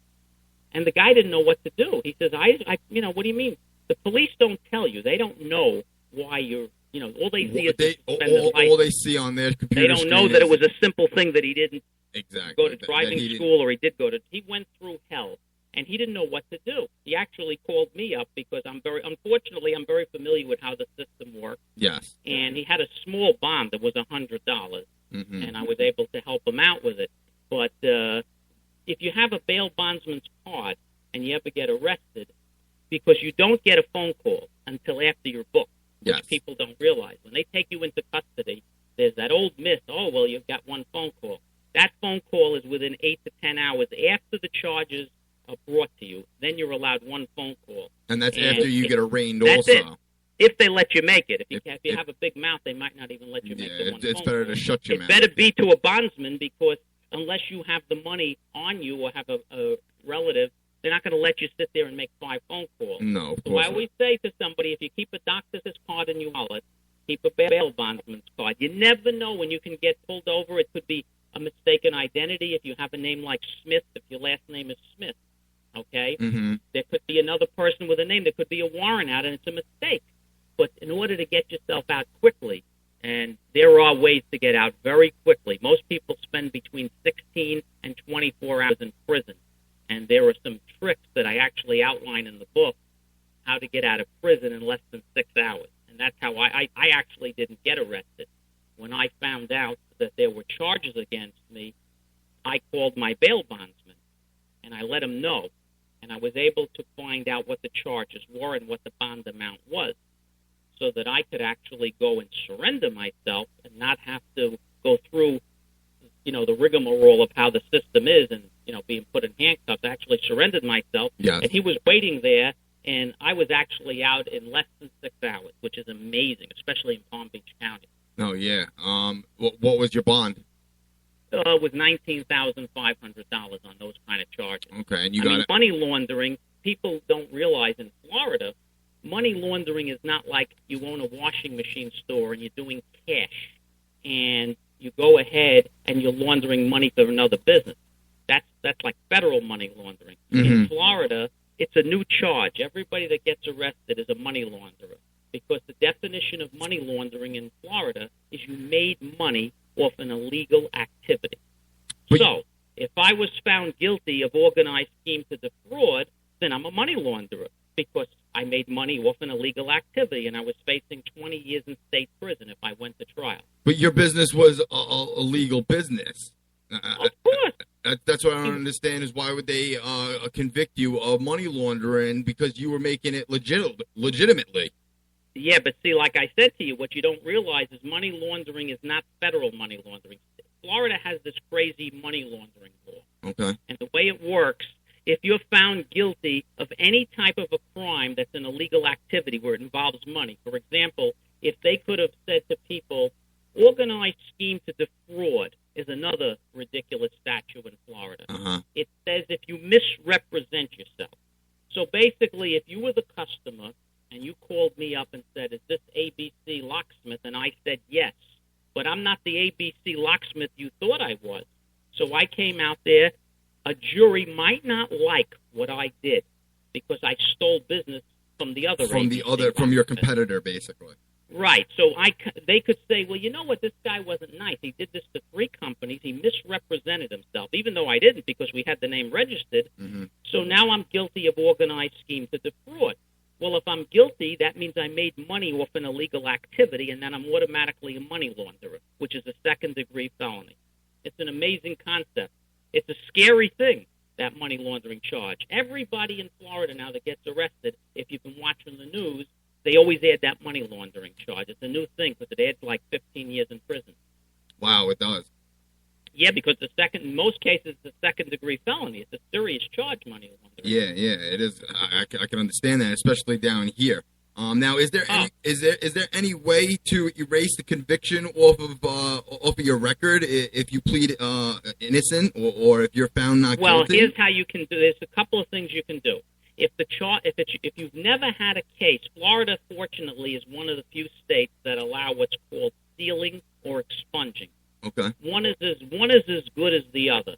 And the guy didn't know what to do. He says, what do you mean? The police don't tell you. They don't know why you're, all they see is suspended license. All they see on their computer They don't know that it was a simple thing that he didn't exactly go to driving school, or he did go to. He went through hell, and he didn't know what to do. He actually called me up because I'm very familiar with how the system works. Yes. And he had a small bond that was $100, mm-hmm. and I was able to help him out with it. But if you have a bail bondsman's card and you ever get arrested, because you don't get a phone call until after you're booked, yes. which people don't realize. When they take you into custody, there's that old myth, you've got one phone call. That phone call is within 8 to 10 hours after the charges are brought to you. Then you're allowed one phone call. And that's after you get arraigned that's also. It. If they let you make it. If you have a big mouth, they might not even let you make the one phone it's better call. to shut your mouth. It's better be to a bondsman, because unless you have the money on you or have a relative, they're not going to let you sit there and make 5 phone calls. No, of so course I always say to somebody, if you keep a doctor's card in your wallet, keep a bail bondsman's card. You never know when you can get pulled over. It could be a mistaken identity. If you have a name like Smith, if your last name is Smith, okay? Mm-hmm. There could be another person with a name. There could be a warrant out, and it's a mistake. But in order to get yourself out quickly, and there are ways to get out very quickly. Most people spend between 16 and 24 hours in prison. And there are some tricks that I actually outline in the book, how to get out of prison in less than 6 hours. And that's how I actually didn't get arrested. When I found out that there were charges against me, I called my bail bondsman, and I let him know. And I was able to find out what the charges were and what the bond amount was, so that I could actually go and surrender myself and not have to go through, the rigmarole of how the system is and, being put in handcuffs. I actually surrendered myself, yes. And he was waiting there, and I was actually out in less than 6 hours, which is amazing, especially in Palm Beach County. Oh, yeah. What was your bond? It was $19,500 on those kind of charges. Okay, and you got it. Money laundering, people don't realize in Florida, money laundering is not like you own a washing machine store and you're doing cash and you go ahead and you're laundering money for another business. That's like federal money laundering. Mm-hmm. In Florida, it's a new charge. Everybody that gets arrested is a money launderer, because the definition of money laundering in Florida is you made money off an illegal activity. So If I was found guilty of organized scheme to defraud, then I'm a money launderer because I made money off an illegal activity, and I was facing 20 years in state prison if I went to trial. But your business was a legal business. Of course. That's what I don't understand is why would they convict you of money laundering because you were making it legitimately? Yeah, but see, like I said to you, what you don't realize is money laundering is not federal money laundering. Florida has this crazy money laundering law. Okay. And the way it works, if you're found guilty of any type of a crime that's an illegal activity where it involves money, for example, if they could have said to people, organized scheme to defraud is another ridiculous statute in Florida. It says if you misrepresent yourself. So basically, if you were the customer and you called me up and said, is this ABC locksmith? And I said, yes, but I'm not the ABC locksmith you thought I was. So I came out there. A jury might not like what I did because I stole business from the other from your competitor, basically. Right. So they could say, well, you know what? This guy wasn't nice. He did this to 3 companies. He misrepresented himself, even though I didn't because we had the name registered. So now I'm guilty of organized scheme to defraud. Well, if I'm guilty, that means I made money off an illegal activity, and then I'm automatically a money launderer, which is a second-degree felony. It's an amazing concept. It's a scary thing, that money laundering charge. Everybody in Florida now that gets arrested, if you've been watching the news, they always add that money laundering charge. It's a new thing because it adds like 15 years in prison. Wow, it does. Yeah, because in most cases, it's a second-degree felony. It's a serious charge, money laundering. Yeah, it is. I can understand that, especially down here. Now, is there any way to erase the conviction off of your record if you plead innocent or if you're found not guilty? Well, here's how you can do. There's a couple of things you can do. If you've never had a case, Florida, fortunately, is one of the few states that allow what's called sealing or expunging. Okay. One is as good as the other.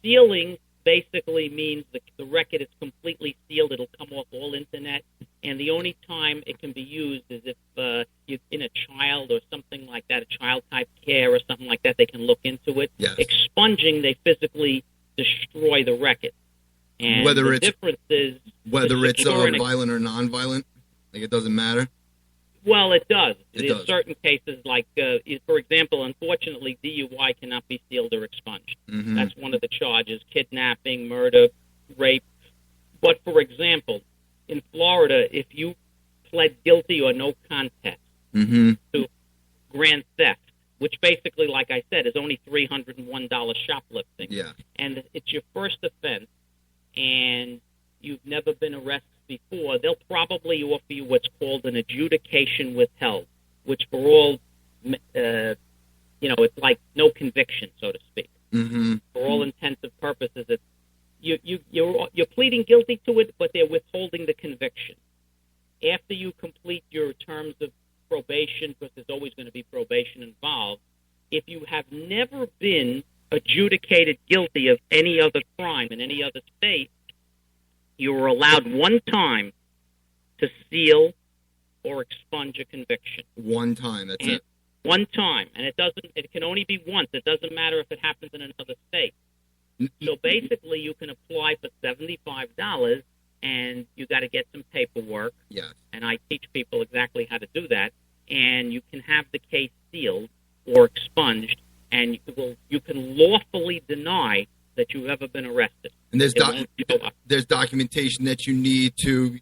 Sealing basically means the record is completely sealed. It'll come off all internet, and the only time it can be used is if you're in a child or something like that, a child-type care or something like that, they can look into it. Yes. Expunging, they physically destroy the record. And the difference is whether it's violent or non-violent, like it doesn't matter. Well, it does. In certain cases, like for example, unfortunately, DUI cannot be sealed or expunged. That's one of the charges: kidnapping, murder, rape. But for example, in Florida, if you pled guilty or no contest to grand theft, which basically, like I said, is only $301 shoplifting, and it's your first offense, and you've never been arrested before, they'll probably offer you what's called an adjudication withheld, which for all, it's like no conviction, so to speak. For all intents and purposes, it's, you're pleading guilty to it, but they're withholding the conviction. After you complete your terms of probation, because there's always going to be probation involved, if you have never been adjudicated guilty of any other crime in any other state, you were allowed one time to seal or expunge a conviction. One time, that's it. One time, and it can only be once. It doesn't matter if it happens in another state. So basically, you can apply for $75, and you got to get some paperwork. Yes. And I teach people exactly how to do that, and you can have the case sealed or expunged, and you can lawfully deny that you've ever been arrested. And there's documentation that you need to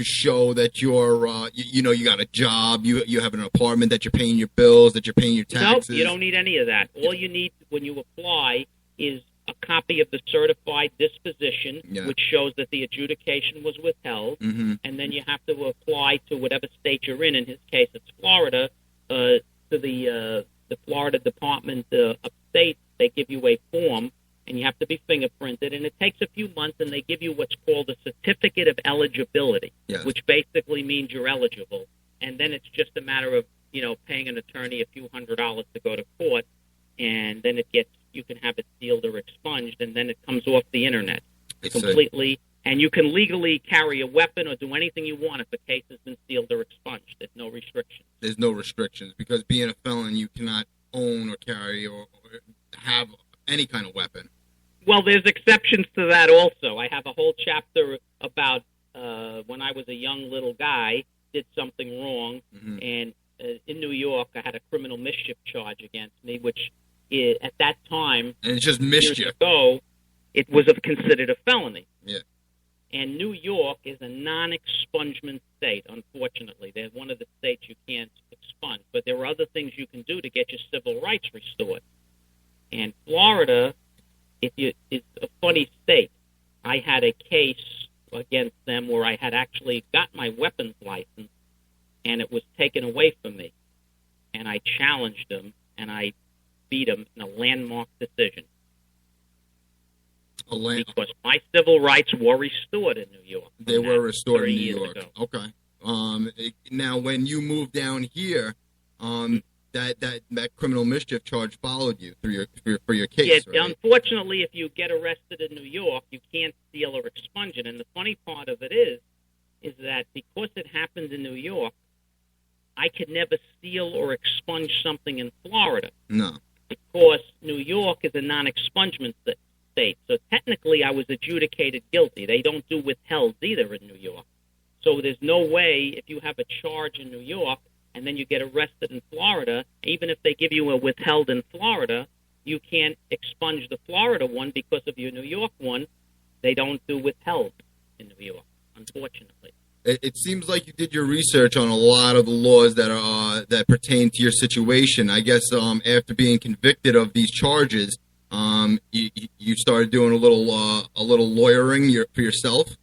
show that you're you got a job, you have an apartment, that you're paying your bills, that you're paying your taxes. Nope, you don't need any of that. All you need when you apply is a copy of the certified disposition, which shows that the adjudication was withheld, and then you have to apply to whatever state you're in. In his case, it's Florida, to the Florida Department of State. They give you a form, and you have to be fingerprinted, and it takes a few months, and they give you what's called a certificate of eligibility, which basically means you're eligible. And then it's just a matter of, paying an attorney a few $100s to go to court, and then you can have it sealed or expunged, and then it comes off the internet completely. And you can legally carry a weapon or do anything you want if the case has been sealed or expunged. There's no restrictions. There's no restrictions, because being a felon, you cannot own or carry or have any kind of weapon. Well, there's exceptions to that also. I have a whole chapter about when I was a young little guy, did something wrong, and in New York, I had a criminal mischief charge against me, which at that time, and it's just mischief. Years ago, it was considered a felony. Yeah. And New York is a non-expungement state, unfortunately. They're one of the states you can't expunge. But there are other things you can do to get your civil rights restored. And Florida, it's a funny state. I had a case against them where I had actually got my weapons license, and it was taken away from me. And I challenged them, and I beat them in a landmark decision. Because my civil rights were restored in New York. They were restored in New York. Ago. Okay. Now, when you moved down here, that criminal mischief charge followed you for your case. Yeah. Right? Unfortunately, if you get arrested in New York, you can't steal or expunge it. And the funny part of it is that because it happened in New York, I could never steal or expunge something in Florida. No. Because New York is a non-expungement state. So technically I was adjudicated guilty. They don't do withheld either in New York. So there's no way if you have a charge in New York and then you get arrested in Florida, even if they give you a withheld in Florida, you can't expunge the Florida one because of your New York one. They don't do withheld in New York, unfortunately. It seems like you did your research on a lot of the laws that are that pertain to your situation. I guess after being convicted of these charges, you started doing a little lawyering for yourself.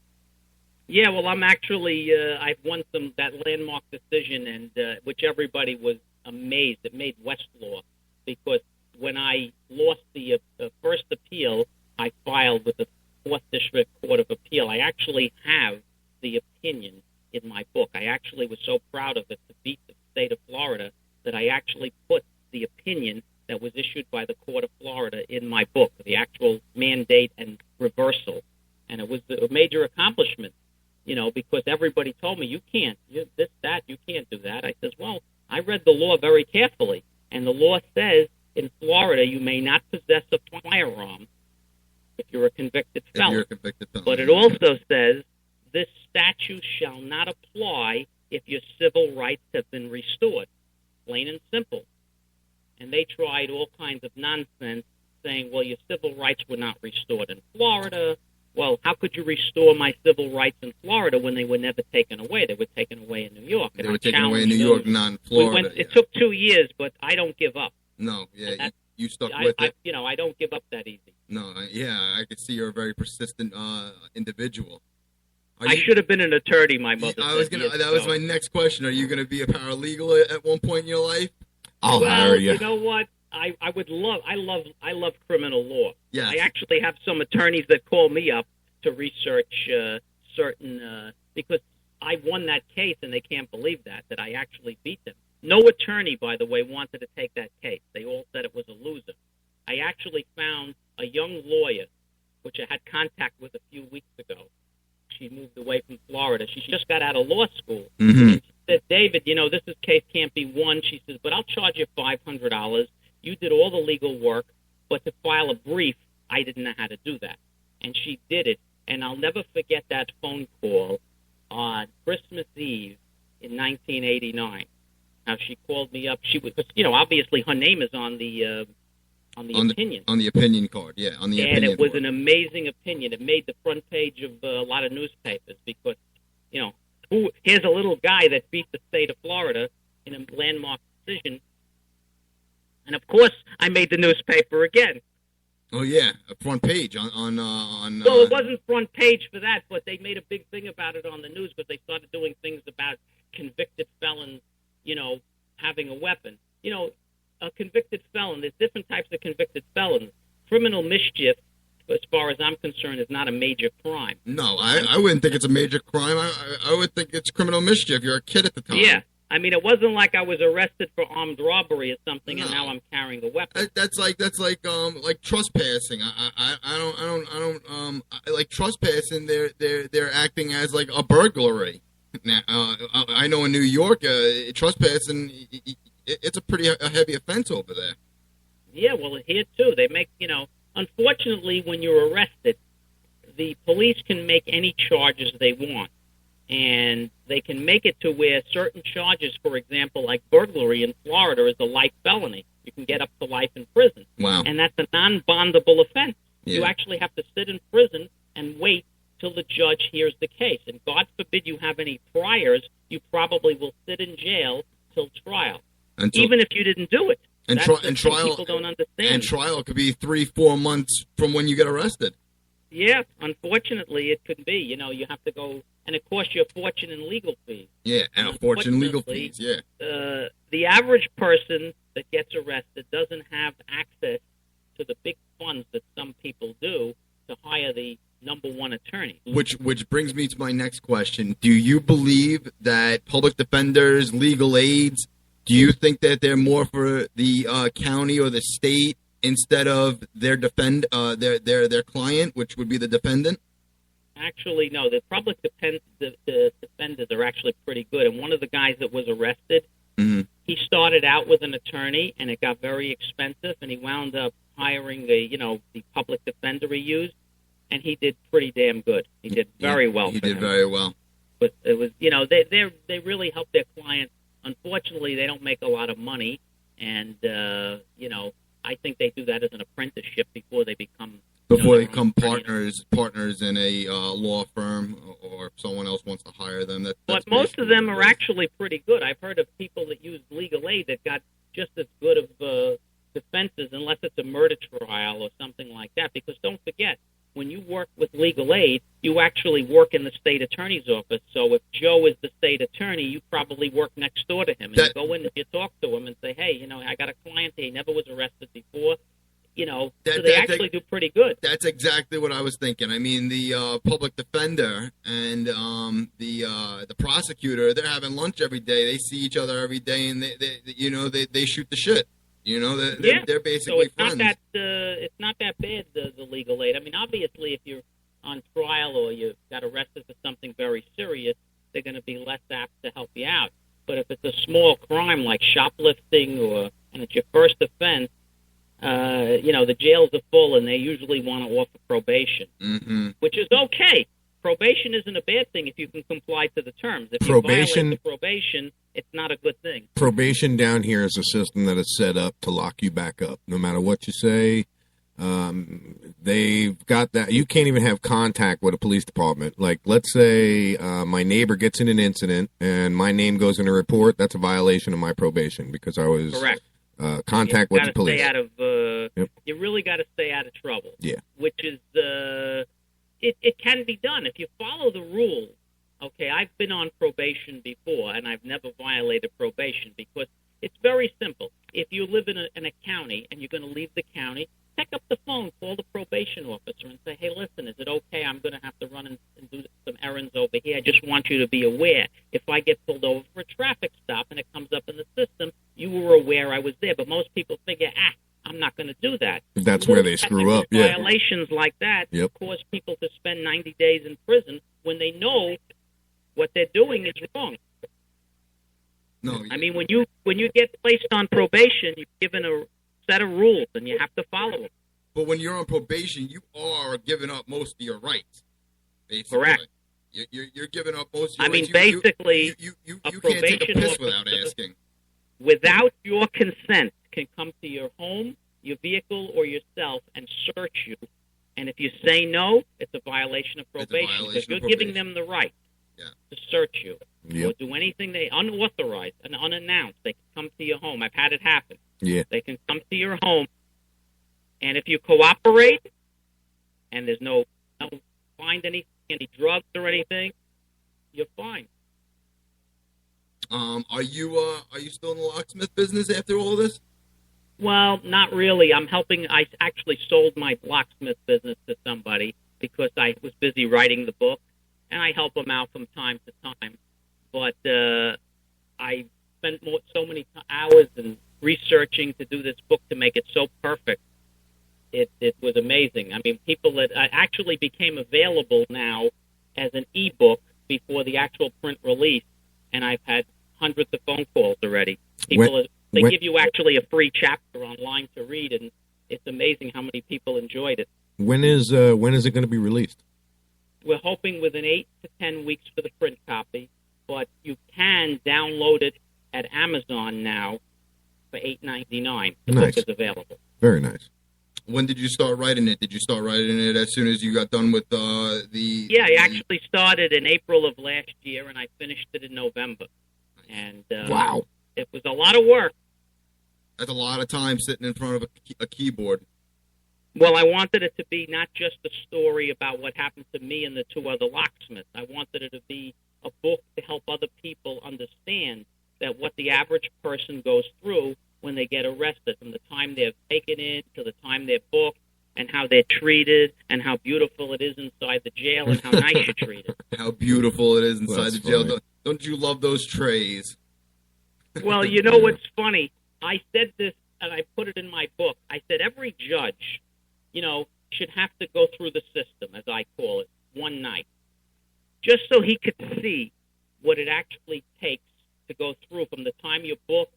Yeah, well, I'm actually I've won that landmark decision, and which everybody was amazed. It made Westlaw because when I lost the first appeal, I filed with the 4th District Court of Appeal. I actually have the opinion in my book. I actually was so proud of it to beat the state of Florida that I actually put the opinion that was issued by the Court of Florida in my book, the actual mandate and reversal. And it was a major accomplishment, because everybody told me, you can't, you can't do that. I says, well, I read the law very carefully, and the law says in Florida you may not possess a firearm if you're a convicted felon. But it also says this statute shall not apply if your civil rights have been restored. Plain and simple. And they tried all kinds of nonsense saying, well, your civil rights were not restored in Florida. Well, how could you restore my civil rights in Florida when they were never taken away? They were taken away in New York. They were taken away in New York, not in Florida. It took 2 years, but I don't give up. No, yeah, you stuck with it. I don't give up that easy. No, I could see you're a very persistent individual. I should have been an attorney, my mother said. That was my next question. Are you going to be a paralegal at one point in your life? I'll hire you. You know what? I love criminal law. Yes. I actually have some attorneys that call me up to research certain because I won that case and they can't believe that I actually beat them. No attorney, by the way, wanted to take that case. They all said it was a loser. I actually found a young lawyer, which I had contact with a few weeks ago. She moved away from Florida. She just got out of law school. Mm-hmm. And she said, David, this case can't be won. She says, but I'll charge you $500. You did all the legal work, but to file a brief, I didn't know how to do that. And she did it. And I'll never forget that phone call on Christmas Eve in 1989. Now, she called me up. She was, obviously her name is on the opinion. On the opinion card, yeah. On the opinion and it was board. an amazing opinion. It made the front page of a lot of newspapers because, here's a little guy that beat the state of Florida in a landmark decision. And, of course, I made the newspaper again. Oh, yeah, a front page on. Well, it wasn't front page for that, but they made a big thing about it on the news because they started doing things about convicted felons, having a weapon. A convicted felon, there's different types of convicted felons. Criminal mischief, as far as I'm concerned, is not a major crime. No, I wouldn't think it's a major crime. I would think it's criminal mischief. You're a kid at the time. Yeah. I mean, it wasn't like I was arrested for armed robbery or something, and now I'm carrying a weapon. That's like trespassing. I don't like trespassing. They're acting as like a burglary. Now, I know in New York, trespassing, it's a pretty heavy offense over there. Yeah, well, here too, they make unfortunately, when you're arrested, the police can make any charges they want. And they can make it to where certain charges, for example, like burglary in Florida, is a life felony. You can get up to life in prison. Wow. And that's a non-bondable offense. Yeah. You actually have to sit in prison and wait till the judge hears the case. And God forbid you have any priors, you probably will sit in jail till trial, even if you didn't do it. And trial, people don't understand. And trial could be 3-4 months from when you get arrested. Yeah, unfortunately, it could be. You know, you have to go, and it costs you a fortune in legal fees. Yeah, and a fortune in legal fees, yeah. The average person that gets arrested doesn't have access to the big funds that some people do to hire the number one attorney. Which brings me to my next question. Do you believe that public defenders, legal aids, do you think that they're more for the county or the state instead of their their client, which would be the defendant? Actually, no. The public the defenders are actually pretty good. And one of the guys that was arrested, he started out with an attorney, and it got very expensive, and he wound up hiring the public defender he used, and he did pretty damn good. He did very well. He did very well. But it was, they really help their clients. Unfortunately, they don't make a lot of money, and I think they do that as an apprenticeship before they become partners in a law firm, or if someone else wants to hire them. But most of them are actually pretty good. I've heard of people that use legal aid that got just as good of defenses, unless it's a murder trial or something like that. Because don't forget, when you work with legal aid, you actually work in the state attorney's office. So if Joe is the state attorney, you probably work next door to him. And you go in and you talk to him and say, hey, I got a client here. He never was arrested before. So they actually do pretty good. That's exactly what I was thinking. I mean, the public defender and the prosecutor, they're having lunch every day. They see each other every day, and they shoot the shit. They're basically friends. It's not that bad, the legal aid. I mean, obviously, if you're on trial or you got arrested for something very serious, they're going to be less apt to help you out. But if it's a small crime like shoplifting and it's your first offense, the jails are full, and they usually want to offer probation, which is okay. Probation isn't a bad thing if you can comply to the terms. If you violate the probation, it's not a good thing. Probation down here is a system that is set up to lock you back up. No matter what you say, they've got that. You can't even have contact with a police department. Like, let's say my neighbor gets in an incident and my name goes in a report. That's a violation of my probation because I was correct. Contact with the police. You really got to stay out of trouble. Yeah. Which is, it can be done if you follow the rules. Okay, I've been on probation before, and I've never violated probation because it's very simple. If you live in a county and you're going to leave the county, pick up the phone, call the probation officer, and say, hey, listen, is it okay? I'm going to have to run and do some errands over here. I just want you to be aware. If I get pulled over for a traffic stop and it comes up in the system, you were aware I was there. But most people figure, I'm not going to do that. That's where they screw up. Yeah. Violations like that cause people to spend 90 days in prison when they know what they're doing is wrong. No, I mean, when you get placed on probation, you're given a set of rules, and you have to follow them. But when you're on probation, you are giving up most of your rights. Basically. Correct. You're giving up most of your rights. I mean, basically, you can't take a piss without asking. Without your consent, can come to your home, your vehicle, or yourself and search you. And if you say no, it's a violation of probation because you're giving them the right to search you or do anything they unauthorized and unannounced. They can come to your home. I've had it happen. Yeah. They can come to your home, and if you cooperate and there's no find any drugs or anything, you're fine. Are you still in the locksmith business after all this? Well, not really. I'm helping. I actually sold my locksmith business to somebody because I was busy writing the book, and I help them out from time to time. But I spent so many hours and researching to do this book to make it so perfect. It was amazing. I mean, people that actually became available now as an ebook before the actual print release, and I've had hundreds of phone calls already. People, they give you actually a free chapter online to read, and it's amazing how many people enjoyed it. When is it going to be released? We're hoping within 8 to 10 weeks for the print copy, but you can download it at Amazon now for $8.99. The book is available. Very nice. When did you start writing it? Did you start writing it as soon as you got done with the... Yeah, I actually started in April of last year, and I finished it in November. And wow. It was a lot of work. That's a lot of time sitting in front of a keyboard. Well, I wanted it to be not just a story about what happened to me and the two other locksmiths. I wanted it to be a book to help other people understand that what the average person goes through when they get arrested, from the time they're taken in to the time they're booked, and how they're treated, and how beautiful it is inside the jail, and how nice you're treated. How beautiful it is inside the jail. Don't you love those trays? Well, you know what's funny? I said this, and I put it in my book. I said every judge, should have to go through the system, as I call it, one night, just so he could see what it actually takes to go through from the time you're booked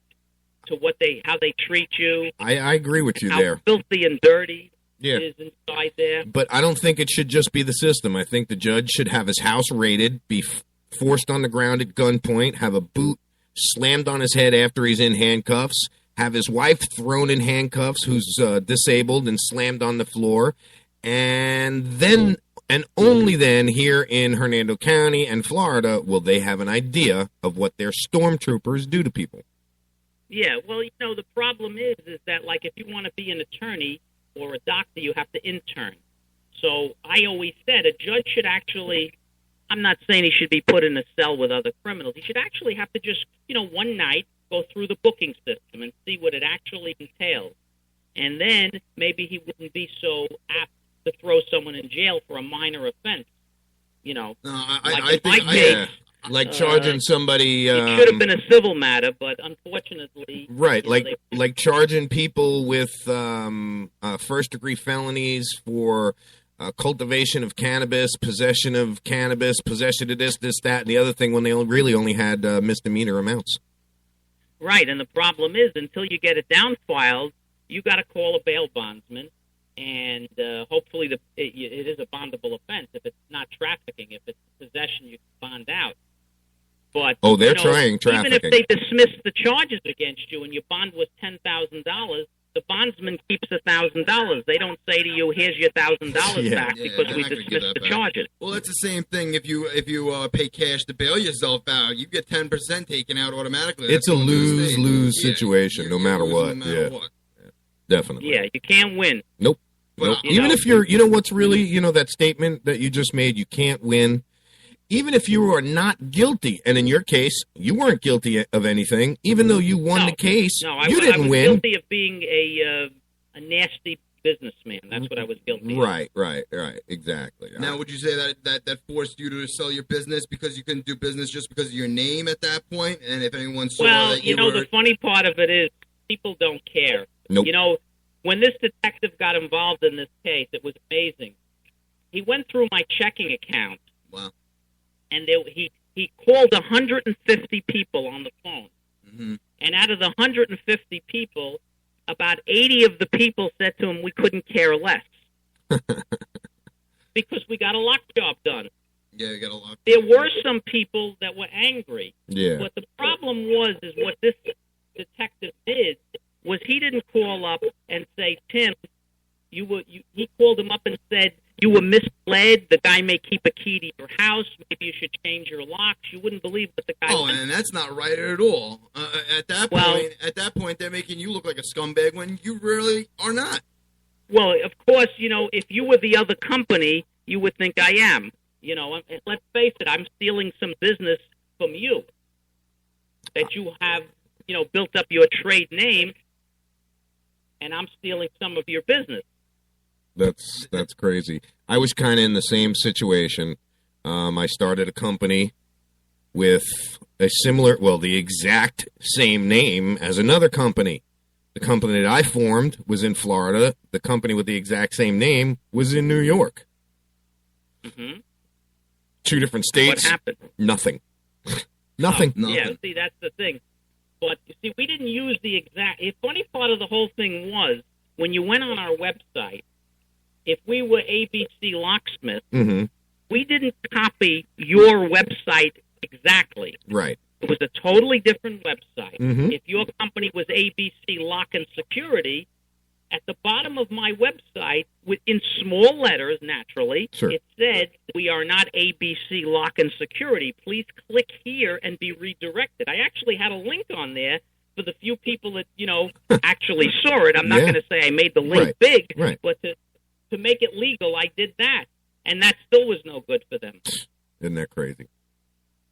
to how they treat you. I agree with you there. How filthy and dirty it is inside there. But I don't think it should just be the system. I think the judge should have his house raided, be forced on the ground at gunpoint, have a boot slammed on his head after he's in handcuffs, have his wife thrown in handcuffs who's disabled and slammed on the floor, and then and only then here in Hernando County and Florida will they have an idea of what their stormtroopers do to people. Yeah, well, the problem is that, like, if you want to be an attorney or a doctor, you have to intern. So I always said a judge should actually, I'm not saying he should be put in a cell with other criminals. He should actually have to just, one night go through the booking system and see what it actually entails. And then maybe he wouldn't be so apt to throw someone in jail for a minor offense. No, I think like charging somebody. It should have been a civil matter, but unfortunately, right? Like charging people with first-degree felonies for cultivation of cannabis, possession of cannabis, possession of this, that, and the other thing when they really only had misdemeanor amounts. Right, and the problem is until you get it down filed, you got to call a bail bondsman, and hopefully it is a bondable offense. If it's not trafficking, if it's possession, you can bond out. But they're trying trafficking. Even if they dismiss the charges against you and your bond was $10,000, the bondsman keeps $1,000. They don't say to you, "Here's your $1,000 back because we dismissed the charges." Well, it's the same thing. If you pay cash to bail yourself out, you get 10% taken out automatically. It's a lose-lose situation, no matter what. Definitely. Yeah, you can't win. Nope. Even if you're, what's really, that statement that you just made, you can't win. Even if you are not guilty, and in your case, you weren't guilty of anything, even though you won the case, you didn't I was win. Guilty of being a nasty businessman. That's what I was guilty of. Right. Exactly. Now, would you say that forced you to sell your business because you couldn't do business just because of your name at that point? And if anyone saw that you were... the funny part of it is people don't care. Nope. When this detective got involved in this case, it was amazing. He went through my checking account. Wow. And he called 150 people on the phone. Mm-hmm. And out of the 150 people, about 80 of the people said to him, "We couldn't care less." Because we got a lock job done. Yeah, you got a lock. There were some people that were angry. Yeah. But the problem is what this detective did was he didn't call up and say, "Tim, he called him up and said, you were misled. The guy may keep a key to your house. Maybe you should change your locks." You wouldn't believe what the guy and that's not right at all. At that point, they're making you look like a scumbag when you really are not. Well, of course, if you were the other company, you would think I am. Let's face it, I'm stealing some business from you that you have, built up your trade name, and I'm stealing some of your business. That's crazy. I was kind of in the same situation. I started a company with the exact same name as another company. The company that I formed was in Florida. The company with the exact same name was in New York. Mm-hmm. 2 different states. What happened? Nothing. Nothing. Yeah, see, that's the thing. But, you see, we didn't use the exact... The funny part of the whole thing was when you went on our website, if we were ABC Locksmith, we didn't copy your website exactly. Right. It was a totally different website. If your company was ABC Lock and Security, at the bottom of my website, in small letters, naturally, it said, "We are not ABC Lock and Security. Please click here and be redirected." I actually had a link on there for the few people that, actually saw it. I'm not going to say I made the link big, but to make it legal, I did that. And that still was no good for them. Isn't that crazy?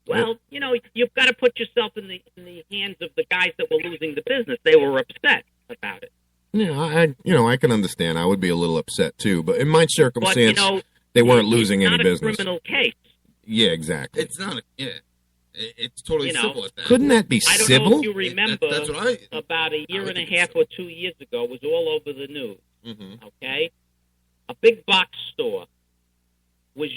Well, you've got to put yourself in the hands of the guys that were losing the business. They were upset about it. Yeah, I can understand. I would be a little upset too, but in my circumstance, they weren't losing any business. It's not a criminal case. Yeah, exactly. It's not. It's totally civil at that. Couldn't that be civil? I don't know if you remember. That's what about a year and a half or 2 years ago, it was all over the news. Okay, a big box store was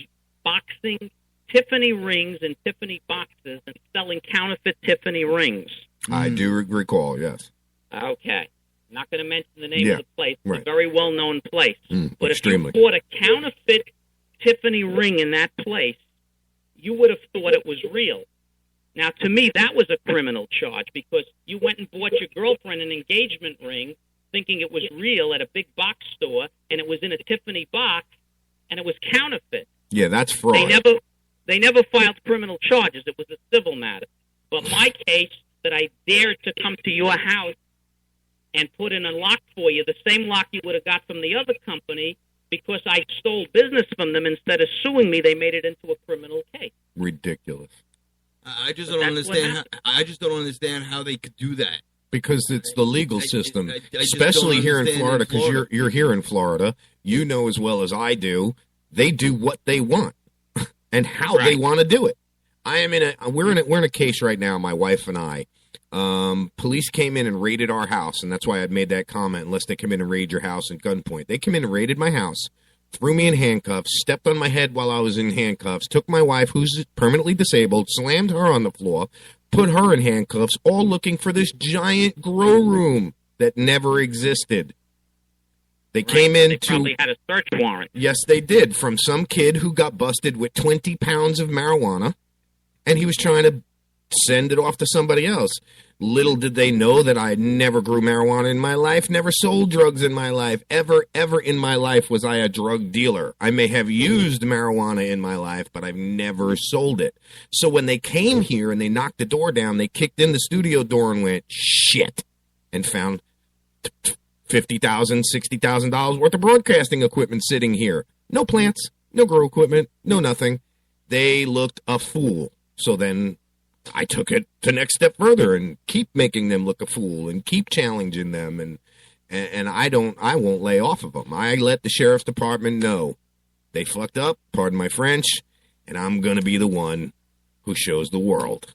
boxing Tiffany rings and Tiffany boxes and selling counterfeit Tiffany rings. I do recall. Yes. Okay. I'm not going to mention the name of the place. It's a very well-known place. But extremely. If you bought a counterfeit Tiffany ring in that place, you would have thought it was real. Now, to me, that was a criminal charge because you went and bought your girlfriend an engagement ring thinking it was real at a big box store, and it was in a Tiffany box, and it was counterfeit. Yeah, that's fraud. They never filed criminal charges. It was a civil matter. But my case that I dared to come to your house and put in a lock for you, the same lock you would have got from the other company, because I stole business from them instead of suing me, they made it into a criminal case. Ridiculous. I just don't understand. I just don't understand how they could do that. Because it's the legal system, especially here in Florida. Because you're here in Florida, you know as well as I do. They do what they want and how they want to do it. We're in a case right now, my wife and I. Police came in and raided our house, and that's why I made that comment. Unless they come in and raid your house at gunpoint, they came in and raided my house, threw me in handcuffs, stepped on my head while I was in handcuffs, took my wife, who's permanently disabled, slammed her on the floor, put her in handcuffs, all looking for this giant grow room that never existed. They came in They probably had a search warrant. Yes, they did, from some kid who got busted with 20 pounds of marijuana, and he was trying to send it off to somebody else. Little did they know that I never grew marijuana in my life, never sold drugs in my life. Ever in my life was I a drug dealer. I may have used marijuana in my life, but I've never sold it. So when they came here and they knocked the door down, they kicked in the studio door and went, shit, and found $50,000, $60,000 worth of broadcasting equipment sitting here. No plants, no grow equipment, no nothing. They looked a fool. So then I took it the next step further and keep making them look a fool and keep challenging them, and I won't lay off of them. I let the sheriff's department know they fucked up, pardon my French, and I'm gonna be the one who shows the world.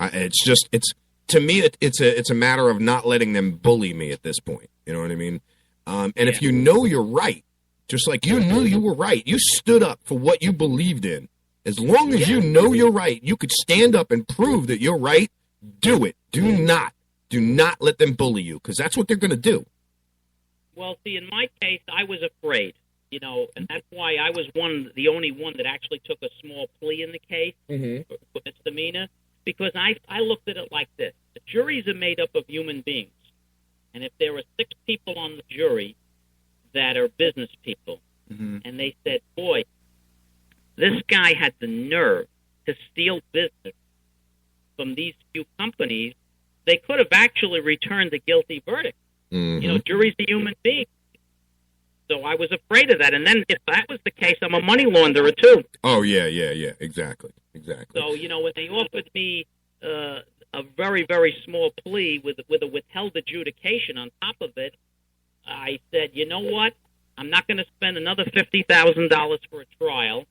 To me it's a matter of not letting them bully me at this point. You know what I mean? If you know you're right, just like you knew you were right, you stood up for what you believed in. As long as you know you're right, you could stand up and prove that you're right, do it. Do not let them bully you, because that's what they're going to do. Well, see, in my case, I was afraid, and that's why I was the only one that actually took a small plea in the case for misdemeanor, because I looked at it like this. The juries are made up of human beings, and if there are 6 people on the jury that are business people, and they said, boy, this guy had the nerve to steal business from these few companies, they could have actually returned a guilty verdict. Jury's a human being. So I was afraid of that. And then if that was the case, I'm a money launderer too. Oh, yeah. Exactly. So, when they offered me a very, very small plea with a withheld adjudication on top of it, I said, you know what? I'm not going to spend another $50,000 for a trial.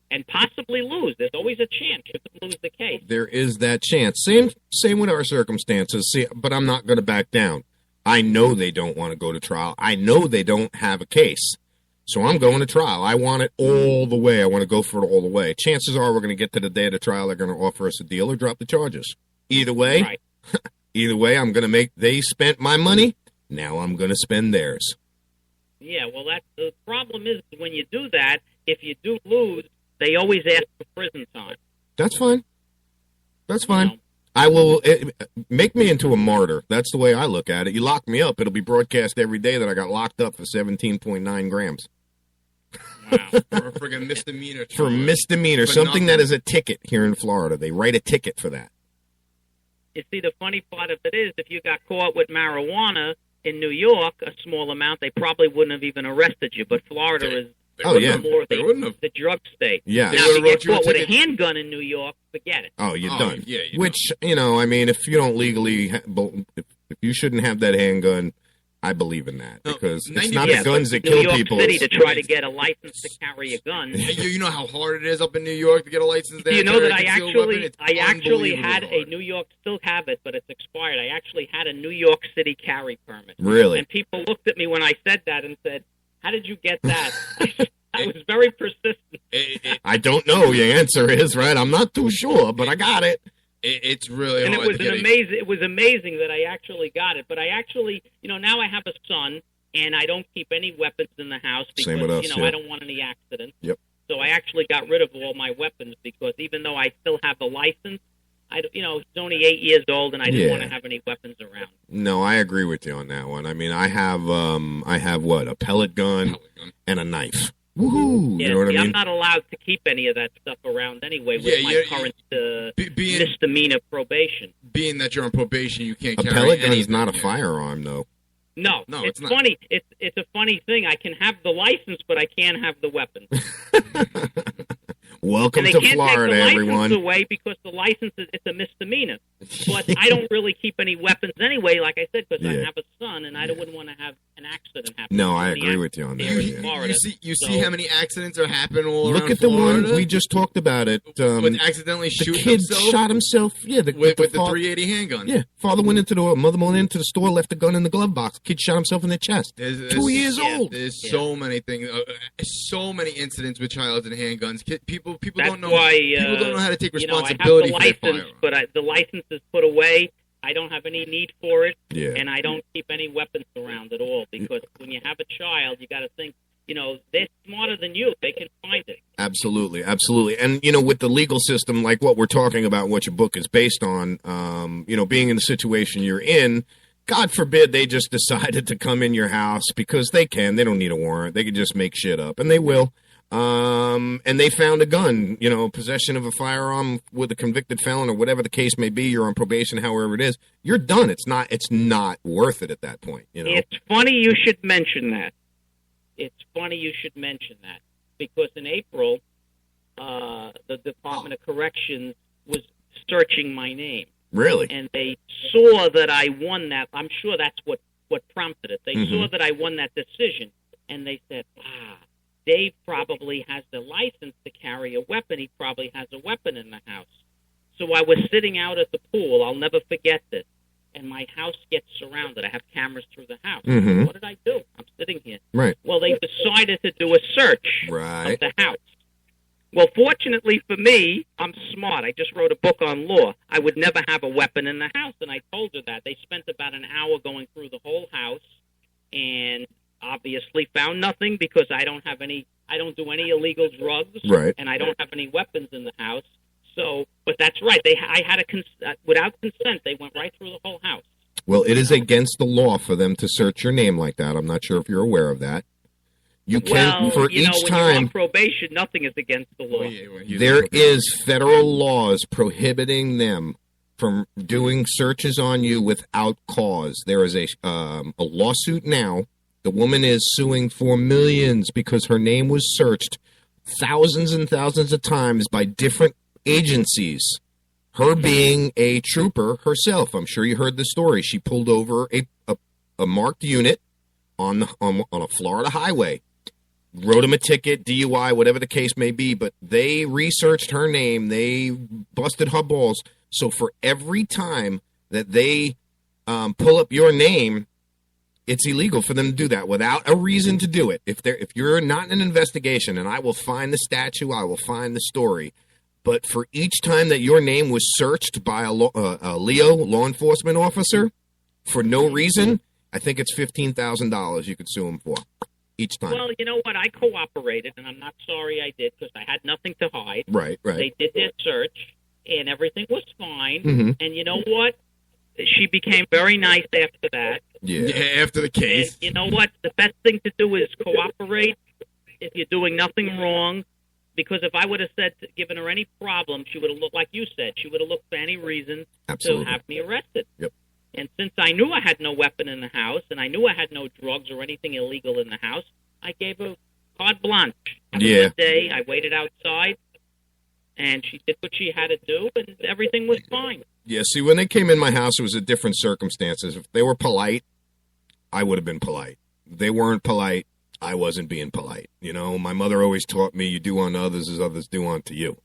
And possibly lose. There's always a chance you could lose the case. There is that chance. Same with our circumstances. But I'm not going to back down. I know they don't want to go to trial. I know they don't have a case. So I'm going to trial. I want it all the way. I want to go for it all the way. Chances are we're going to get to the day of the trial. They're going to offer us a deal or drop the charges. Either way, I'm going to they spent my money. Now I'm going to spend theirs. Yeah, well, that's the problem is when you do that, if you do lose, they always ask for prison time. That's fine. That's fine. I will make me into a martyr. That's the way I look at it. You lock me up, it'll be broadcast every day that I got locked up for 17.9 grams. Wow. For a friggin' misdemeanor. For misdemeanor. For something nothing. That is a ticket here in Florida. They write a ticket for that. You see, the funny part of it is if you got caught with marijuana in New York, a small amount, they probably wouldn't have even arrested you. But Florida is more the drug state. Yeah. Now, if you get caught with a handgun in New York, forget it. Oh, you're done. Yeah, which, I mean, if you don't legally, if you shouldn't have that handgun, I believe in that because it's not the guns that kill people. New York City to try to get a license to carry a gun. You know how hard it is up in New York to get a license there? You know that I actually had a New York, still have it, but it's expired. I actually had a New York City carry permit. Really? And people looked at me when I said that and said, "How did you get that?" I was very persistent. I don't know. Your answer is right. I'm not too sure, but I got it. It's really and hard it was amazing. It was amazing that I actually got it. But I actually, now I have a son, and I don't keep any weapons in the house because Same with us, I don't want any accidents. Yep. So I actually got rid of all my weapons because even though I still have the license, he's only 8 years old, and I didn't want to have any weapons around. No, I agree with you on that one. I mean, I have what, a pellet gun and a knife. Woohoo! Yeah, you know what I mean? I'm not allowed to keep any of that stuff around anyway with my current misdemeanor probation. Being that you're on probation, you can't carry a pellet gun is not a firearm, though. No, it's funny. It's a funny thing. I can have the license, but I can't have the weapon. Welcome to Florida, everyone. They can't take the license away because the license it's a misdemeanor. But I don't really keep any weapons anyway, like I said, because I have a son, and I wouldn't want to have an accident happen. No, I agree with you on that. You see how many accidents are happening all around Look at Florida? the one we just talked about it. With accidentally shooting himself? The kid shot himself, with the 380 handgun. Yeah, mother went into the store, left the gun in the glove box. Kid shot himself in the chest. 2 years old. There's so many things, so many incidents with children and handguns. People don't know. People don't know how to take responsibility I have the for license, but the license is put away. I don't have any need for it, and I don't keep any weapons around at all because when you have a child, you got to think, they're smarter than you. They can find it. Absolutely, absolutely. And, with the legal system, like what we're talking about, what your book is based on, being in the situation you're in, God forbid they just decided to come in your house because they can. They don't need a warrant. They can just make shit up, and they will. And they found a gun, possession of a firearm with a convicted felon or whatever the case may be. You're on probation, however it is. You're done. It's not worth it at that point. It's funny you should mention that. Because in April, the Department of Corrections was searching my name. Really? And they saw that I won that. I'm sure that's what prompted it. They saw that I won that decision, and they said, Dave probably has the license to carry a weapon. He probably has a weapon in the house. So I was sitting out at the pool. I'll never forget this. And my house gets surrounded. I have cameras through the house. What did I do? I'm sitting here. Right. Well, they decided to do a search of the house. Well, fortunately for me, I'm smart. I just wrote a book on law. I would never have a weapon in the house, and I told her that. They spent about an hour going through the whole house, and obviously found nothing because I don't do any illegal drugs, and I don't have any weapons in the house. So, but that's right. I had without consent, they went right through the whole house. Well, it is against the law for them to search your name like that. I'm not sure if you're aware of that. You can, when you're on probation, nothing is against the law. There is federal laws prohibiting them from doing searches on you without cause. There is a lawsuit now. The woman is suing for millions because her name was searched thousands and thousands of times by different agencies. Her being a trooper herself. I'm sure you heard the story. She pulled over a marked unit on a Florida highway. Wrote him a ticket, DUI, whatever the case may be, but they researched her name. They busted her balls. So for every time that they pull up your name, it's illegal for them to do that without a reason to do it. If you're not in an investigation, and I will find the statute, I will find the story, but for each time that your name was searched by a LEO, law enforcement officer, for no reason, I think it's $15,000 you could sue him for each time. Well, you know what? I cooperated, and I'm not sorry I did because I had nothing to hide. Right. They did their search, and everything was fine. Mm-hmm. And you know what? She became very nice after that. Yeah, after the case. And you know what? The best thing to do is cooperate if you're doing nothing wrong. Because if I would have given her any problem, she would have looked, like you said, she would have looked for any reason to have me arrested. Yep. And since I knew I had no weapon in the house, and I knew I had no drugs or anything illegal in the house, I gave her carte blanche. One day, I waited outside, and she did what she had to do, and everything was fine. Yeah, see, when they came in my house, it was a different circumstances. If they were polite, I would have been polite. If they weren't polite, I wasn't being polite. You know, my mother always taught me, you do unto others as others do unto you.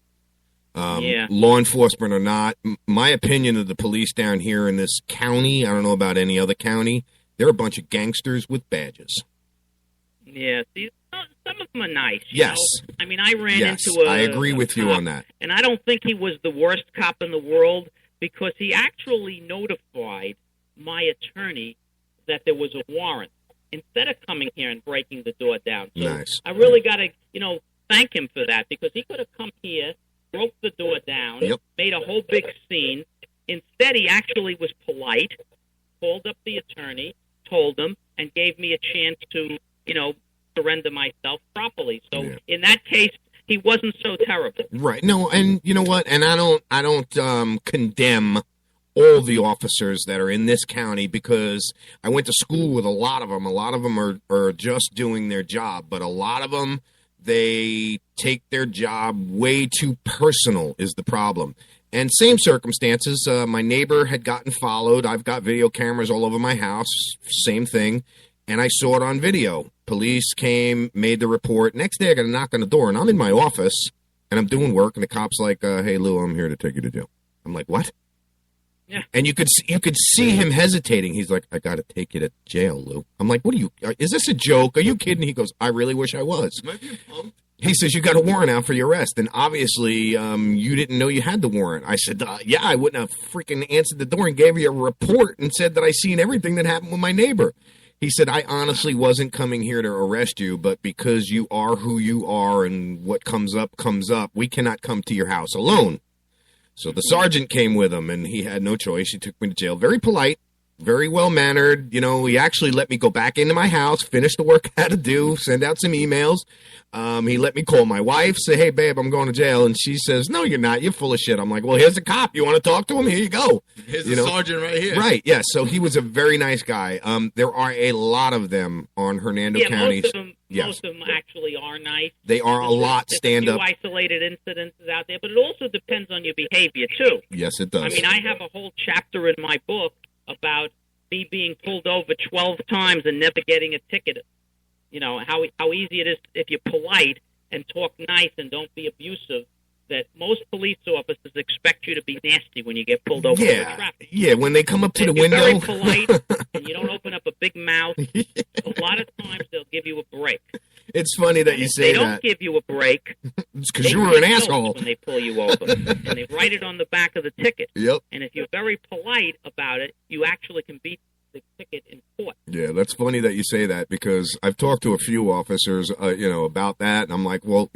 Law enforcement or not, my opinion of the police down here in this county, I don't know about any other county, they're a bunch of gangsters with badges. Yeah, see, some of them are nice. Yes. Know? I mean, I ran into I agree with you on that. And I don't think he was the worst cop in the world because he actually notified my attorney that there was a warrant instead of coming here and breaking the door down. So nice. I really got to, thank him for that because he could have come here, broke the door down, made a whole big scene. Instead, he actually was polite, called up the attorney, told him, and gave me a chance to, surrender myself properly. So in that case, he wasn't so terrible. Right. No, and you know what? And I don't condemn all the officers that are in this county because I went to school with a lot of them. A lot of them are just doing their job, but a lot of them, they take their job way too personal is the problem. And same circumstances, my neighbor had gotten followed. I've got video cameras all over my house, same thing. And I saw it on video. Police came, made the report. Next day I got a knock on the door and I'm in my office and I'm doing work and the cop's like, hey Lou, I'm here to take you to jail. I'm like, what? Yeah. And you could see him hesitating. He's like, I got to take you to jail, Lou. I'm like, what are you, is this a joke? Are you kidding? He goes, I really wish I was. Am I being pumped? He says, you got a warrant out for your arrest. And obviously, you didn't know you had the warrant. I said, yeah, I wouldn't have freaking answered the door and gave you a report and said that I seen everything that happened with my neighbor. He said, I honestly wasn't coming here to arrest you, but because you are who you are and what comes up, we cannot come to your house alone. So the sergeant came with him, and he had no choice. He took me to jail. Very polite, very well-mannered. He actually let me go back into my house, finish the work I had to do, send out some emails. He let me call my wife, say, hey, babe, I'm going to jail. And she says, no, you're not. You're full of shit. I'm like, well, here's a cop. You want to talk to him? Here you go. Here's the sergeant right here. Right, yes. So he was a very nice guy. There are a lot of them on Hernando County. Most of them actually are nice. They are a lot stand-up. There's a few isolated incidences out there, but it also depends on your behavior, too. Yes, it does. I mean, I have a whole chapter in my book about me being pulled over 12 times and never getting a ticket. How easy it is if you're polite and talk nice and don't be abusive, that most police officers expect you to be nasty when you get pulled over for traffic. Yeah, when they come up to the window. You're very polite and you don't open up a big mouth, a lot of times they'll give you a break. It's funny that you say that. They don't give you a break. It's because you were an asshole. When they pull you over. And they write it on the back of the ticket. Yep. And if you're very polite about it, you actually can beat the ticket in court. Yeah, that's funny that you say that because I've talked to a few officers, about that, and I'm like, well,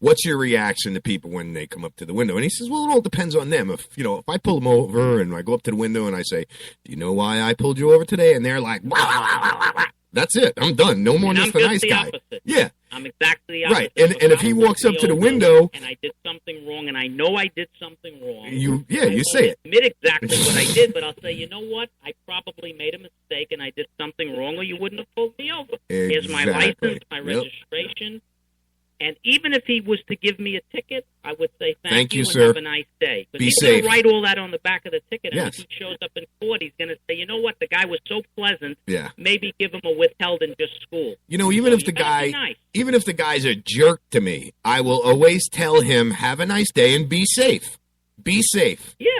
what's your reaction to people when they come up to the window? And he says, well, it all depends on them. If I pull them over and I go up to the window and I say, do you know why I pulled you over today? And they're like, wah, wah, wah, wah, wah. That's it. I'm done. No more just the nice guy. Opposite. Yeah. I'm exactly the opposite. Right. And if he walks up to the window and I did something wrong and I know I did something wrong, you say it. Admit exactly what I did, but I'll say, you know what? I probably made a mistake and I did something wrong, or you wouldn't have pulled me over. Exactly. Here's my license, my registration. And even if he was to give me a ticket, I would say thank you and sir. Have a nice day. Be he's safe. Going to write all that on the back of the ticket, and yes. if he shows up in court, he's going to say, you know what, the guy was so pleasant, yeah. maybe give him a withheld in just school. Even if the guy's a jerk to me, I will always tell him, have a nice day and be safe. Be safe. Yeah.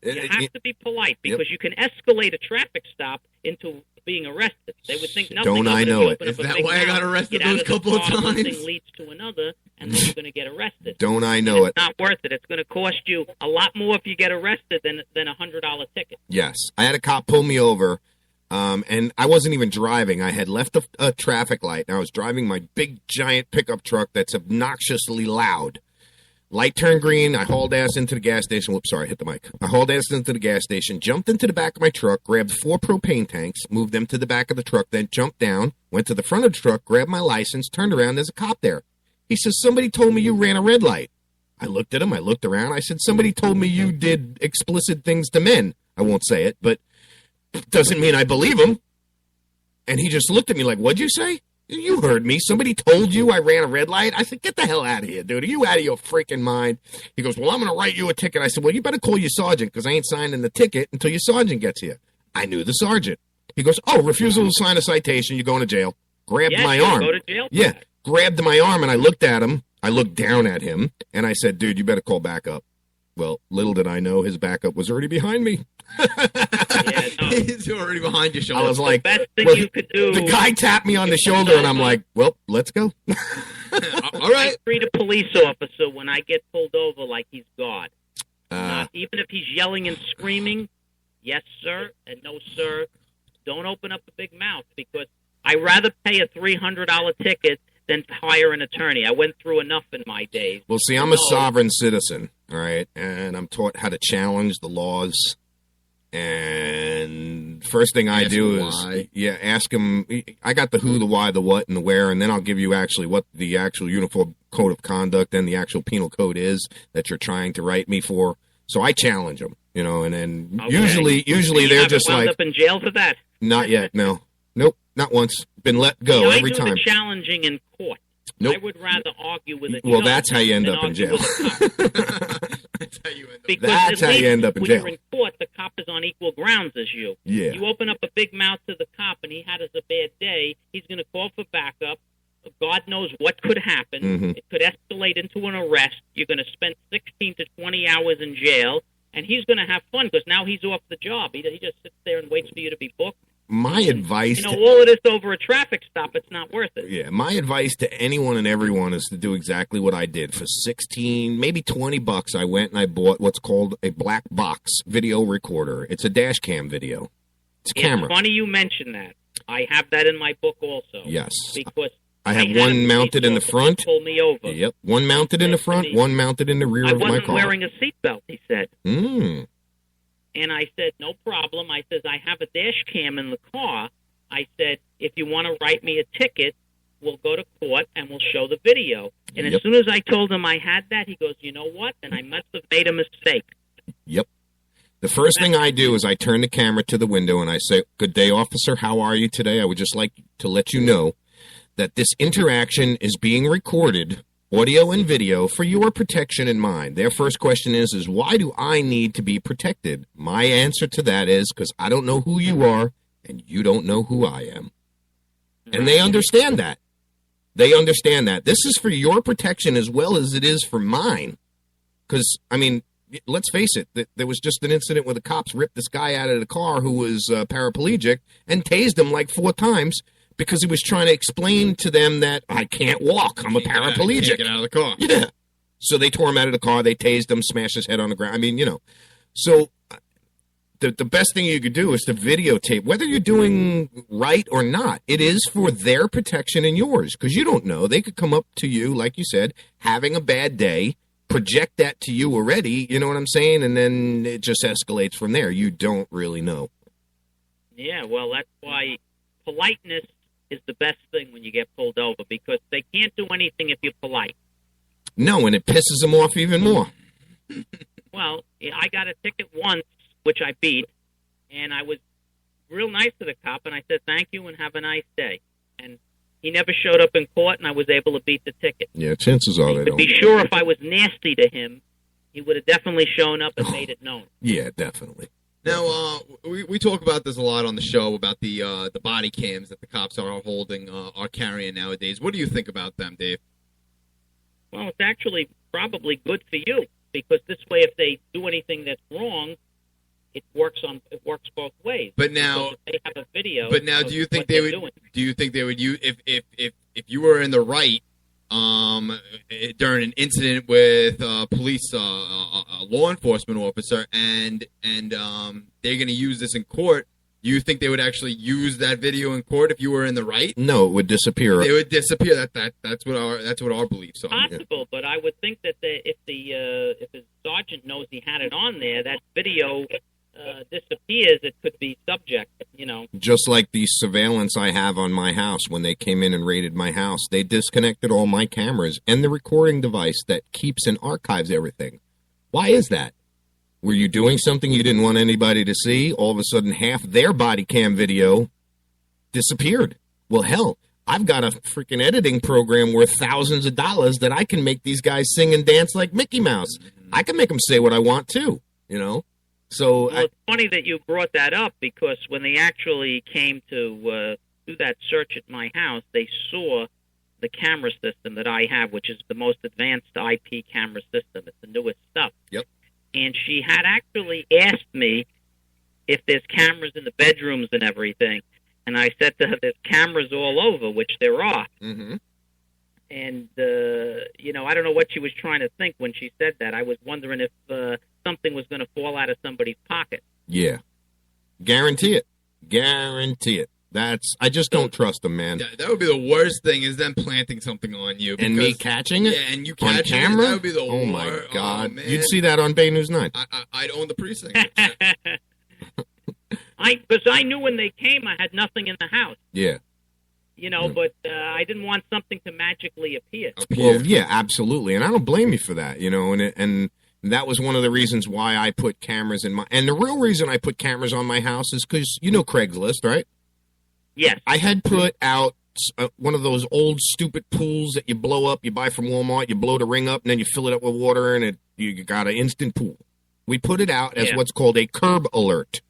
You have to be polite because you can escalate a traffic stop into being arrested. They would think nothing Don't of I know it? Is that why I got arrested those couple of times? One thing leads to another, and then you're going to get arrested. Don't I know it? It's not worth it. It's going to cost you a lot more if you get arrested than $100 ticket. Yes. I had a cop pull me over. And I wasn't even driving. I had left a traffic light, and I was driving my big, giant pickup truck that's obnoxiously loud. Light turned green. I hauled ass into the gas station. Whoops, sorry, I hit the mic. I hauled ass into the gas station, jumped into the back of my truck, grabbed 4 propane tanks, moved them to the back of the truck, then jumped down, went to the front of the truck, grabbed my license, turned around. There's a cop there. He says, somebody told me you ran a red light. I looked at him. I looked around. I said, somebody told me you did explicit things to men. I won't say it, but doesn't mean I believe him. And he just looked at me like, what'd you say? You heard me. Somebody told you I ran a red light? I said, get the hell out of here, dude. Are you out of your freaking mind? He goes, well, I'm going to write you a ticket. I said, well, you better call your sergeant because I ain't signing the ticket until your sergeant gets here. I knew the sergeant. He goes, oh, refusal to sign a citation. You're going to jail. Grabbed my arm. Go to jail for yeah, that. Grabbed my arm, and I looked at him. I looked down at him, and I said, dude, you better call backup. Well, little did I know his backup was already behind me. He's already behind your shoulder. I was like, best thing you could do. The guy tapped me on the shoulder, and I'm like, well, let's go. All right. I treat a police officer when I get pulled over like he's God. Even if he's yelling and screaming, yes, sir, and no, sir, don't open up a big mouth because I'd rather pay a $300 ticket than hire an attorney. I went through enough in my days. Well, see, I'm a sovereign citizen, all right, and I'm taught how to challenge the laws. And first thing I do is, ask him. I got the who, the why, the what, and the where, and then I'll give you actually what the actual Uniform Code of Conduct and the actual penal code is that you're trying to write me for. So I challenge them, and then usually they're just like, up in jail for that? Not yet, no, nope, not once. Been let go every time. I do the challenging in court. Nope. I would rather argue with a judge. Well, that's how you end up in jail. That's how you end up in jail. When you're in court, the cop is on equal grounds as you. Yeah. You open up a big mouth to the cop, and he had a bad day. He's going to call for backup. God knows what could happen. Mm-hmm. It could escalate into an arrest. You're going to spend 16 to 20 hours in jail, and he's going to have fun because now he's off the job. He just sits there and waits for you to be booked. My advice, all of this over a traffic stop, it's not worth it. Yeah, my advice to anyone and everyone is to do exactly what I did. For 16, maybe $20, I went and I bought what's called a black box video recorder. It's a dash cam video. It's a camera. It's funny you mention that. I have that in my book also. Yes. Because I have one mounted in the front. Pulled me over. Yep. One mounted in the front, one mounted in the rear of my car. I wasn't wearing a seatbelt, he said. And I said, no problem. I says, I have a dash cam in the car. I said, if you want to write me a ticket, we'll go to court and we'll show the video. And as soon as I told him I had that, he goes, you know what? Then I must have made a mistake. Yep. The first thing I do is I turn the camera to the window and I say, good day, officer. How are you today? I would just like to let you know that this interaction is being recorded, audio and video, for your protection and mine. Their first question is why do I need to be protected? My answer to that is because I don't know who you are and you don't know who I am. And they understand that. They understand that. This is for your protection as well as it is for mine. Because, I mean, let's face it, there was just an incident where the cops ripped this guy out of the car who was paraplegic and tased him like 4 times because he was trying to explain to them that I can't walk. I'm a paraplegic. Can't get out of the car. Yeah. So they tore him out of the car. They tased him, smashed his head on the ground. I mean, So the best thing you could do is to videotape, whether you're doing right or not. It is for their protection and yours because you don't know. They could come up to you, like you said, having a bad day, project that to you already, you know what I'm saying? And then it just escalates from there. You don't really know. Yeah, well, that's why politeness is the best thing when you get pulled over because they can't do anything if you're polite. No, and it pisses them off even more. Well, I got a ticket once, which I beat, and I was real nice to the cop, and I said, thank you and have a nice day. And he never showed up in court, and I was able to beat the ticket. Yeah, chances are they don't. To be sure, if I was nasty to him, he would have definitely shown up and made it known. Yeah, definitely. Now, we talk about this a lot on the show, about the body cams that the cops are holding, are carrying nowadays. What do you think about them, Dave? Well, it's actually probably good for you, because this way, if they do anything that's wrong, it works both ways. But now, if they have a video. But now, do you think they would? Do you think they would use if you were in the right during an incident with police, a law enforcement officer, and they're going to use this in court? You think they would actually use that video in court if you were in the right? No, it would disappear. They would disappear. That's what our beliefs are. Possible, but I would think that if the sergeant knows he had it on there, that video disappears. It could be subject, Just like the surveillance I have on my house when they came in and raided my house, they disconnected all my cameras and the recording device that keeps and archives everything. Why is that? Were you doing something you didn't want anybody to see? All of a sudden, half their body cam video disappeared. Well, hell, I've got a freaking editing program worth thousands of dollars that I can make these guys sing and dance like Mickey Mouse. I can make them say what I want, too, So it's funny that you brought that up, because when they actually came to do that search at my house, they saw the camera system that I have, which is the most advanced IP camera system. It's the newest stuff. Yep. And she had actually asked me if there's cameras in the bedrooms and everything. And I said to her, there's cameras all over, which there are. Mm-hmm. And, I don't know what she was trying to think when she said that. I was wondering if something was going to fall out of somebody's pocket. Yeah. Guarantee it. I just don't trust them, man. That would be the worst thing, is them planting something on you. And me catching it? Yeah, and you catching on camera? That would be the worst. Oh, my God. Oh, you'd see that on Bay News 9. I'd own the precinct. Because I knew when they came, I had nothing in the house. Yeah. But I didn't want something to magically appear. Well, yeah, absolutely. And I don't blame you for that, and that was one of the reasons why I put cameras in and the real reason I put cameras on my house is because, Craigslist, right? Yes. I had put out one of those old stupid pools that you blow up, you buy from Walmart, you blow the ring up, and then you fill it up with water, and you got an instant pool. We put it out as what's called a curb alert.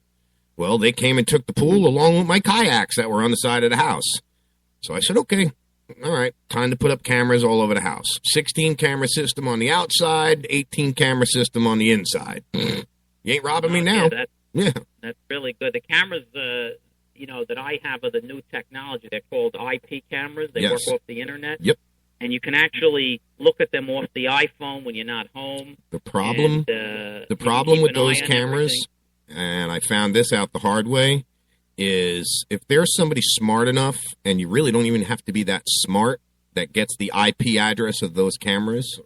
Well, they came and took the pool along with my kayaks that were on the side of the house. So I said, okay, all right, time to put up cameras all over the house. 16 camera system on the outside, 18 camera system on the inside. You ain't robbing me now. That's really good. The cameras, that I have are the new technology. They're called IP cameras. They work off the internet. Yep. And you can actually look at them off the iPhone when you're not home. The problem with those cameras, and I found this out the hard way, is if there's somebody smart enough, and you really don't even have to be that smart, that gets the IP address of those cameras,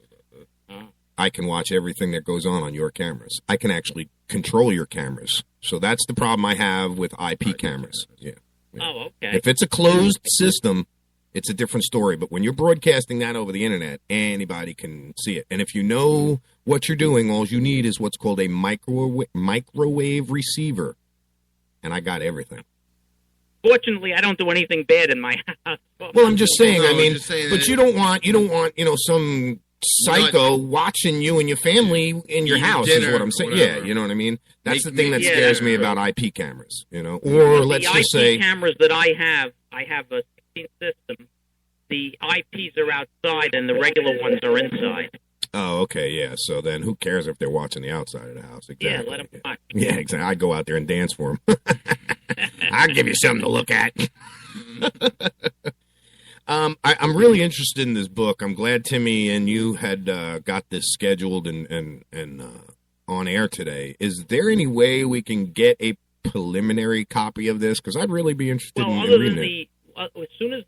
I can watch everything that goes on your cameras. I can actually control your cameras. So that's the problem I have with IP cameras. Yeah. Oh, okay. If it's a closed system, it's a different story. But when you're broadcasting that over the internet, anybody can see it. And if you know what you're doing, all you need is what's called a microwave receiver. And I got everything. Fortunately, I don't do anything bad in my house. Well, I'm just saying. But you don't want some psycho watching you and your family in your house is what I'm saying. Yeah, you know what I mean? That's the thing that scares me about IP cameras, Or let's just say the IP cameras that I have a 16 system. The IPs are outside and the regular ones are inside. Oh, okay, yeah. So then who cares if they're watching the outside of the house? Exactly. Yeah, let them watch. Yeah, exactly. I'd go out there and dance for them. I'll give you something to look at. I'm really interested in this book. I'm glad Timmy and you had got this scheduled and on air today. Is there any way we can get a preliminary copy of this? Because I'd really be interested in reading it. As soon as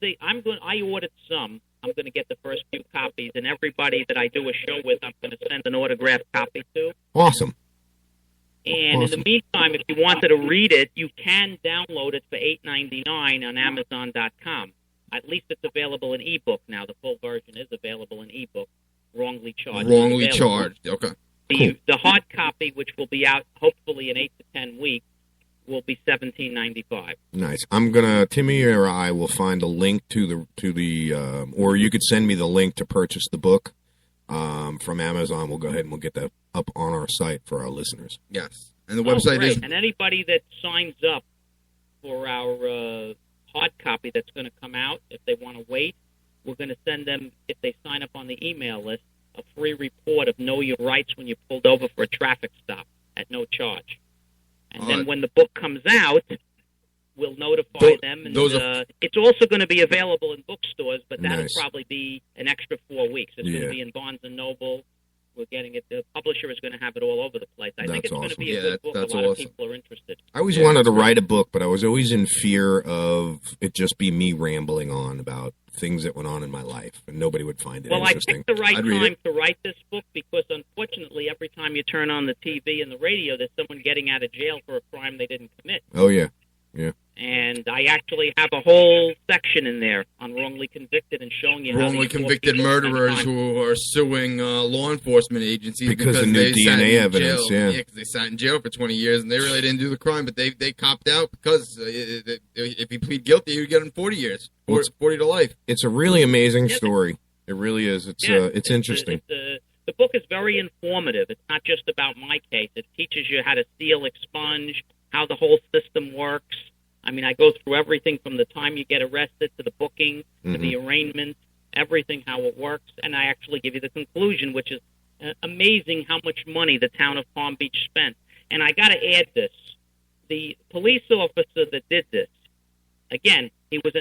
I ordered some. I'm going to get the first few copies, and everybody that I do a show with, I'm going to send an autographed copy to. Awesome. And in the meantime, if you wanted to read it, you can download it for $8.99 on Amazon.com. At least it's available in ebook now. The full version is available in ebook. Wrongly charged. Okay. The hard copy, which will be out hopefully in 8 to 10 weeks, will be $17.95. Nice. Timmy or I will find a link to the or you could send me the link to purchase the book from Amazon. We'll go ahead and we'll get that up on our site for our listeners. Yes. And the website is... And anybody that signs up for our hard copy that's going to come out, if they want to wait, we're going to send them, if they sign up on the email list, a free report of Know Your Rights when you're pulled over for a traffic stop at no charge. And then when the book comes out, we'll notify them. And it's also going to be available in bookstores, but that'll probably be an extra 4 weeks. It's going to be in Barnes & Noble, We're getting it. The publisher is going to have it all over the place. I think it's going to be a good book. That's a lot awesome. of people are interested. I always wanted to write a book, but I was always in fear of it just be me rambling on about things that went on in my life, and nobody would find it interesting. I picked the right time to write this book because, unfortunately, every time you turn on the TV and the radio, there's someone getting out of jail for a crime they didn't commit. Oh, yeah. Yeah. And I actually have a whole section in there on wrongly convicted and showing you wrongly convicted murderers who are suing law enforcement agencies because of new DNA evidence. Yeah, because they sat in jail for 20 years and they really didn't do the crime, but they copped out because if you plead guilty, you get 40 years, 40 to life. It's a really amazing story. It really is. It's interesting. The book is very informative. It's not just about my case. It teaches you how to seal, expunge, how the whole system works. I mean, I go through everything from the time you get arrested to the booking, to the arraignment, everything, how it works, and I actually give you the conclusion, which is amazing how much money the town of Palm Beach spent. And I got to add this. The police officer that did this, again, he was,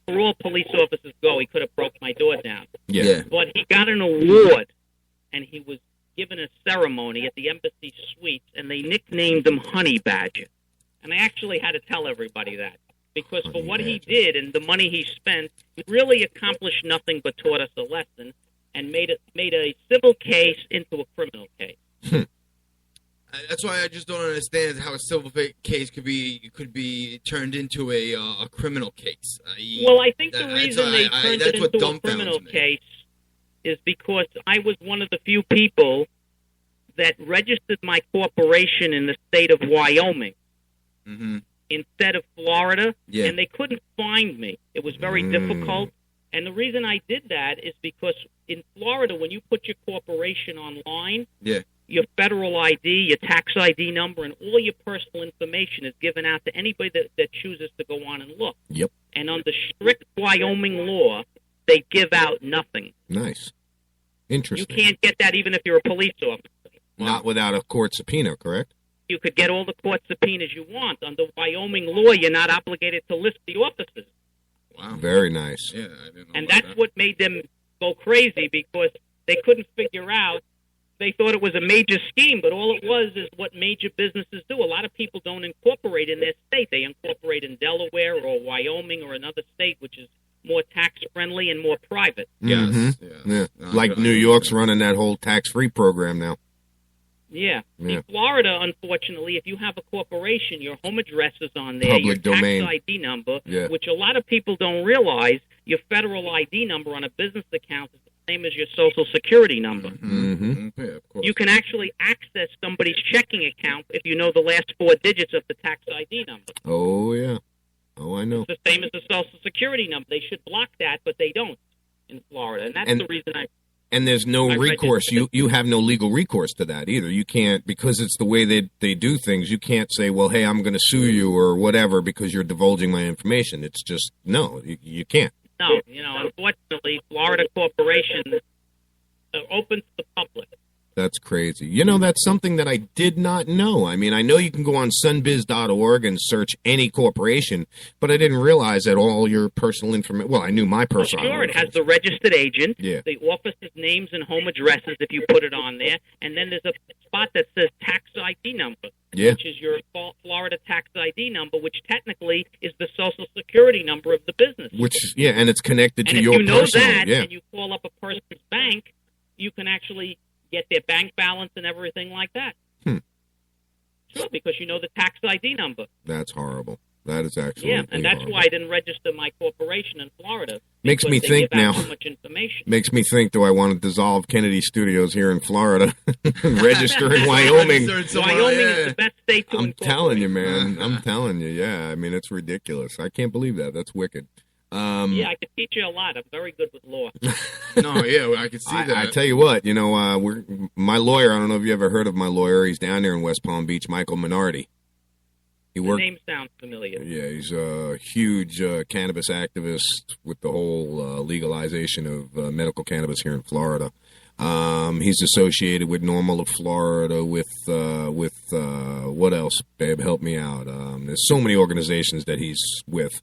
for all police officers go, he could have broke my door down. Yeah. But he got an award, and he was given a ceremony at the Embassy Suites, and they nicknamed him Honey Badger. And I actually had to tell everybody that, because for what he did and the money he spent, he really accomplished nothing but taught us a lesson and made a civil case into a criminal case. That's why I just don't understand how a civil case could be turned into a criminal case. Well, I think the reason they turned it into a criminal case is because I was one of the few people that registered my corporation in the state of Wyoming. Instead of Florida, and they couldn't find me. It was very difficult, and the reason I did that is because in Florida, when you put your corporation online, your federal ID, your tax ID number, and all your personal information is given out to anybody that chooses to go on and look. Yep. And under strict Wyoming law, they give out nothing. Nice. Interesting. You can't get that even if you're a police officer. Not without a court subpoena, correct? You could get all the court subpoenas you want. Under Wyoming law, you're not obligated to list the officers. Wow. Very nice. Yeah, I didn't know and that's that. what made them go crazy, because they couldn't figure out. They thought it was a major scheme, but all it was is what major businesses do. A lot of people don't incorporate in their state. They incorporate in Delaware or Wyoming or another state, which is more tax-friendly and more private. Yes. Yeah. Like New York's running that whole tax-free program now. Yeah. In Florida, unfortunately, if you have a corporation, your home address is on there, Public your domain. tax ID number, which a lot of people don't realize, your federal ID number on a business account is the same as your Social Security number. Yeah, of course. You can actually access somebody's checking account if you know the last 4 digits of the tax ID number. Oh, yeah. Oh, I know. It's the same as the Social Security number. They should block that, but they don't in Florida. And that's the reason And there's no recourse. You have no legal recourse to that either. You can't, because it's the way they do things, you can't say, well, hey, I'm going to sue you or whatever because you're divulging my information. It's just, no, you can't. No, unfortunately, Florida corporations are open to the public. That's crazy. That's something that I did not know. I mean, I know you can go on sunbiz.org and search any corporation, but I didn't realize that all your personal information, well, I knew my personal Sure, it has the registered agent, the office's names and home addresses if you put it on there, and then there's a spot that says tax ID number, which is your Florida tax ID number, which technically is the Social Security number of the business. And it's connected to your personal. And if you know that, and you call up a person's bank, you can actually get their bank balance and everything like that. Sure, because you know the tax ID number. That's horrible. That is actually and that's why I didn't register my corporation in Florida. Makes me think now. Too much information. Makes me think, do I want to dissolve Kennedy Studios here in Florida and register in Wyoming? Wyoming is the best state to I'm telling you, man. I'm telling you, yeah. I mean, it's ridiculous. I can't believe that. That's wicked. I could teach you a lot. I'm very good with law. I can see that. I tell you what, my lawyer, I don't know if you ever heard of my lawyer. He's down there in West Palm Beach, Michael Minardi. The name sounds familiar. Yeah, he's a huge cannabis activist with the whole legalization of medical cannabis here in Florida. He's associated with Normal of Florida, with what else, babe? Help me out. There's so many organizations that he's with.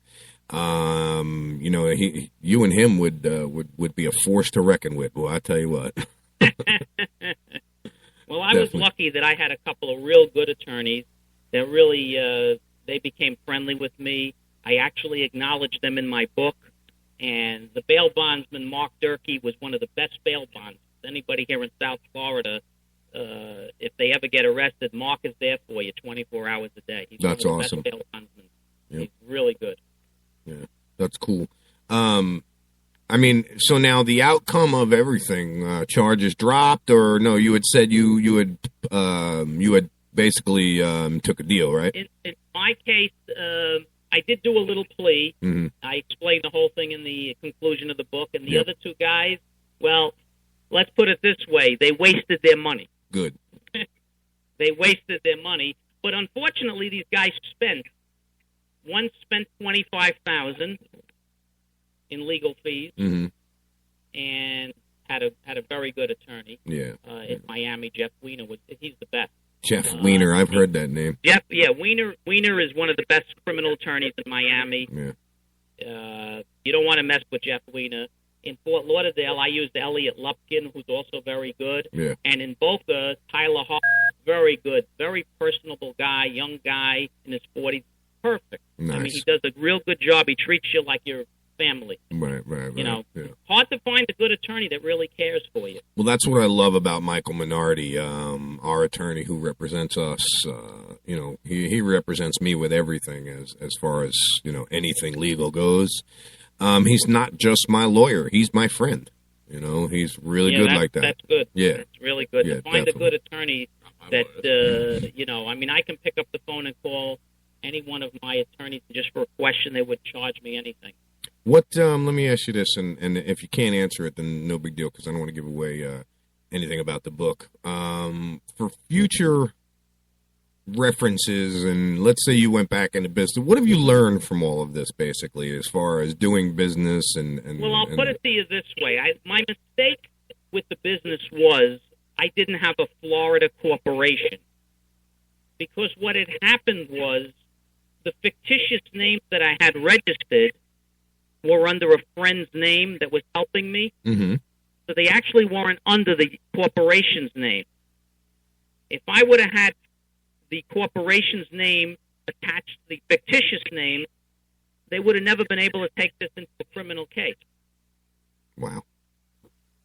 You and him would be a force to reckon with. Well, I tell you what. Well, I was lucky that I had a couple of real good attorneys that really they became friendly with me. I actually acknowledged them in my book, and the bail bondsman, Mark Durkee, was one of the best bail bonds. Anybody here in South Florida, if they ever get arrested, Mark is there for you 24 hours a day. He's That's one of the awesome. best bail bondsmen. Yep. He's really good. Yeah, that's cool. I mean, so now the outcome of everything, charges dropped, or no? You had said you had basically took a deal, right? In my case, I did do a little plea. Mm-hmm. I explained the whole thing in the conclusion of the book. And the other two guys, well, let's put it this way: they wasted their money. Good. They wasted their money, but unfortunately, these guys one spent $25,000 in legal fees, mm-hmm. and had a very good attorney. Yeah. In Miami, Jeff Weiner he's the best. Jeff Weiner, I've heard that name. Weiner is one of the best criminal attorneys in Miami. Yeah. You don't want to mess with Jeff Weiner. In Fort Lauderdale, I used Elliot Lupkin, who's also very good. Yeah. And in Boca, Tyler Hart, very good, very personable guy, young guy in his 40s, perfect. Nice. I mean, he does a real good job. He treats you like your family. Right. You know, yeah. Hard to find a good attorney that really cares for you. Well, that's what I love about Michael Minardi, our attorney who represents us. He represents me with everything as far as, anything legal goes. He's not just my lawyer. He's my friend. He's really good like that. That's good. Yeah. That's really good. Yeah, to find definitely. a good attorney that, I mean, I can pick up the phone and call any one of my attorneys just for a question. They would charge me anything. What? Let me ask you this, and if you can't answer it, then no big deal, because I don't want to give away anything about the book. For future references, and let's say you went back into business, what have you learned from all of this, basically, as far as doing business and Well, I'll put it to you this way. My mistake with the business was I didn't have a Florida corporation. Because what had happened was the fictitious names that I had registered were under a friend's name that was helping me. Mm-hmm. So they actually weren't under the corporation's name. If I would have had the corporation's name attached to the fictitious name, they would have never been able to take this into a criminal case. Wow.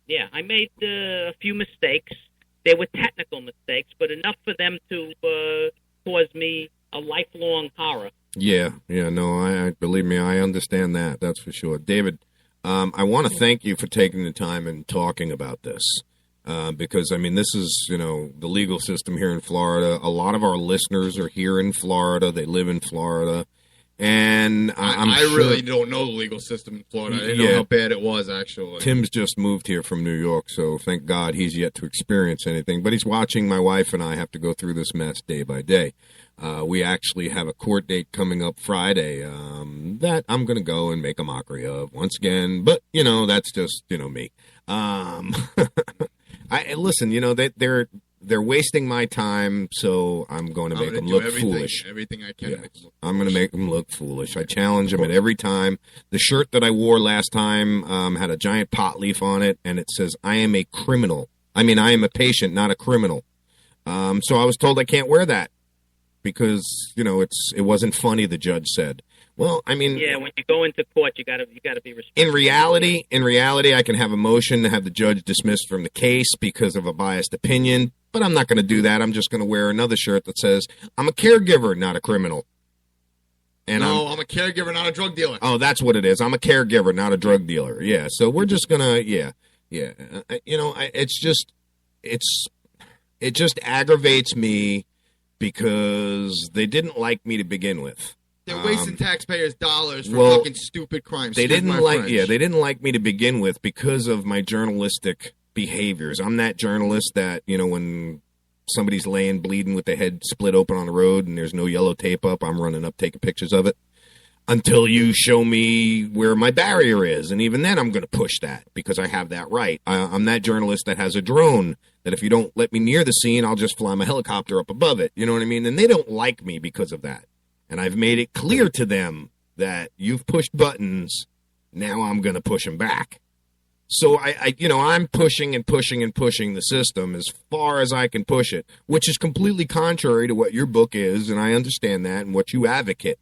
Yeah, I made a few mistakes. They were technical mistakes, but enough for them to cause me a lifelong horror. Yeah, no, I believe me, I understand that. That's for sure. David, I want to thank you for taking the time and talking about this. Because, I mean, this is, the legal system here in Florida. A lot of our listeners are here in Florida. They live in Florida. And I really don't know the legal system in Florida. I didn't know how bad it was, actually. Tim's just moved here from New York, so thank God he's yet to experience anything. But he's watching my wife and I have to go through this mess day by day. We actually have a court date coming up Friday that I'm going to go and make a mockery of once again. But, that's just, me. Listen, they're wasting my time, so I'm going to make them look foolish. Everything I can. Yeah. I'm going to make them look foolish. I challenge them at every time. The shirt that I wore last time had a giant pot leaf on it, and it says, I am a criminal. I mean, I am a patient, not a criminal. So I was told I can't wear that because, it wasn't funny, the judge said. Well, I mean, yeah, when you go into court, you got to be responsible. In reality, I can have a motion to have the judge dismissed from the case because of a biased opinion, but I'm not going to do that. I'm just going to wear another shirt that says, I'm a caregiver, not a criminal. And I'm a caregiver, not a drug dealer. Oh, that's what it is. I'm a caregiver, not a drug dealer. Yeah, so we're just going to, it just aggravates me because they didn't like me to begin with. They're wasting taxpayers' dollars for fucking stupid crimes. They didn't like me to begin with because of my journalistic behaviors. I'm that journalist that, when somebody's laying bleeding with their head split open on the road and there's no yellow tape up, I'm running up taking pictures of it until you show me where my barrier is. And even then I'm going to push that because I have that right. I'm that journalist that has a drone that if you don't let me near the scene, I'll just fly my helicopter up above it. You know what I mean? And they don't like me because of that. And I've made it clear to them that you've pushed buttons, now I'm going to push them back. So I'm pushing and pushing and pushing the system as far as I can push it, which is completely contrary to what your book is, and I understand that, and what you advocate.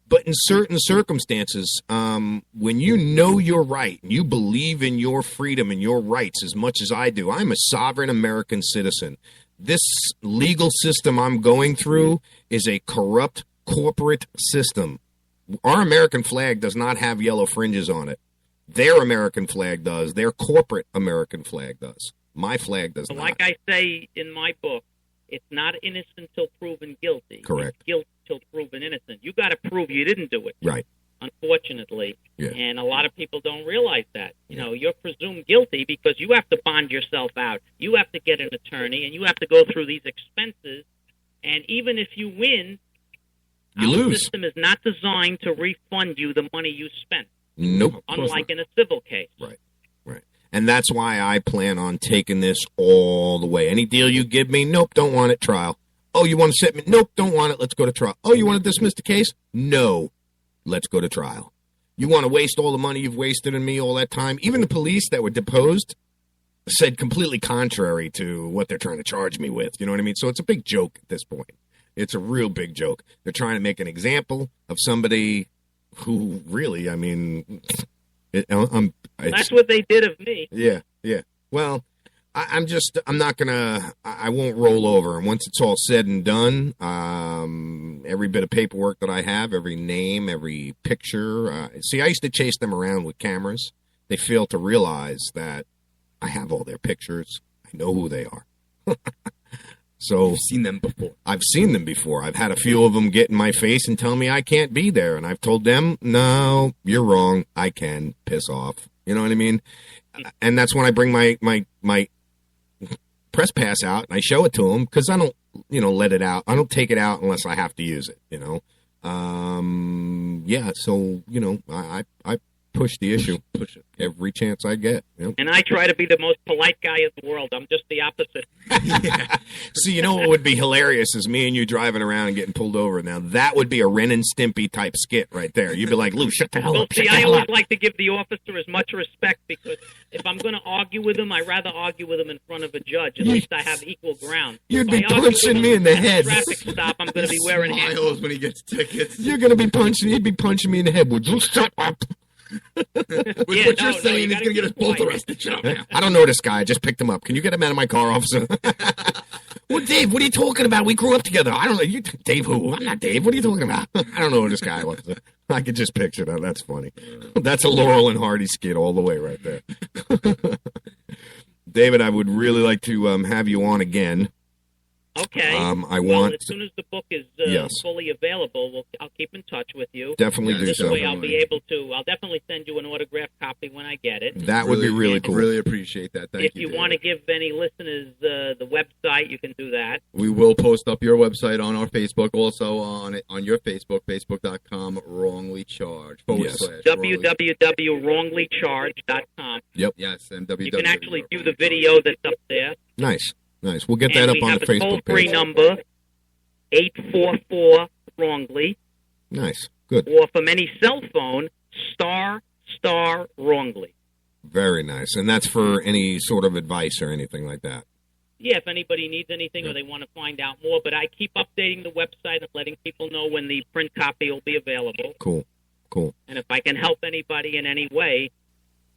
But in certain circumstances, when you know you're right and you believe in your freedom and your rights as much as I do, I'm a sovereign American citizen. This legal system I'm going through is a corrupt corporate system. Our American flag does not have yellow fringes on it. Their American flag does. Their corporate American flag does. My flag does not. Like I say in my book, it's not innocent till proven guilty. Correct. It's guilt till proven innocent. You got to prove you didn't do it. Right. Unfortunately. Yeah. And a lot of people don't realize that. You're presumed guilty because you have to bond yourself out. You have to get an attorney, and you have to go through these expenses. And even if you win, you our lose. system is not designed to refund you the money you spent. Nope. Unlike in a civil case. Right. And that's why I plan on taking this all the way. Any deal you give me, nope, don't want it, trial. Oh, you want to set me? Nope, don't want it, let's go to trial. Oh, you want to dismiss the case? No, let's go to trial. You want to waste all the money you've wasted in me all that time? Even the police that were deposed said completely contrary to what they're trying to charge me with. You know what I mean? So it's a big joke at this point. It's a real big joke. They're trying to make an example of somebody who really, I mean, that's what they did of me. Yeah. Well, I'm not gonna, I won't roll over. And once it's all said and done, every bit of paperwork that I have, every name, every picture, see, I used to chase them around with cameras. They fail to realize that I have all their pictures. I know who they are. So I've seen them before. I've had a few of them get in my face and tell me I can't be there. And I've told them, no, you're wrong. I can. Piss off. You know what I mean? And that's when I bring my press pass out and I show it to them, because I don't, let it out. I don't take it out unless I have to use it, Yeah, so, I push the issue. Push it every chance I get. Yep. And I try to be the most polite guy in the world. I'm just the opposite. Yeah. So what would be hilarious is me and you driving around and getting pulled over. Now that would be a Ren and Stimpy type skit right there. You'd be like, Lou, shut the hell up. See, I always like to give the officer as much respect, because if I'm going to argue with him, I'd rather argue with him in front of a judge. At least I have equal ground. You'd be punching me in the head. Traffic stop, I'm going to be wearing handcuffs when he gets tickets. You're going to be punching. He'd be punching me in the head. Would you shut up? What you're saying is going to get us both arrested. Shut up now. I don't know this guy. I just picked him up. Can you get him out of my car, officer? Well, Dave, what are you talking about? We grew up together. I don't know. You, Dave who? I'm not Dave. What are you talking about? I don't know who this guy was. I could just picture that. That's funny. That's a Laurel and Hardy skit all the way right there. David, I would really like to have you on again. Okay. As soon as the book is fully available, I'll keep in touch with you. Definitely do so. This way I'll be able to. I'll definitely send you an autographed copy when I get it. That would be really cool. Really appreciate that. Thank you. If you want to give any listeners the website, you can do that. We will post up your website on our Facebook, also on your Facebook, facebook.com, wrongly charged. / www.wronglycharged.com. Yep. Yes, and you can actually view the video that's up there. Nice. We'll get that up on the Facebook page. We have a toll-free number, 844-WRONGLY. Nice. Good. Or from any cell phone, **wrongly. Very nice. And that's for any sort of advice or anything like that. Yeah, if anybody needs anything or they want to find out more. But I keep updating the website and letting people know when the print copy will be available. Cool. And if I can help anybody in any way,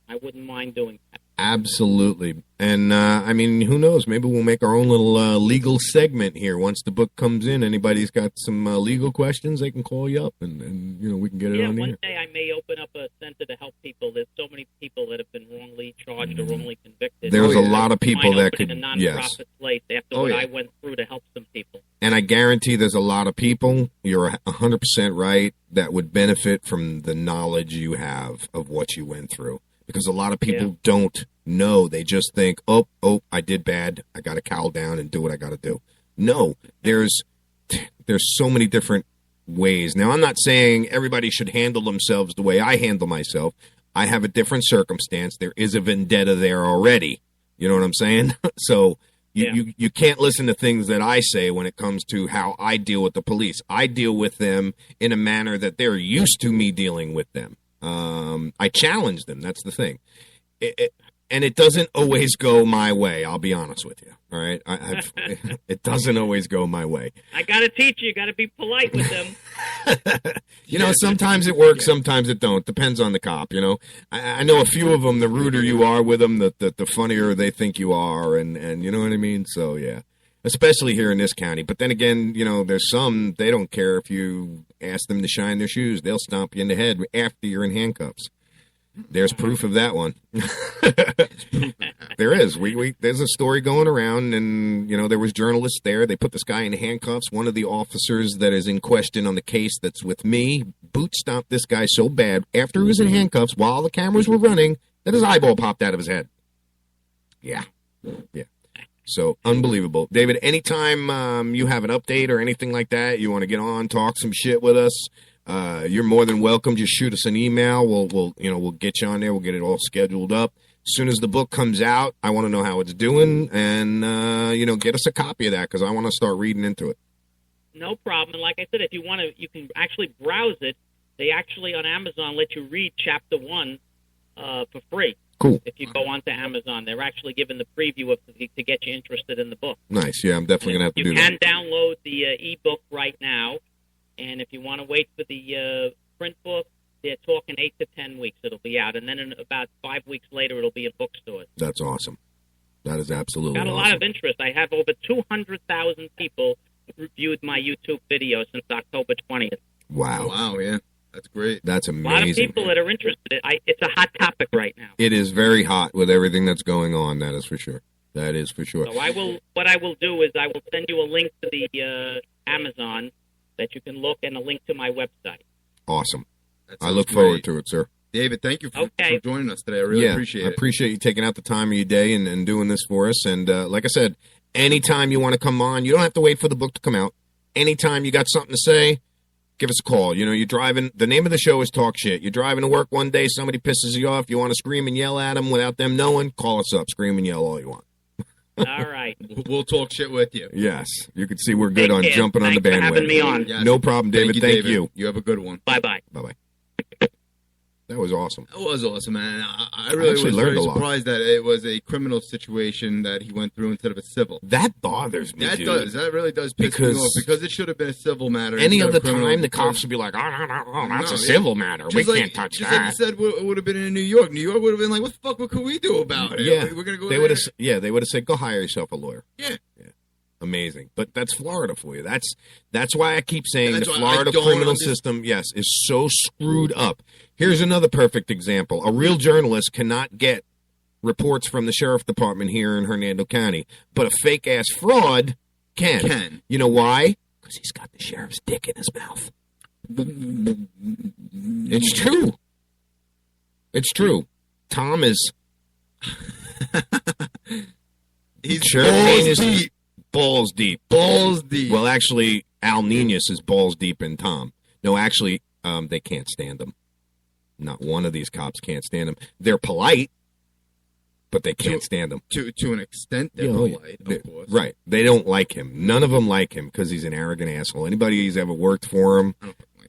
I wouldn't mind doing that. Absolutely. And, who knows? Maybe we'll make our own little legal segment here. Once the book comes in, anybody's got some legal questions, they can call you up, and we can get it on here. Yeah, one day I may open up a center to help people. There's so many people that have been wrongly charged or wrongly convicted. There's a lot of people that could, a non-profit place after what I went through to help some people. And I guarantee there's a lot of people, you're 100% right, that would benefit from the knowledge you have of what you went through. Because a lot of people don't know. They just think, oh, I did bad. I got to cowl down and do what I got to do. No, there's so many different ways. Now, I'm not saying everybody should handle themselves the way I handle myself. I have a different circumstance. There is a vendetta there already. You know what I'm saying? So you can't listen to things that I say when it comes to how I deal with the police. I deal with them in a manner that they're used to me dealing with them. I challenge them. That's the thing. And it doesn't always go my way. I'll be honest with you. All right, it doesn't always go my way. I got to teach you. You got to be polite with them. Sometimes it works, sometimes it don't. Depends on the cop. I know a few of them. The ruder you are with them, the funnier they think you are, and you know what I mean. So yeah, especially here in this county. But then again, there's some they don't care if you ask them to shine their shoes. They'll stomp you in the head after you're in handcuffs. There's proof of that one. There is. There's a story going around, and there was journalists there. They put this guy in handcuffs. One of the officers that is in question on the case that's with me boot stomped this guy so bad after he was in handcuffs while the cameras were running that his eyeball popped out of his head. Yeah. So unbelievable, David. Anytime you have an update or anything like that, you want to get on, talk some shit with us. You're more than welcome. Just shoot us an email. We'll get you on there. We'll get it all scheduled up. As soon as the book comes out, I want to know how it's doing, and get us a copy of that because I want to start reading into it. No problem. And like I said, if you want to, you can actually browse it. They actually on Amazon let you read Chapter 1 for free. Cool. If you go onto Amazon, they're actually giving the preview to get you interested in the book. Nice. Yeah, I'm definitely gonna have to do that. You can download the ebook right now. And if you want to wait for the print book, they're talking 8 to 10 weeks it'll be out. And then in about 5 weeks later, it'll be in bookstores. That's awesome. That is absolutely awesome. Got a lot of interest. I have over 200,000 people viewed my YouTube video since October 20th. Wow. Wow, yeah. That's great. That's amazing. A lot of people that are interested. It's a hot topic right now. It is very hot with everything that's going on, that is for sure. That is for sure. So what I will do is I will send you a link to the Amazon that you can look, and a link to my website. Awesome. I look forward to it, sir. David, thank you for joining us today. I really appreciate it. I appreciate you taking out the time of your day and doing this for us. And like I said, anytime you want to come on, you don't have to wait for the book to come out. Anytime you got something to say, give us a call. You're driving. The name of the show is Talk Shit. You're driving to work one day, somebody pisses you off, you want to scream and yell at them without them knowing, call us up. Scream and yell all you want. All right. We'll talk shit with you. Yes. You can see we're good on jumping on the bandwagon. Thanks for having me on. Yes. No problem, David. Thank you. You have a good one. Bye-bye. Bye-bye. That was awesome. That was awesome, man. I really was very surprised that it was a criminal situation that he went through instead of a civil. That bothers me, dude. That really does piss me off because it should have been a civil matter. Any other time, the cops would be like, oh, that's a civil matter. We can't touch that. Like you said, it would have been in New York. New York would have been like, what the fuck could we do about it? Yeah. We're going to go they would have said, go hire yourself a lawyer. Yeah. Amazing. But that's Florida for you. That's why I keep saying the Florida criminal system, is so screwed up. Here's another perfect example. A real journalist cannot get reports from the sheriff department here in Hernando County, but a fake-ass fraud can. You know why? Because he's got the sheriff's dick in his mouth. It's true. It's true. Tom is... He's balls deep. Balls deep. Well, actually, Al Niñez is balls deep in Tom. No, actually, they can't stand him. Not one of these cops can't stand him. They're polite, but they can't stand him. To an extent, they're polite, of course. Right. They don't like him. None of them like him because he's an arrogant asshole. Anybody who's ever worked for him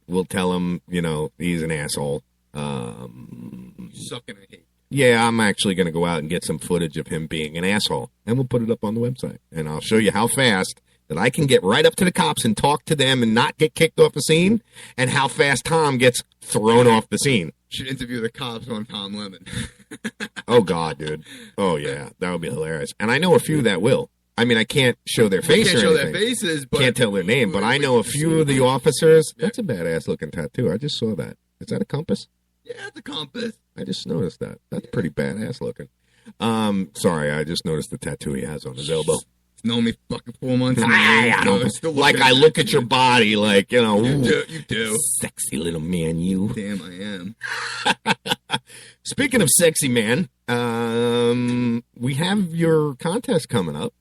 will tell him, he's an asshole. Sucking a hate. Yeah, I'm actually going to go out and get some footage of him being an asshole, and we'll put it up on the website. And I'll show you how fast that I can get right up to the cops and talk to them and not get kicked off the scene, and how fast Tom gets thrown off the scene. Should interview the cops on Tom Lemon. Oh, God, dude. Oh, yeah. That would be hilarious. And I know a few that will. I mean, I can't show their face or anything. Can't show their faces, but... Can't tell their name, but I know a few of the officers. That's a badass-looking tattoo. I just saw that. Is that a compass? Yeah, it's a compass. I just noticed that. That's pretty badass looking. Sorry, I just noticed the tattoo he has on his elbow. It's known me fucking 4 months. I look at your body like, You do. Sexy little man, you. Damn, I am. Speaking of sexy man, we have your contest coming up.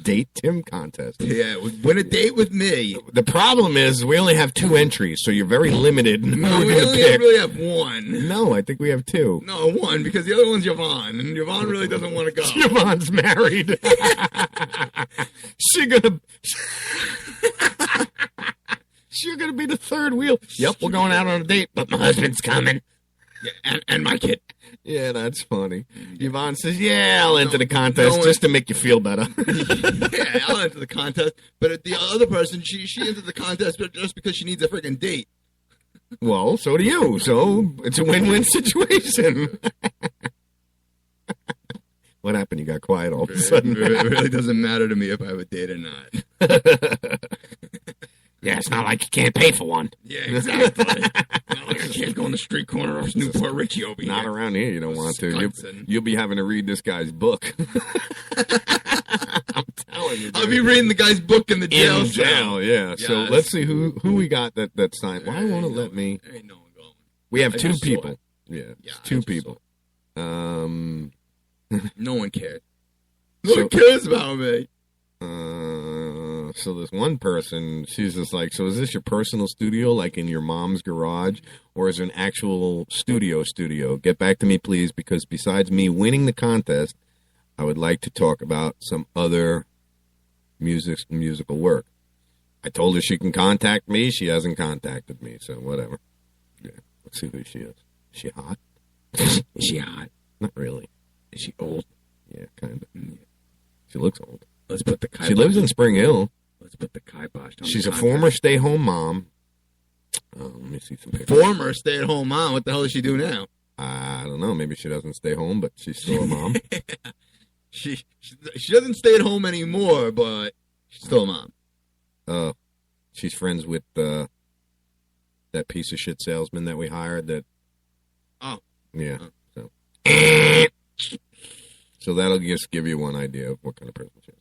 Date Tim contest. Yeah, win a date with me. The problem is we only have 2 entries, so you're very limited. No, we only really have 1. No, I think we have 2. No, 1, because the other one's Yvonne, and Yvonne really doesn't want to go. Yvonne's married. She's gonna be the third wheel. Yep, we're going out on a date, but my husband's coming. Yeah, and my kid. Yeah, that's funny. Yvonne says, "Yeah, I'll enter the contest just to make you feel better." Yeah, I'll enter the contest. But the other person, she entered the contest just because she needs a freaking date. Well, so do you. So it's a win-win situation. What happened? You got quiet all of a sudden. It really doesn't matter to me if I have a date or not. Yeah, it's not like you can't pay for one. Yeah, exactly. Not like I can't go on the street corner of Newport Richie over here. Not around here, you don't want to. You'll be having to read this guy's book. I'm telling you. I'll be reading the guy's book in the jail. In jail, yeah. Yes. So let's see who we got that signed. Why won't it let me? There ain't no one going. We have two people. Yeah, two people. No one cares. No one cares about me. So this one person, she's just like, so is this your personal studio, like in your mom's garage, or is it an actual studio? Get back to me, please, because besides me winning the contest, I would like to talk about some other musical work. I told her she can contact me. She hasn't contacted me, so whatever. Yeah, let's see who she is. Is she hot? Is she hot? Not really. Is she old? Yeah, kind of. Yeah. She looks old. Let's put the kibosh. She lives in Spring Hill. Let's put the kibosh on. She's a former stay-home mom. Let me see some pictures. Former stay-at-home mom? What the hell does she do now? I don't know. Maybe she doesn't stay home, but she's still a mom. She doesn't stay at home anymore, but she's still a mom. She's friends with that piece of shit salesman that we hired. Yeah. So that'll just give you one idea of what kind of person she is.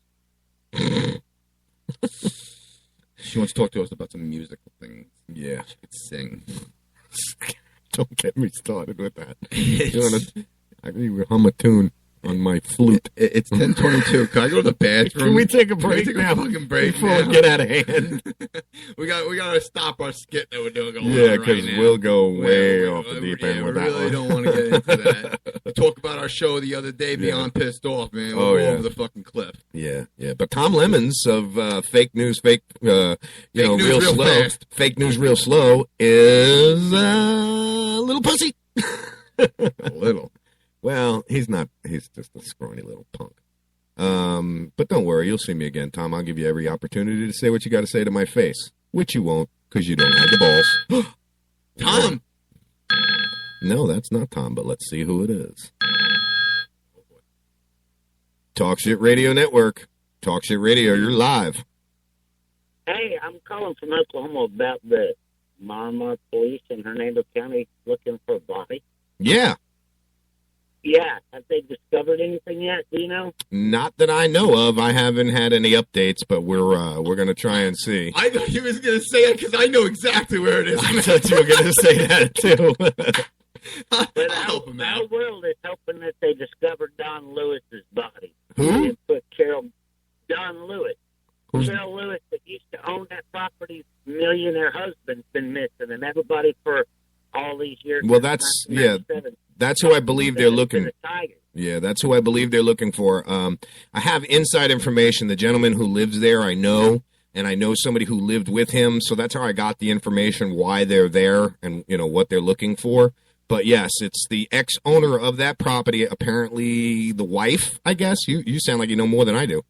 She wants to talk to us about some musical things. Yeah. She could sing. Don't get me started with that. I can hum a tune on my flute. It's 10:22. Can I go to the bathroom? Can we take a break now? A fucking break before we get out of hand. we got to stop our skit that we're doing going on because we'll go way off the deep end with that one. We really don't want to get into that. We talked about our show the other day, Beyond Pissed Off, man. We'll go over the fucking cliff. Yeah. But Tom Lemons of Fake News, Real Slow. Fast. Fake News Real Slow is a little pussy. A little. Well, he's not. He's just a scrawny little punk. But don't worry, you'll see me again, Tom. I'll give you every opportunity to say what you got to say to my face, which you won't because you don't have the balls. Tom! No, that's not Tom, but let's see who it is. Talk Shit Radio Network. Talk Shit Radio, you're live. Hey, I'm calling from Oklahoma about the Marmar police in Hernando County looking for a body. Yeah. Yeah, have they discovered anything yet? Do you know? Not that I know of. I haven't had any updates, but we're going to try and see. I thought you was going to say it because I know exactly where it is. I thought you were going to say that too. But our world is hoping that they discovered Don Lewis's body. Who? And put Don Lewis. Carol Lewis that used to own that property, millionaire husband's been missing, and everybody for all these years. Well, that's who I believe they're looking. Yeah, that's who I believe they're looking for. I have inside information. The gentleman who lives there, I know, and I know somebody who lived with him, so that's how I got the information, why they're there, and what they're looking for. But yes, it's the ex-owner of that property, apparently the wife, I guess. You sound like you know more than I do.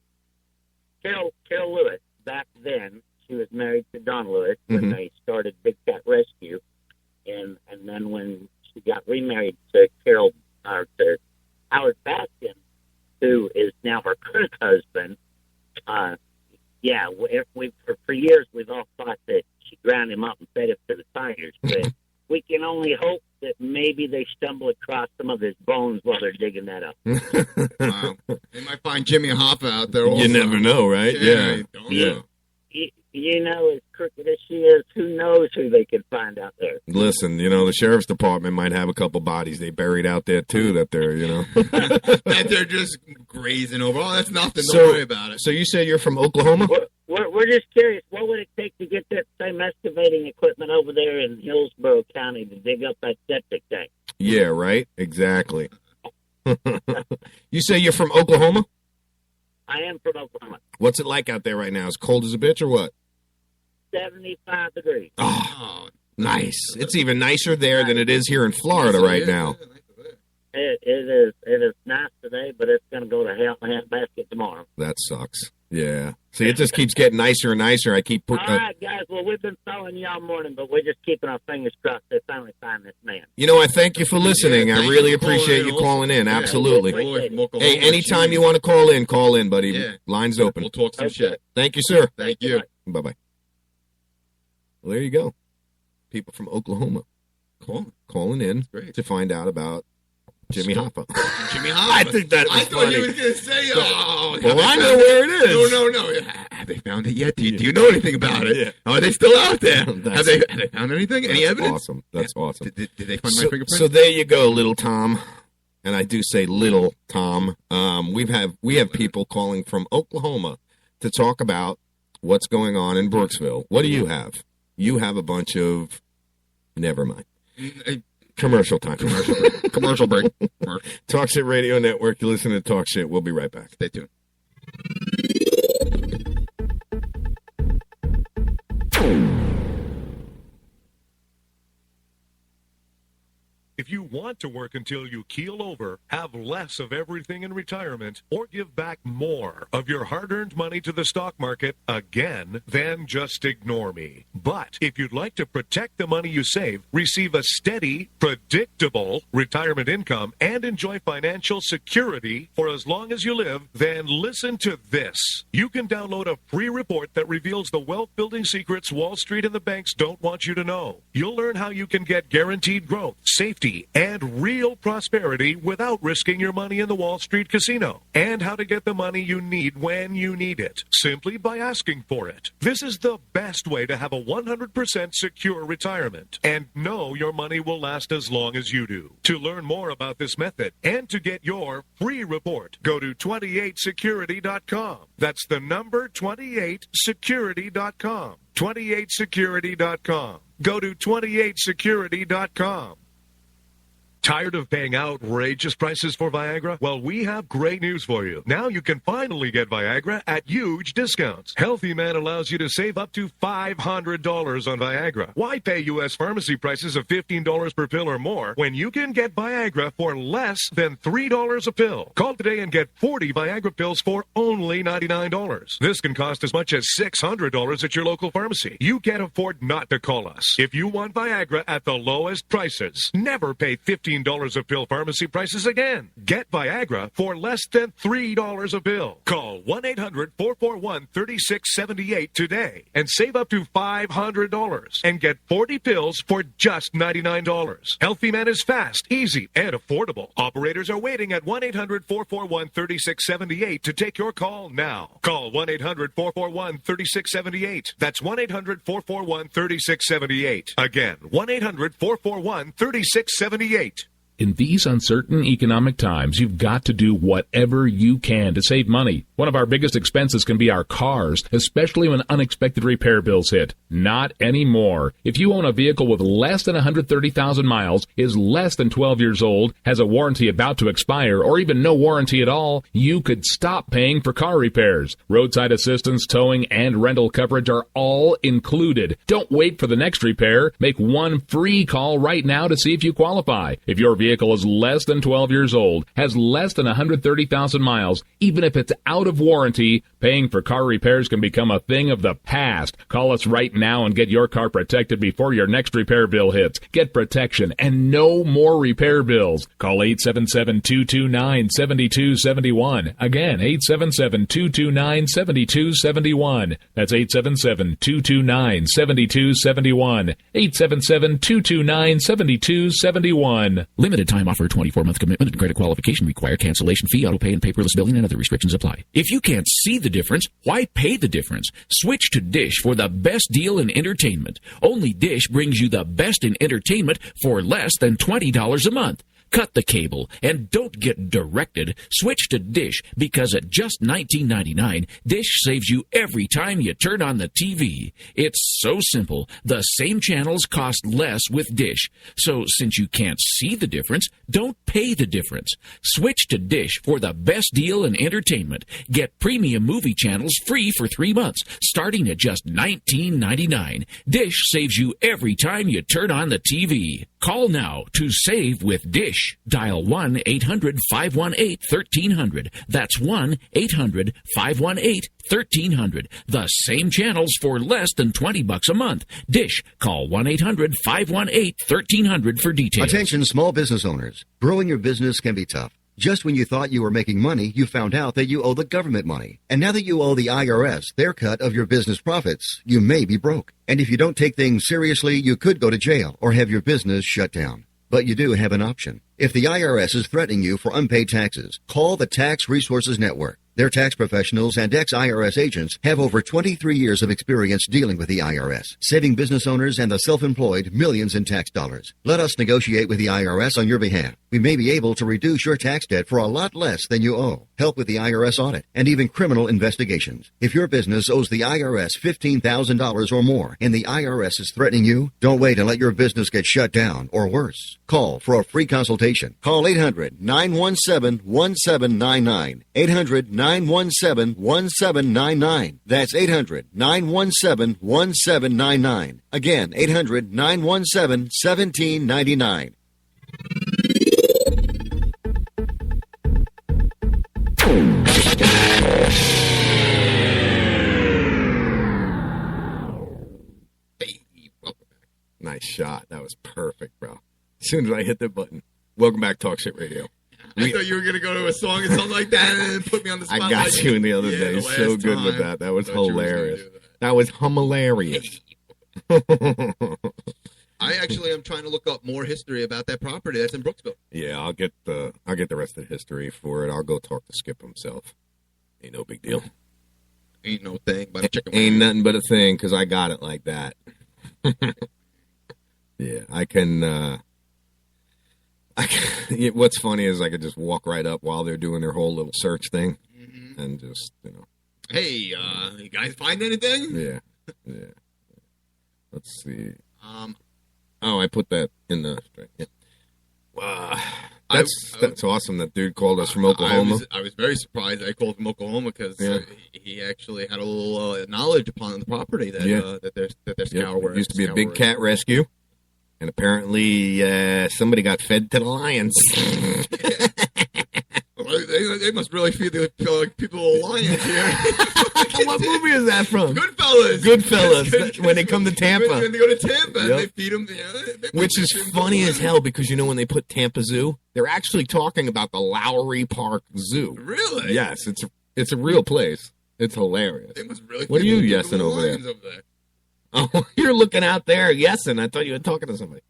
Carol Lewis, back then, she was married to Don Lewis when they started Big Cat Rescue. And then when she got remarried to to Howard Baskin, who is now her current husband, for years we've all thought that she ground him up and fed him to the tigers. But we can only hope that maybe they stumble across some of his bones while they're digging that up. Wow. They might find Jimmy Hoffa out there also. You never know, right? Yeah. As crooked as she is, who knows who they can find out there. Listen, the sheriff's department might have a couple bodies they buried out there, too, that they're, that they're just grazing over. Oh, that's nothing. Don't worry about it. So you say you're from Oklahoma? We're just curious. What would it take to get that same excavating equipment over there in Hillsborough County to dig up that septic tank? Yeah, right? Exactly. You say you're from Oklahoma? I am from Oklahoma. What's it like out there right now? As cold as a bitch or what? 75 degrees. Oh, nice. It's even nicer there than it is here in Florida right now. It is nice today, but it's going to go to hell in a handbasket tomorrow. That sucks. Yeah. See, it just keeps getting nicer and nicer. I keep putting. All right, guys. Well, we've been following you all morning, but we're just keeping our fingers crossed they finally find this man. I thank you for listening. I really appreciate you calling in. Absolutely. Hey, anytime you want to call in, buddy. Yeah. Line's open. We'll talk some shit. Thank you, sir. Thank you. Bye-bye. Well, there you go. People from Oklahoma calling in to find out about Jimmy Hoffa. Jimmy Hoffa. I think that was funny. I thought he was going to say, well, I know where it is. No. Have they found it yet? Do you know anything about it? Yeah. Are they still out there? Have they found anything? Any evidence? That's awesome. Did they find my fingerprint? So there you go, little Tom. And I do say little Tom. We have people calling from Oklahoma to talk about what's going on in Brooksville. What do you have? You have a bunch of... Never mind. Commercial time. Commercial break. Talk Shit Radio Network. You listen to Talk Shit. We'll be right back. Stay tuned. If you want to work until you keel over, have less of everything in retirement, or give back more of your hard-earned money to the stock market again, then just ignore me. But if you'd like to protect the money you save, receive a steady, predictable retirement income, and enjoy financial security for as long as you live, then listen to this. You can download a free report that reveals the wealth-building secrets Wall Street and the banks don't want you to know. You'll learn how you can get guaranteed growth, safety, and real prosperity without risking your money in the Wall Street casino, and how to get the money you need when you need it, simply by asking for it. This is the best way to have a 100% secure retirement, and know your money will last as long as you do. To learn more about this method, and to get your free report, go to 28security.com. That's the number 28security.com. 28security.com. Go to 28security.com. Tired of paying outrageous prices for Viagra? Well, we have great news for you. Now you can finally get Viagra at huge discounts. Healthy Man allows you to save up to $500 on Viagra. Why pay U.S. pharmacy prices of $15 per pill or more when you can get Viagra for less than $3 a pill? Call today and get 40 Viagra pills for only $99. This can cost as much as $600 at your local pharmacy. You can't afford not to call us. If you want Viagra at the lowest prices, never pay $15 a pill pharmacy prices again. Get Viagra for less than $3 a pill. Call 1-800-441-3678 today and save up to $500 and get 40 pills for just $99. Healthy Man is fast, easy, and affordable. Operators are waiting at 1-800-441-3678 to take your call now. Call 1-800-441-3678. That's 1-800-441-3678. Again, 1-800-441-3678. In these uncertain economic times, you've got to do whatever you can to save money. One of our biggest expenses can be our cars, especially when unexpected repair bills hit. Not anymore. If you own a vehicle with less than 130,000 miles, is less than 12 years old, has a warranty about to expire, or even no warranty at all, you could stop paying for car repairs. Roadside assistance, towing, and rental coverage are all included. Don't wait for the next repair. Make one free call right now to see if you qualify. If your vehicle is less than 12 years old, has less than 130,000 miles, even if it's out of warranty, paying for car repairs can become a thing of the past. Call us right now and get your car protected before your next repair bill hits. Get protection and no more repair bills. Call 877-229-7271. Again, 877-229-7271. That's 877-229-7271. 877-229-7271. Limited time offer, 24-month commitment and credit qualification required. Cancellation fee, auto pay, and paperless billing and other restrictions apply. If you can't see the difference, why pay the difference? Switch to Dish for the best deal in entertainment. Only Dish brings you the best in entertainment for less than $20 a month. Cut the cable and don't get directed. Switch to Dish because at just $19.99, Dish saves you every time you turn on the TV. It's so simple. The same channels cost less with Dish. So since you can't see the difference, don't pay the difference. Switch to Dish for the best deal in entertainment. Get premium movie channels free for 3 months, starting at just $19.99. Dish saves you every time you turn on the TV. Call now to save with Dish. Dial 1-800-518-1300. That's 1-800-518-1300. The same channels for less than $20 a month. Dish. Call 1-800-518-1300 for details. Attention small business owners. Growing your business can be tough. Just when you thought you were making money, you found out that you owe the government money. And now that you owe the IRS their cut of your business profits, you may be broke. And if you don't take things seriously, you could go to jail or have your business shut down. But you do have an option. If the IRS is threatening you for unpaid taxes, call the Tax Resources Network. Their tax professionals and ex-IRS agents have over 23 years of experience dealing with the IRS, saving business owners and the self-employed millions in tax dollars. Let us negotiate with the IRS on your behalf. We may be able to reduce your tax debt for a lot less than you owe, help with the IRS audit, and even criminal investigations. If your business owes the IRS $15,000 or more and the IRS is threatening you, don't wait and let your business get shut down or worse. Call for a free consultation. Call 800-917-1799. 800-917-1799. That's 800-917-1799. Again, 800-917-1799. Nice shot. That was perfect, bro. As soon as I hit the button. Welcome back, Talk Shit Radio. I thought you were going to go to a song and something like that and then put me on the spot. I got you in the other day. So good with that. That was hilarious. That was hilarious. I actually am trying to look up more history about that property that's in Brooksville. Yeah, I'll get the rest of the history for it. I'll go talk to Skip himself. Ain't no big deal. Ain't no thing but a chicken. Ain't nothing but a thing because I got it like that. Yeah, I can. What's funny is I could just walk right up while they're doing their whole little search thing, and just Hey, you guys find anything? Yeah. Let's see. I put that in the. Yeah. That's awesome. That dude called us from Oklahoma. I was very surprised that I called from Oklahoma because he actually had a little knowledge upon the property that their scour used to be a big cat rescue. And apparently, somebody got fed to the lions. They must really feed the people to lions here. What movie is that from? Goodfellas. When they come to Tampa. When they go to Tampa, and they feed them. Which is funny as hell because, when they put Tampa Zoo, they're actually talking about the Lowry Park Zoo. Really? Yes, it's a real place. It's hilarious. They must really what are you yesing over there? Oh, you're looking out there, yesing. I thought you were talking to somebody.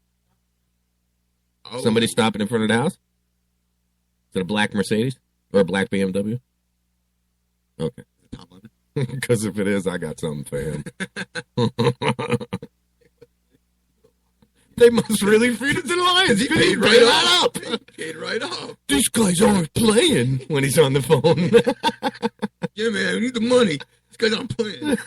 Oh. Somebody stopping in front of the house? Is it a black Mercedes? Or a black BMW? Okay. Because if it is, I got something for him. They must really feed it to the lions. He paid right up. He paid right up. These guys aren't playing when he's on the phone. Yeah, man, we need the money. These guys aren't playing.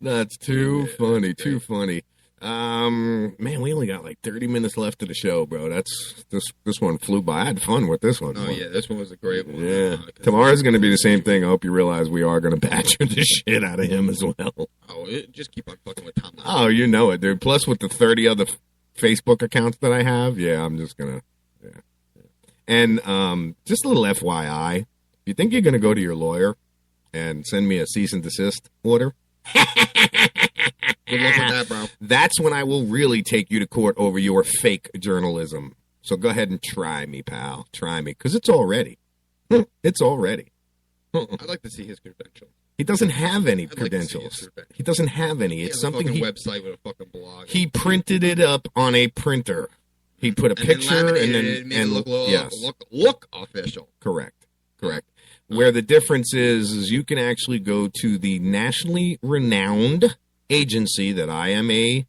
That's too funny. Too funny. Man, we only got like 30 minutes left of the show, bro. This one flew by. I had fun with this one. Oh, yeah, this one was a great one. Yeah. Tomorrow's going to be the same thing. I hope you realize we are going to badger the shit out of him as well. Oh, just keep on fucking with Tom. Oh, you know it, dude. Plus with the 30 other Facebook accounts that I have, I'm just going to, And just a little FYI, if you think you're going to go to your lawyer and send me a cease and desist order, good luck with that, bro. That's when I will really take you to court over your fake journalism. So go ahead and try me, pal. Try me. Because it's already. It's already. I'd like to see his credentials. He doesn't have any credentials. He doesn't have any. It's something he website with a fucking blog. He printed it up on a printer. He put a picture and then made it look official. Correct. Where the difference is you can actually go to the nationally renowned agency that I am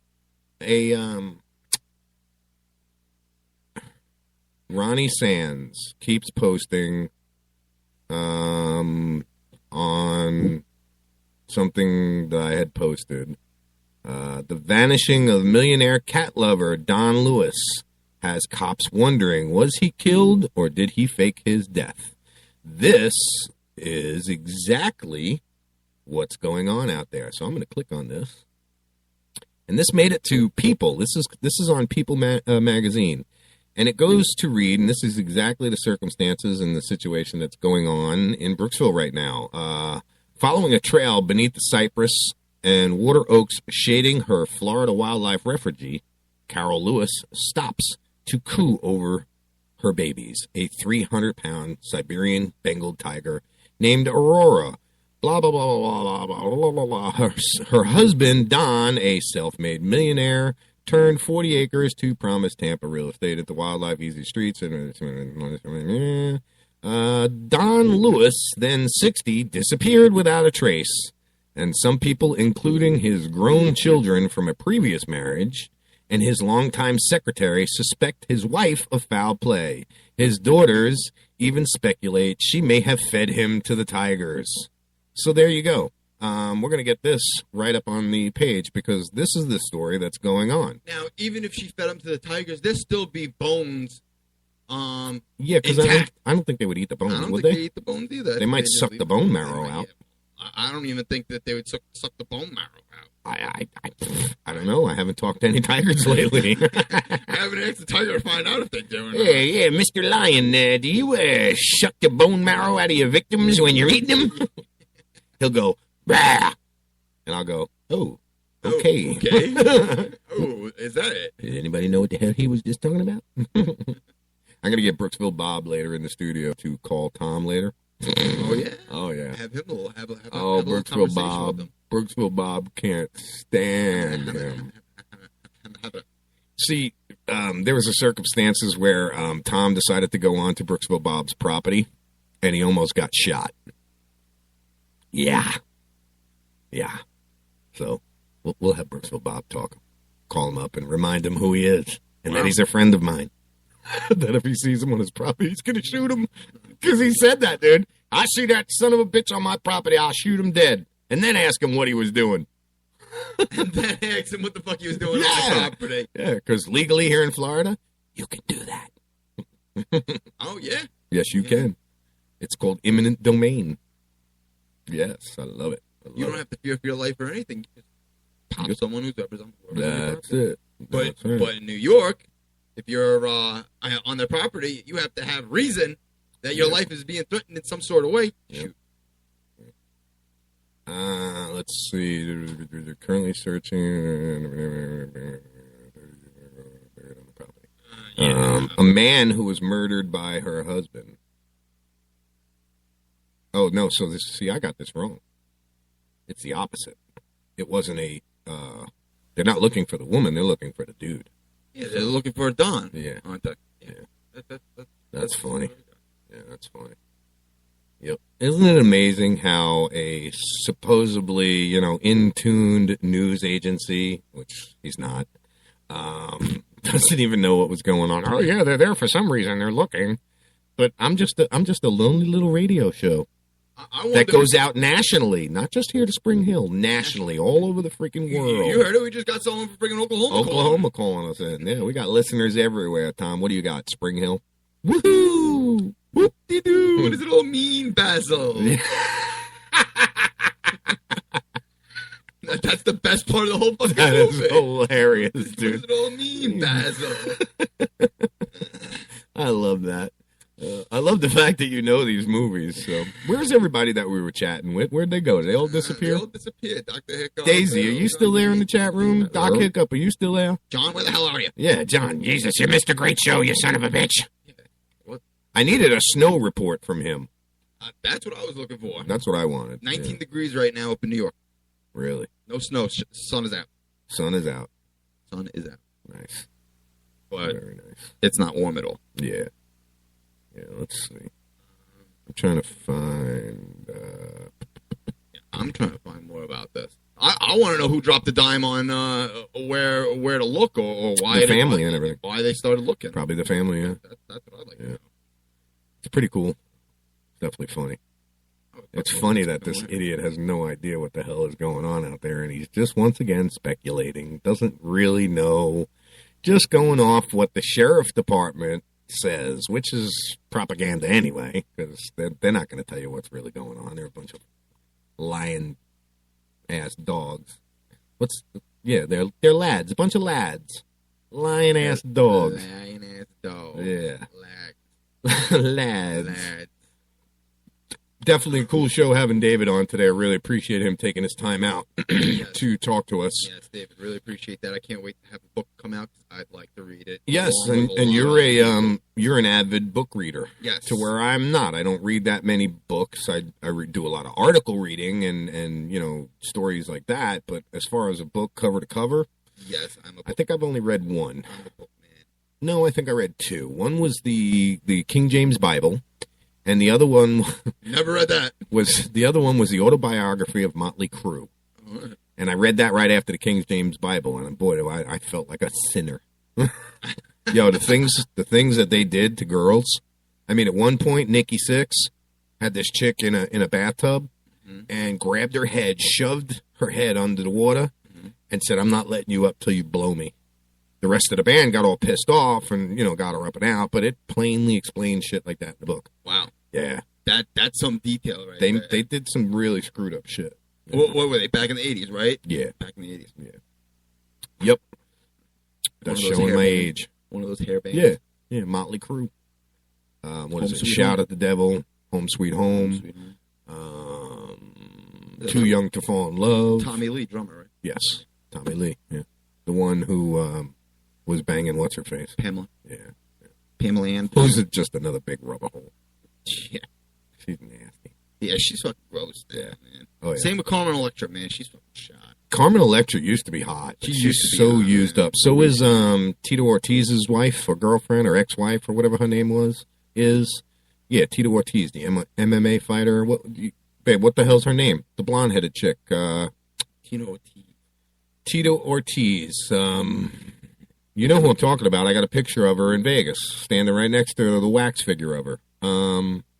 Ronnie Sands keeps posting on something that I had posted. The vanishing of millionaire cat lover Don Lewis has cops wondering, was he killed or did he fake his death? This is exactly what's going on out there. So I'm going to click on this. And this made it to People. This is on People magazine. And it goes to read, and this is exactly the circumstances and the situation that's going on in Brooksville right now. Following a trail beneath the cypress and water oaks shading her Florida wildlife refugee, Carol Lewis stops to coo over her babies, a 300-pound Siberian Bengal tiger named Aurora. Blah, blah, blah, blah, blah, blah, blah, blah. Her husband, Don, a self-made millionaire, turned 40 acres to promise Tampa real estate at the Wildlife Easy Streets. Don Lewis, then 60, disappeared without a trace. And some people, including his grown children from a previous marriage and his longtime secretary, suspect his wife of foul play. His daughters even speculate she may have fed him to the tigers. So there you go. We're going to get this right up on the page because this is the story that's going on. Now, even if she fed him to the tigers, there'd still be bones. Yeah, because I don't think they would eat the bones, I don't would think they? they eat the bones either. They might suck the bone marrow out. I don't even think that they would suck the bone marrow out. I don't know. I haven't talked to any tigers lately. I haven't asked the tiger to find out if they do or not. Yeah, Mr. Lion, do you suck the bone marrow out of your victims when you're eating them? He'll go, bah! And I'll go, oh, okay. Okay. Oh, is that it? Did anybody know what the hell he was just talking about? I'm going to get Brooksville Bob later in the studio to call Tom later. Oh, yeah? Oh, yeah. Have him have a Brooksville Bob. Brooksville Bob can't stand him. See, there was a circumstances where Tom decided to go on to Brooksville Bob's property, and he almost got shot. Yeah. So we'll have Brooksville Bob call him up and remind him who he is, and that he's a friend of mine. That if he sees him on his property, he's going to shoot him. Because he said that, dude. I see that son of a bitch on my property, I'll shoot him dead. And then ask him what he was doing. And then ask him what the fuck he was doing on the property. Yeah, because legally here in Florida, you can do that. Oh, yeah? Yes, you can. It's called eminent domain. Yes, I love it. You don't have to fear for your life or anything. You just pop someone who's representing. That's it. But in New York, if you're on their property, you have to have reason that your life is being threatened in some sort of way. Shoot. Let's see. They're currently searching. A man who was murdered by her husband. Oh, no. So I got this wrong. It's the opposite. It wasn't they're not looking for the woman. They're looking for the dude. Yeah, they're looking for a Don. Yeah. Aren't they? Yeah. That's funny. Yeah, that's funny. Yep. Isn't it amazing how a supposedly, in-tuned news agency, which he's not, doesn't even know what was going on. Oh, yeah, they're there for some reason. They're looking. But I'm just a lonely little radio show that goes out nationally, not just here to Spring Hill, nationally, all over the freaking world. You heard it? We just got someone from freaking Oklahoma calling us in. Yeah, we got listeners everywhere, Tom. What do you got, Spring Hill? Woohoo! Whoop-de-doo! What does it all mean, Basil? That's the best part of the whole fucking movie. That is hilarious, What dude. does it all mean, Basil? I love that. I love the fact that you know these movies. So, where's everybody that we were chatting with? Where'd they go? Did they all disappear? They all disappeared. Dr. Hiccup. Daisy, are you still there in the chat room? Doc Hiccup, are you still there? John, where the hell are you? Yeah, John. Jesus, you missed a great show, you son of a bitch. I needed a snow report from him. That's what I was looking for. That's what I wanted. 19 degrees right now up in New York. Really? No snow. Sun is out. Sun is out. Sun is out. Nice. But very nice. It's not warm at all. Yeah. Yeah, let's see. I'm trying to find... I'm trying to find more about this. I want to know who dropped the dime on where to look or why the family and everything. Why they started looking. Probably the family, yeah. That's what I'd like to know. It's pretty cool. It's definitely funny. It's funny that this idiot has no idea what the hell is going on out there, and he's just once again speculating. Doesn't really know. Just going off what the sheriff department says, which is propaganda anyway, because they're not going to tell you what's really going on. They're a bunch of lying ass dogs. Yeah, they're lads, a bunch of lads. Lion-ass dogs. Lion-ass dogs. Yeah. Lads. Lads. Definitely a cool show having David on today. I really appreciate him taking his time out to talk to us. Yes, David, really appreciate that. I can't wait to have the book come out. I'd like to read it. Yes, and you're an avid book reader. Yes. To where I'm not. I don't read that many books. I do a lot of article reading and stories like that. But as far as a book cover to cover, yes, I think I've only read one. I'm a book man. No, I think I read two. One was the King James Bible. And the other one, never read that. The other one was the autobiography of Motley Crue, Right. and I read that right after the King James Bible, and boy, I felt like a sinner. Yo, the things that they did to girls. I mean, at one point, Nikki Sixx had this chick in a bathtub, and grabbed her head, shoved her head under the water, and said, "I'm not letting you up till you blow me." The rest of the band got all pissed off and, got her up and out, but it plainly explains shit like that in the book. Wow. Yeah. That's some detail right there. They did some really screwed up shit. What were they, back in the 80s, right? Yeah. Back in the 80s. Yeah. Yep. That's showing my age. One of those hair bands. Yeah. Yeah, Motley Crue. What is it? Shout at the Devil, Home Sweet Home. Too Young to Fall in Love. Tommy Lee, drummer, right? Yes. Tommy Lee, yeah. The one who was banging what's-her-face? Pamela. Yeah. Pamela Ann. Who's just another big rubber hole. Yeah. She's nasty. Yeah, she's fucking gross, man. Oh, yeah. Same with Carmen Electra, man. She's fucking shot. Carmen Electra used to be hot. She's so used up. So is Tito Ortiz's wife or girlfriend or ex-wife or whatever her name was. Yeah, Tito Ortiz, the MMA fighter. Babe, what the hell's her name? The blonde-headed chick. Tito Ortiz. Tito Ortiz. You know who I'm talking about. I got a picture of her in Vegas, standing right next to the wax figure of her.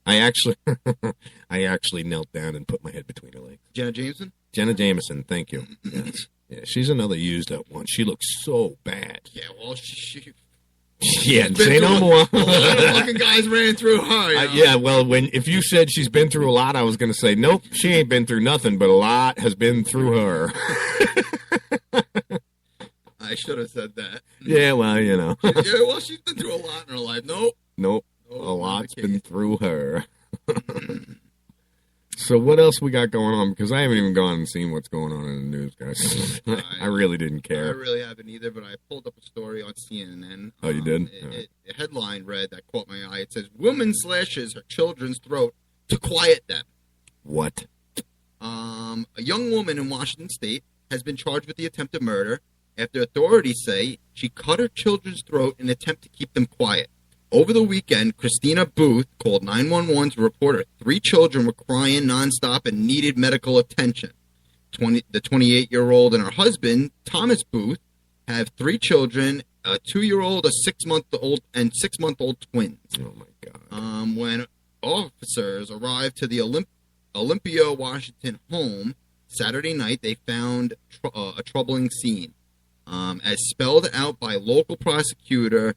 I actually knelt down and put my head between her legs. Jenna Jameson? Jenna Jameson, thank you. Yes. Yeah, she's another used up one. She looks so bad. Yeah, well, she yeah, say no more. A lot of fucking guys ran through her. Yeah, well, if you said she's been through a lot, I was going to say, nope, she ain't been through nothing, but a lot has been through her. I should have said that. Yeah, well, Yeah, well, she's been through a lot in her life. Nope. A lot's been through her. So what else we got going on? Because I haven't even gone and seen what's going on in the news, guys. I really didn't care. I really haven't either, but I pulled up a story on CNN. Oh, you did? The headline read that caught my eye. It says, "Woman slashes her children's throat to quiet them." What? A young woman in Washington State has been charged with the attempted murder after authorities say she cut her children's throat in an attempt to keep them quiet. Over the weekend, Christina Booth called 911 to report her 3 children were crying nonstop and needed medical attention. The 28-year-old and her husband, Thomas Booth, have 3 children, a 2-year-old, a 6-month-old, and 6-month-old twins. Oh, my God. When officers arrived to the Olympia, Washington home Saturday night, they found a troubling scene. As spelled out by local prosecutor,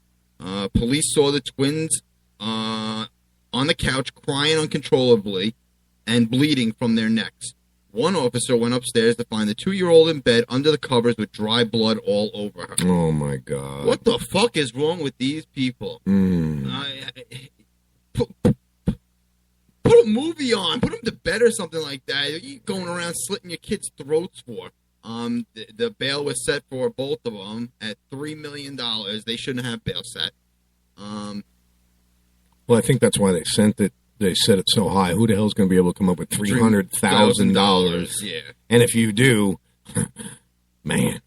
police saw the twins on the couch crying uncontrollably and bleeding from their necks. One officer went upstairs to find the 2-year-old in bed under the covers with dry blood all over her. Oh, my God. What the fuck is wrong with these people? Put a movie on. Put them to bed or something like that. What are you going around slitting your kids' throats for? The bail was set for both of them at $3 million. They shouldn't have bail set. Well, I think that's why they sent it. They set it so high. Who the hell's going to be able to come up with $300,000? Yeah. And if you do, man.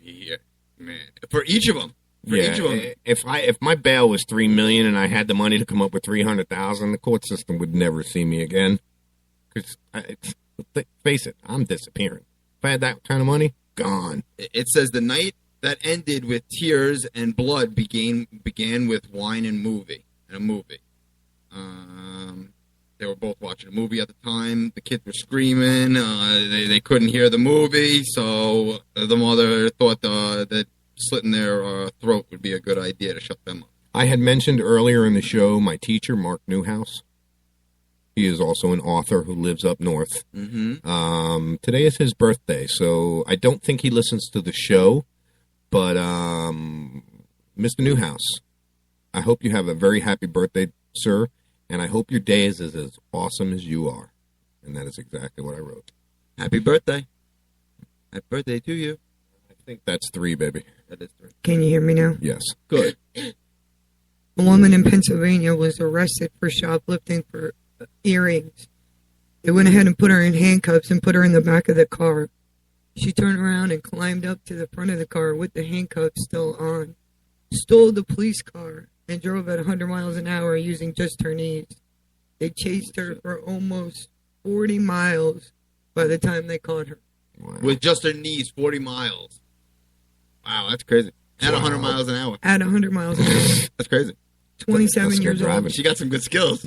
Yeah, man. For each of them. Each of them. If my bail was $3 million and I had the money to come up with $300,000, the court system would never see me again. Because face it, I'm disappearing. If I had that kind of money, gone. It says the night that ended with tears and blood began with wine and a movie. They were both watching a movie at the time. The kids were screaming. They couldn't hear the movie, so the mother thought that slitting their throat would be a good idea to shut them up. I had mentioned earlier in the show my teacher, Mark Newhouse. He is also an author who lives up north. Mm-hmm. Today is his birthday, so I don't think he listens to the show. But Mr. Newhouse, I hope you have a very happy birthday, sir, and I hope your day is as awesome as you are. And that is exactly what I wrote. Happy birthday. Happy birthday to you. I think that's 3, baby. That is 3. Can you hear me now? Yes. Good. A woman in Pennsylvania was arrested for shoplifting for earrings. They went ahead and put her in handcuffs and put her in the back of the car. She turned around and climbed up to the front of the car with the handcuffs still on, stole the police car, and drove at 100 miles an hour using just her knees. They chased her for almost 40 miles by the time they caught her. Wow. With just her knees, 40 miles. Wow, that's crazy. At 100 miles an hour. At 100 miles an hour. That's crazy. 27 years old. She got some good skills.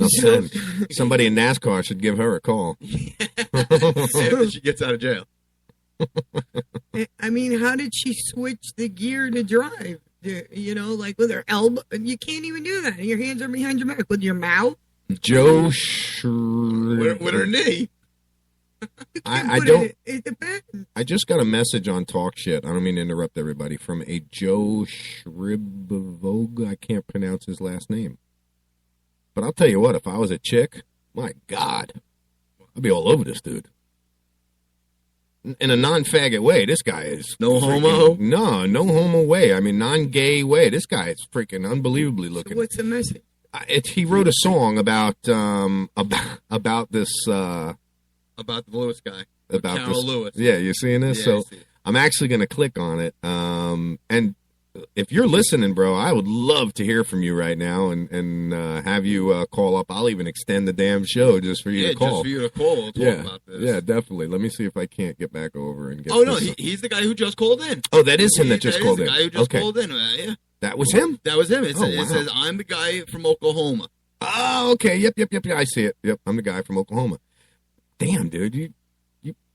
Somebody in NASCAR should give her a call. If she gets out of jail. I mean, how did she switch the gear to drive? You know, like with her elbow. You can't even do that. Your hands are behind your back. With your mouth? Joe with her knee. I don't. I just got a message on Talk Shit. I don't mean to interrupt everybody. From a Joe Shribovog. I can't pronounce his last name. But I'll tell you what. If I was a chick, my God, I'd be all over this dude. In a non-faggot way, this guy is no homo. No homo way. I mean, non-gay way. This guy is freaking unbelievably looking. So what's the message? He wrote a song about this. About the Lewis guy. About Carol this. Lewis. Yeah, you're seeing this? Yeah, so I'm actually going to click on it. And if you're listening, bro, I would love to hear from you right now and have you call up. I'll even extend the damn show just for you to call. Just for you to call. We'll talk about this. Yeah, definitely. Let me see if I can't get back over and get Oh, no, he's the guy who just called in. Oh, that is him that just called in. The guy who just called in. Yeah. That was him? That was him. It wow. says, I'm the guy from Oklahoma. Oh, okay. Yep. I see it. Yep, I'm the guy from Oklahoma. Damn, dude, you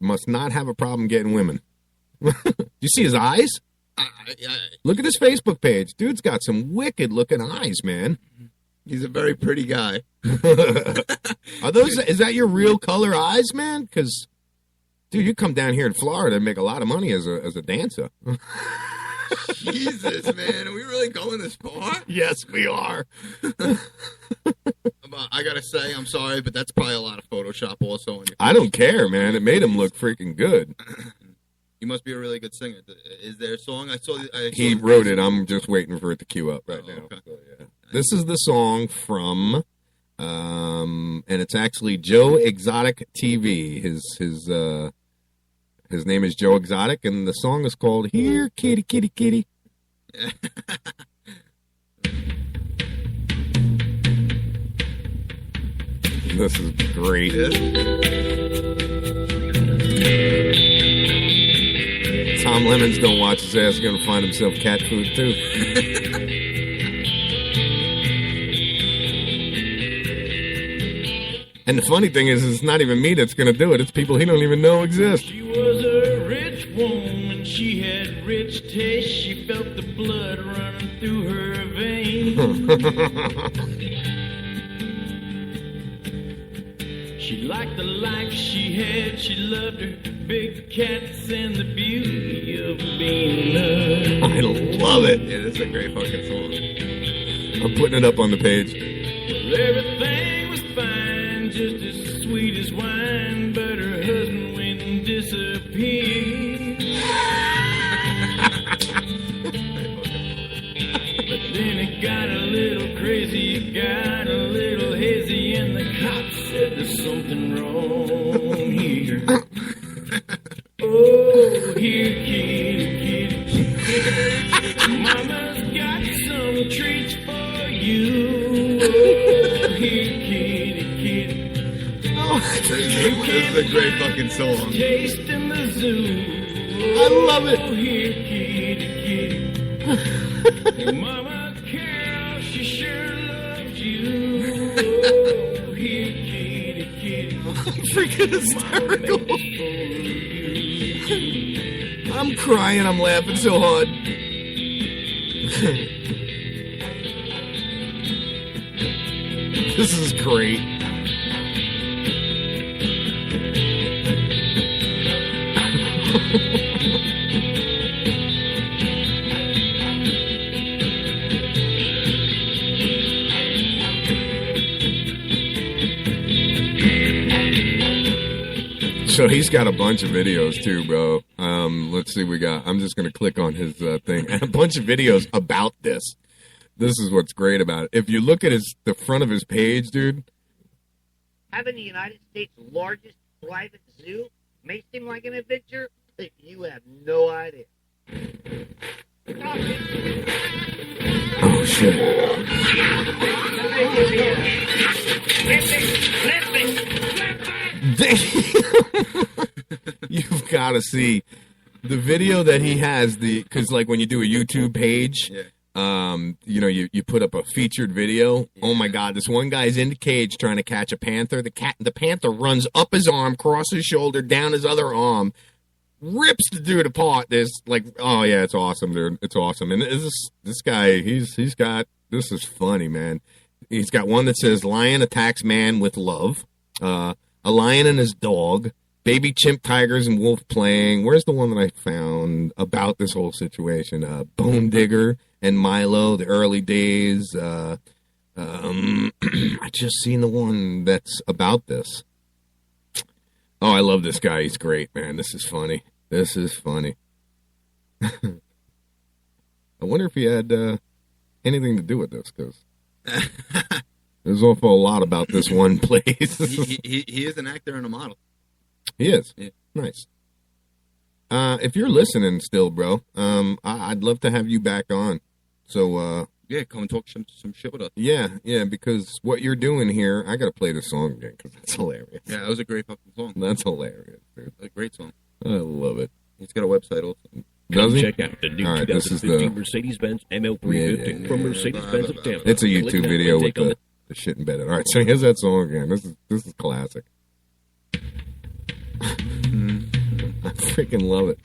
must not have a problem getting women. You see his eyes? Look at his Facebook page. Dude's got some wicked looking eyes, man. He's a very pretty guy. Are those? Is that your real color eyes, man? Because, dude, you come down here in Florida and make a lot of money as a dancer. Jesus, man, are we really going this far? Yes, we are. I gotta say, I'm sorry, but that's probably a lot of Photoshop also. On your I don't care, man. It made him look freaking good. You must be a really good singer. Is there a song? He wrote it. I'm just waiting for it to queue up right now. Okay. So, yeah. This is the song from, and it's actually Joe Exotic TV. His name is Joe Exotic, and the song is called "Here, Kitty, Kitty, Kitty." This is great. Tom Lemons don't watch his ass, going to find himself cat food too. And the funny thing is, it's not even me that's going to do it. It's people he don't even know exist. She was a rich woman. She had rich taste. She felt the blood running through her veins. She liked the life she had. She loved her big cats and the beauty of being loved. I love it. Yeah, this is a great fucking song. I'm putting it up on the page. Well, everything was fine, just as sweet as wine, but her husband went and disappeared. But then it got a little crazy, it got a little hazy, and the cops said there's something wrong here. Oh, here, kitty, kitty. Mama's got some treats for you. Oh, here, kitty, kitty. Oh, this is a great fucking song. Taste in the zoo. I love it. Oh, here, kitty, kitty. Hey, Mama Carol, she sure loves you. Oh, here, kitty, kitty. I'm freaking hysterical. I'm crying. I'm laughing so hard. This is great. So he's got a bunch of videos too, bro. Let's see, I'm just going to click on his thing. And a bunch of videos about this. This is what's great about it. If you look at the front of his page, dude. Having the United States' largest private zoo may seem like an adventure, but you have no idea. Oh, shit. You've got to see the video that he has, because like when you do a YouTube page, you put up a featured video. Oh my God, this one guy's in the cage trying to catch a panther. The panther runs up his arm, crosses his shoulder, down his other arm, rips the dude apart. It's awesome, dude. It's awesome. And this guy, this is funny, man. He's got one that says lion attacks man with love. A lion and his dog, baby chimp, tigers, and wolf playing. Where's the one that I found about this whole situation? Bone Digger and Milo, the early days. I just seen the one that's about this. Oh, I love this guy. He's great, man. This is funny. I wonder if he had anything to do with this, because there's awful a lot about this one place. he is an actor and a model. He is. Yeah. Nice. If you're listening still, bro, I'd love to have you back on. So, come and talk some shit with us. Yeah, because what you're doing here, I got to play the song again because it's hilarious. Yeah, that was a great fucking song. That's hilarious, dude. A great song. I love it. He's got a website also. Does he? Check out the new 2015 Mercedes-Benz ML350 from Mercedes-Benz of Tampa. It's a YouTube video with the shit embedded. All right, so here's that song again. This is classic. I freaking love it.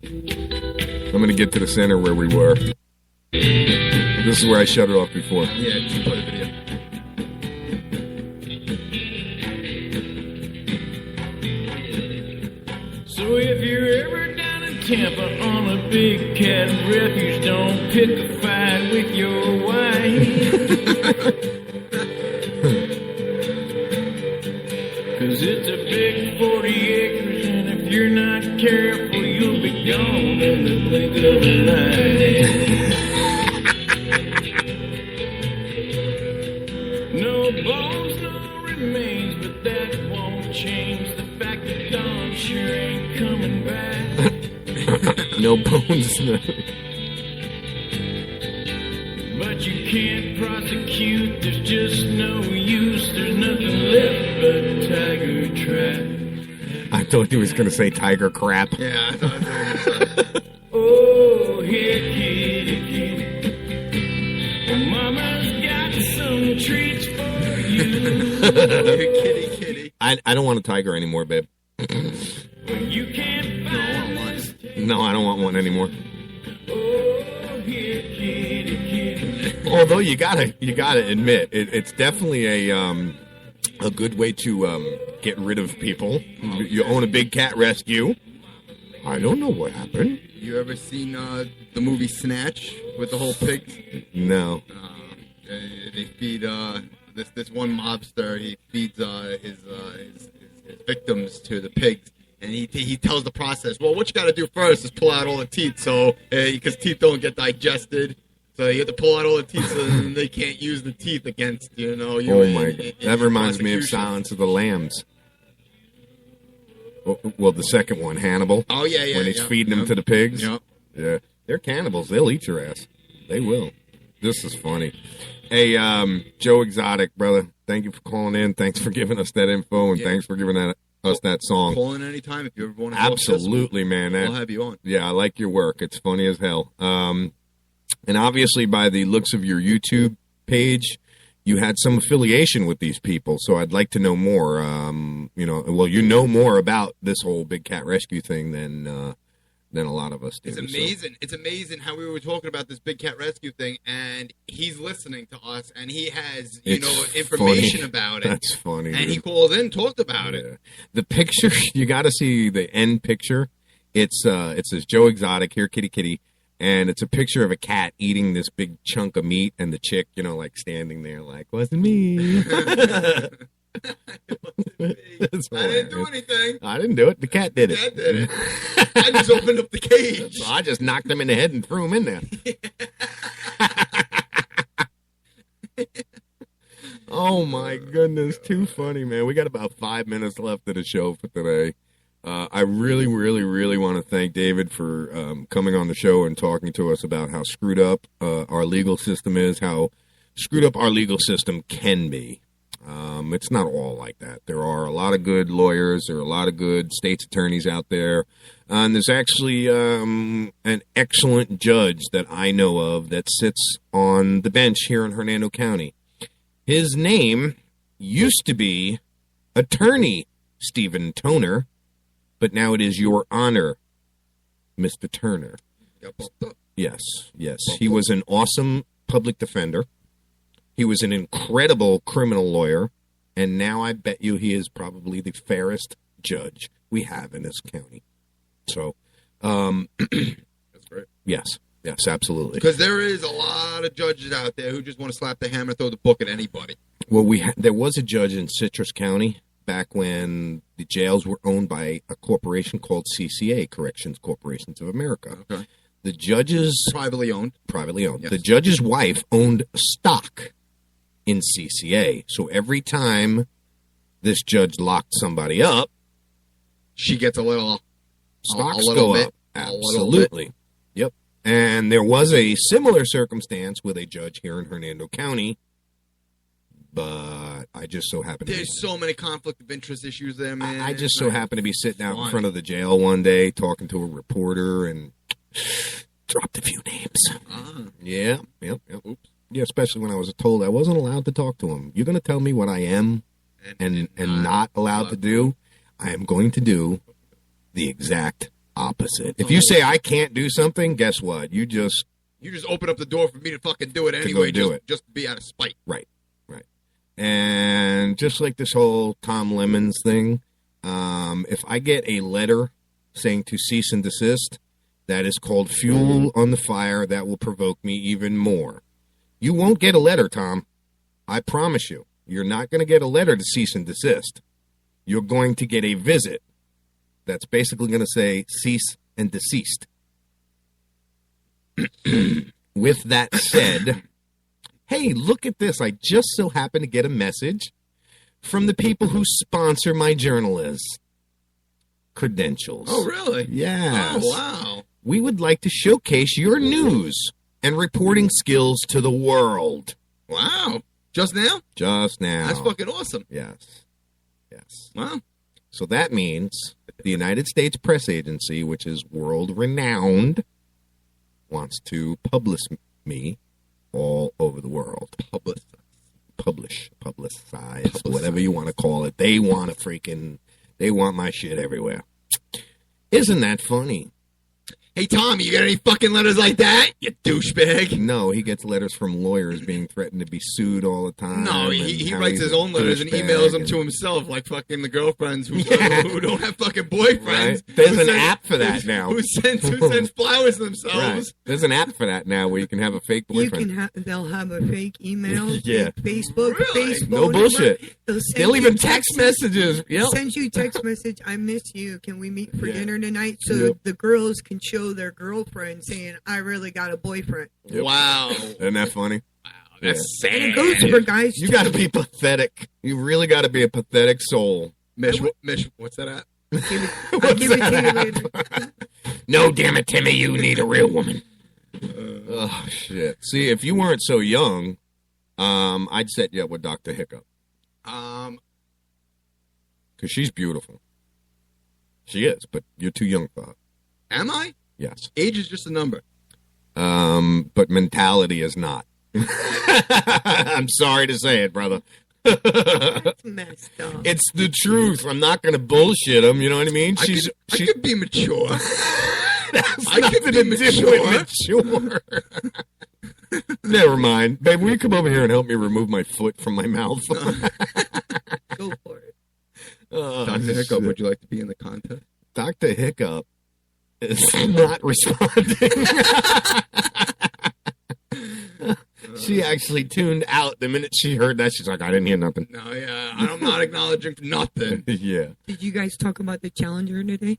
I'm going to get to the center where we were. This is where I shut it off before. Yeah, just play the video. So if you're ever down in Tampa on a big cat refuge, don't pick a fight with your wife. 'Cause it's a big 40 acres, and if you're not careful, you'll be gone in the blink of an eye. No bones, no remains, but that won't change the fact that Don sure ain't coming back. No bones. But you can't prosecute, there's just no use, there's nothing left but tiger trap. I thought he was going to say tiger crap. Yeah, I thought it was Oh, here, kitty, kitty. Well, Mama's got some treats for you. kitty. I don't want a tiger anymore, babe. Well, you can't find this. No, I don't want one anymore. Oh, here, kitty, kitty. Although you gotta admit, it's definitely a good way to get rid of people. You own a big cat rescue. I don't know what happened. You ever seen the movie Snatch with the whole pigs? No. They feed this one mobster. He feeds his victims to the pigs, and he tells the process. Well, what you got to do first is pull out all the teeth, so because teeth don't get digested. So you have to pull out all the teeth, so then they can't use the teeth against you. Oh my God, that reminds me of Silence of the Lambs. Well, the second one, Hannibal. Oh yeah. When he's feeding them to the pigs. Yep. Yeah, they're cannibals. They'll eat your ass. They will. This is funny. Hey, Joe Exotic, brother. Thank you for calling in. Thanks for giving us that info, and thanks for giving us that song. Call in anytime if you ever want to. Absolutely, man. I'll have you on. Yeah, I like your work. It's funny as hell. And obviously, by the looks of your YouTube page, you had some affiliation with these people. So I'd like to know more. You know more about this whole big cat rescue thing than than a lot of us do. It's amazing. It's amazing how we were talking about this big cat rescue thing, and he's listening to us, and he has information about it. That's funny. And dude. he called in, talked about it. The picture, you got to see the end picture. It says Joe Exotic, here kitty kitty, and it's a picture of a cat eating this big chunk of meat, and the chick, like standing there like, wasn't me. I didn't do anything. I didn't do it. The cat did it. The cat did it. I just opened up the cage. So I just knocked him in the head and threw him in there. Oh my goodness, too funny, man. We got about 5 minutes left of the show for today. I really, really, really want to thank David for coming on the show and talking to us about how screwed up our legal system is, how screwed up our legal system can be. It's not all like that. There are a lot of good lawyers. There are a lot of good state's attorneys out there. And there's actually an excellent judge that I know of that sits on the bench here in Hernando County. His name used to be Attorney Stephen Toner, but now it is Your Honor, Mr. Turner. Yes. He was an awesome public defender. He was an incredible criminal lawyer, and now I bet you he is probably the fairest judge we have in this county. So, that's great. Yes, absolutely. Because there is a lot of judges out there who just want to slap the hammer, throw the book at anybody. Well, there was a judge in Citrus County back when the jails were owned by a corporation called CCA, Corrections Corporations of America. Okay. The judge's privately owned. Yes. The judge's wife owned stock in CCA. So every time this judge locked somebody up, she gets a little stocks go up. Absolutely. Yep. And there was a similar circumstance with a judge here in Hernando County, but I just so happen to There's so many conflict of interest issues there, man. I just so happened to be sitting out in front of the jail one day talking to a reporter and dropped a few names. Yeah. Oops. Yeah, especially when I was told I wasn't allowed to talk to him. You're going to tell me what I am and not allowed to do? I am going to do the exact opposite. If you say I can't do something, guess what? You just open up the door for me to fucking do it anyway, just to be out of spite. Right. And just like this whole Tom Lemons thing, if I get a letter saying to cease and desist, that is called fuel on the fire that will provoke me even more. You won't get a letter, Tom. I promise you. You're not going to get a letter to cease and desist. You're going to get a visit that's basically going to say cease and deceased. With that said, hey, look at this. I just so happen to get a message from the people who sponsor my journalists. Credentials. Oh, really? Yes. Oh, wow. We would like to showcase your news and reporting skills to the world. Wow. Just now? Just now. That's fucking awesome. Yes. Wow. So that means the United States Press Agency, which is world-renowned, wants to publish me all over the world. Publicize, whatever you want to call it. They want my shit everywhere. Isn't that funny? Hey, Tom, you got any fucking letters like that, you douchebag? No, he gets letters from lawyers being threatened to be sued all the time. No, he writes his own letters and emails them to himself, like fucking the girlfriends who don't have fucking boyfriends. Right. There's an app for that now. Who sends flowers themselves. Right. There's an app for that now where you can have a fake boyfriend. They'll have a fake email, yeah. fake Facebook, really? No bullshit. They'll even text messages. Yep. Send you a text message, I miss you, can we meet for dinner tonight? So the girls can show their girlfriend saying, I really got a boyfriend. Yep. Wow. Isn't that funny? Wow, that's sad. And it goes for guys, you got to be pathetic. You really got to be a pathetic soul. Mish, what's that at? I'll give it to you later. No, damn it, Timmy, you need a real woman. Oh, shit. See, if you weren't so young, I'd set you up with Dr. Hiccup. Because she's beautiful. She is, but you're too young for her. Am I? Yes. Age is just a number. But mentality is not. I'm sorry to say it, brother. That's messed up. It's the truth. I'm not going to bullshit him. You know what I mean? I could be mature. nothing to do with mature. Never mind. Babe, will you come over here and help me remove my foot from my mouth? Go for it. Dr. Hiccup, would you like to be in the contest? Dr. Hiccup is not responding. She actually tuned out the minute she heard that. She's like, I didn't hear nothing. No, yeah, I'm not acknowledging for nothing. Yeah. Did you guys talk about the Challenger today?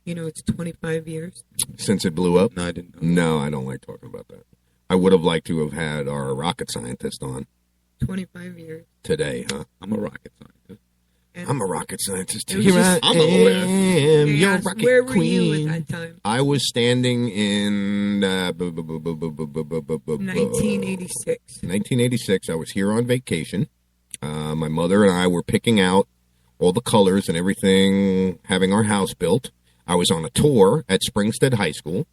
You know, it's 25 years. Since it blew up? No, I didn't. No, I don't like talking about that. I would have liked to have had our rocket scientist on 25 years. today, huh? I'm a rocket scientist. I'm a rocket scientist. It was Here just- I I'm a lawyer. am, They your asked, rocket where were queen. you at that time? I was standing in 1986. 1986. I was here on vacation. My mother and I were picking out all the colors and everything, having our house built. I was on a tour at Springstead High School.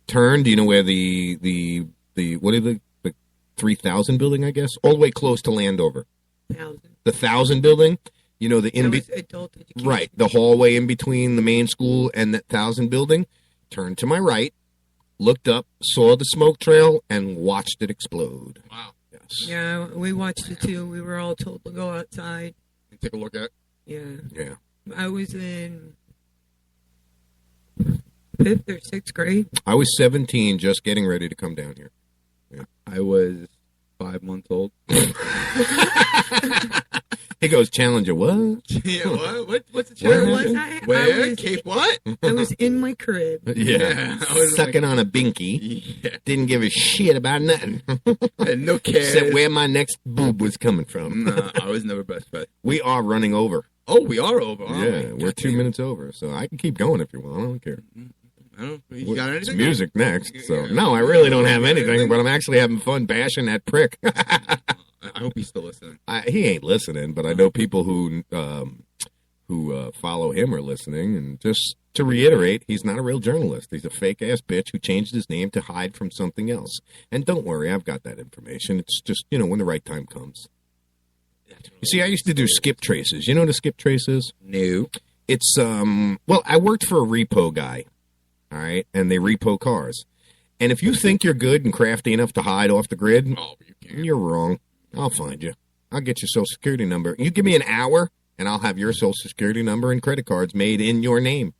Turned, you know where the 3000 building, I guess, all the way close to Landover. 1,000. The 1000 building, you know, the That was adult education. right, the hallway in between the main school and that 1000 building. Turned to my right, looked up, saw the smoke trail, and watched it explode. Wow. Yes. Yeah, we watched it too. We were all told to go outside. And take a look at. Yeah. Yeah. I was in 5th or 6th grade. I was 17, just getting ready to come down here. Yeah. I was 5 months old. He goes, Challenger, what? Yeah, what? What's the Where challenge? was I? Where? I was, Cape what? I was in my crib. Yeah. I was Sucking like- on a binky. Yeah. Didn't give a shit about nothing. And no cares. Except where my next boob was coming from. Nah, I was never best friend. We are running over. Oh, we are over. Oh, Yeah, we're 2 minutes over, so I can keep going if you want. I don't care. You got It's anything? music next, so no, I really don't have anything, but I'm actually having fun bashing that prick. I hope he's still listening. He ain't listening, but I know people who follow him are listening. And just to reiterate, he's not a real journalist. He's a fake ass bitch who changed his name to hide from something else. And don't worry, I've got that information. It's just, you know, when the right time comes. You see, I used to do skip traces. You know what a skip trace is? No. It's well, I worked for a repo guy, all right, and they repo cars. And if you think you're good and crafty enough to hide off the grid, you're wrong. I'll find you. I'll get your social security number. You give me an hour, and I'll have your social security number and credit cards made in your name.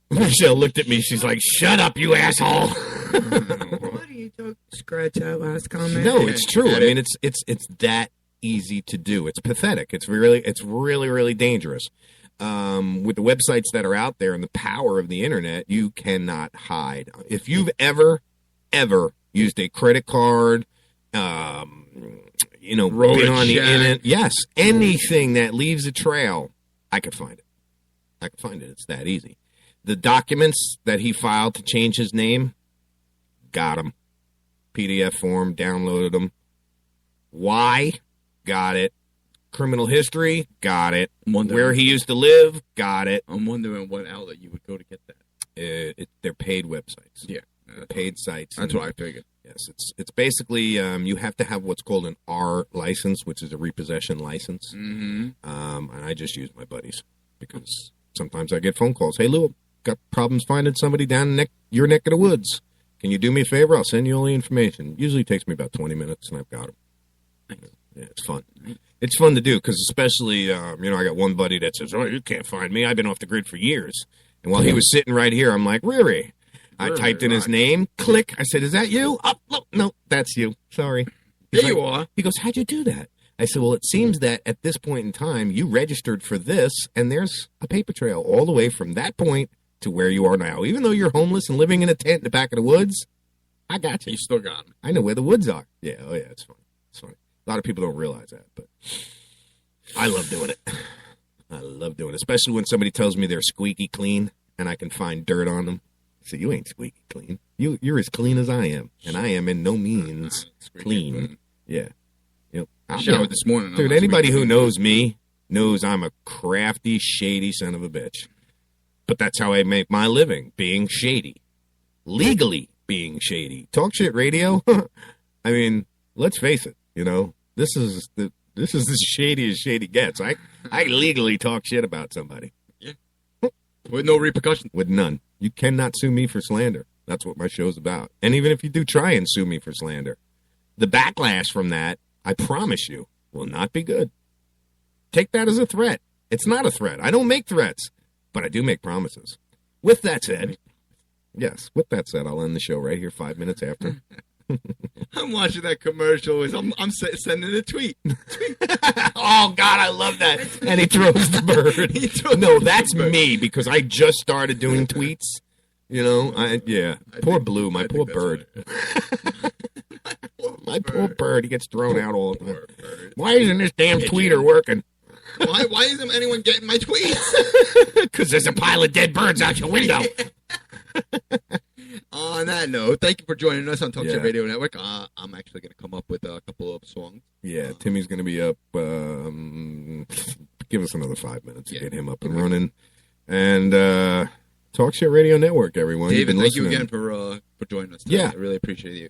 Michelle looked at me. She's like, "Shut up, you asshole." What are you talking? Scratch that last comment. No, it's true. I mean, it's that easy to do. It's pathetic. It's really dangerous. With the websites that are out there and the power of the internet, you cannot hide. If you've ever used a credit card, you know, Wrote been a on the check. internet, yes, anything that leaves a trail, I could find it. It's that easy. The documents that he filed to change his name, got them. PDF form, downloaded them. Why? Got it. Criminal history, got it. Where he used to live, got it. I'm wondering what outlet you would go to get that. They're paid websites. Yeah, paid sites. That's what I figured. Yes, it's basically you have to have what's called an R license, which is a repossession license. Mm-hmm. And I just use my buddies because sometimes I get phone calls. Hey, Lou, got problems finding somebody down your neck of the woods. Can you do me a favor? I'll send you all the information. Usually takes me about 20 minutes, and I've got them. Yeah, it's fun. It's fun to do because especially, you know, I got one buddy that says, "Oh, you can't find me. I've been off the grid for years." And while he was sitting right here, I'm like, "Riri." I typed in his name. Click. I said, "Is that you?" Oh, no, that's you. Sorry. There you are. He goes, "How'd you do that?" I said, "Well, it seems that at this point in time, you registered for this, and there's a paper trail all the way from that point to where you are now. Even though you're homeless and living in a tent in the back of the woods, I got you. You still got him. I know where the woods are." Yeah, oh yeah, it's funny. It's funny. A lot of people don't realize that, but I love doing it. I love doing it, especially when somebody tells me they're squeaky clean and I can find dirt on them. I say, "You ain't squeaky clean. You're as clean as I am, and I am in no means clean." Yeah. You know, I showered this morning. Dude, anybody who knows me knows I'm a crafty, shady son of a bitch. But that's how I make my living, being shady. Legally being shady. Talk shit radio? I mean, let's face it, you know, this is as shady as shady gets. I legally talk shit about somebody. Yeah. With no repercussions. With none. You cannot sue me for slander. That's what my show's about. And even if you do try and sue me for slander, the backlash from that, I promise you, will not be good. Take that as a threat. It's not a threat. I don't make threats, but I do make promises. With that said, I'll end the show right here 5 minutes after. I'm watching that commercial. I'm sending a tweet. Oh, God, I love that. And he throws the bird. No, that's me, because I just started doing tweets. You know, poor Blue, my poor bird. My poor bird, he gets thrown out all the time. Why isn't this damn tweeter working? Why isn't anyone getting my tweets? Because there's a pile of dead birds out your window. On that note, thank you for joining us on Talk Shit Radio Network. I'm actually going to come up with a couple of songs. Yeah, Timmy's going to be up. Give us another 5 minutes to get him up and running. And Talk Shit Radio Network, everyone. David, thank you again for joining us today. Yeah. I really appreciate you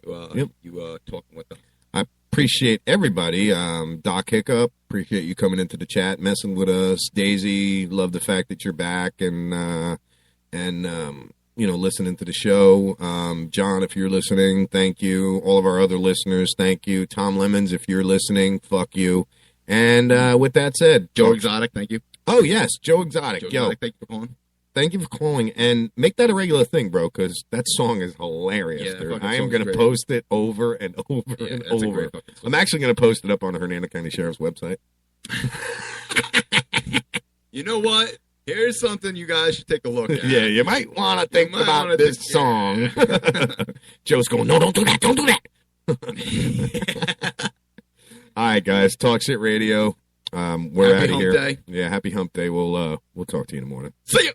talking with us. I appreciate everybody. Doc Hiccup, appreciate you coming into the chat, messing with us. Daisy, love the fact that you're back and listening to the show. John, if you're listening, thank you. All of our other listeners, thank you. Tom Lemons, if you're listening, fuck you. And with that said, Joe Exotic, thank you. Oh, yes, Joe Exotic. Exotic, thank you for calling. Thank you for calling, and make that a regular thing, bro, because that song is hilarious, dude. I am going to post it over and over and over. I'm actually going to post it up on the Hernando County Sheriff's website. You know what? Here's something you guys should take a look at. Yeah, you might want to think about this song. Joe's going, no, don't do that. Don't do that. All right, guys. Talk Shit Radio. We're out of here. Happy Hump Day. Yeah, happy Hump Day. We'll talk to you in the morning. See ya.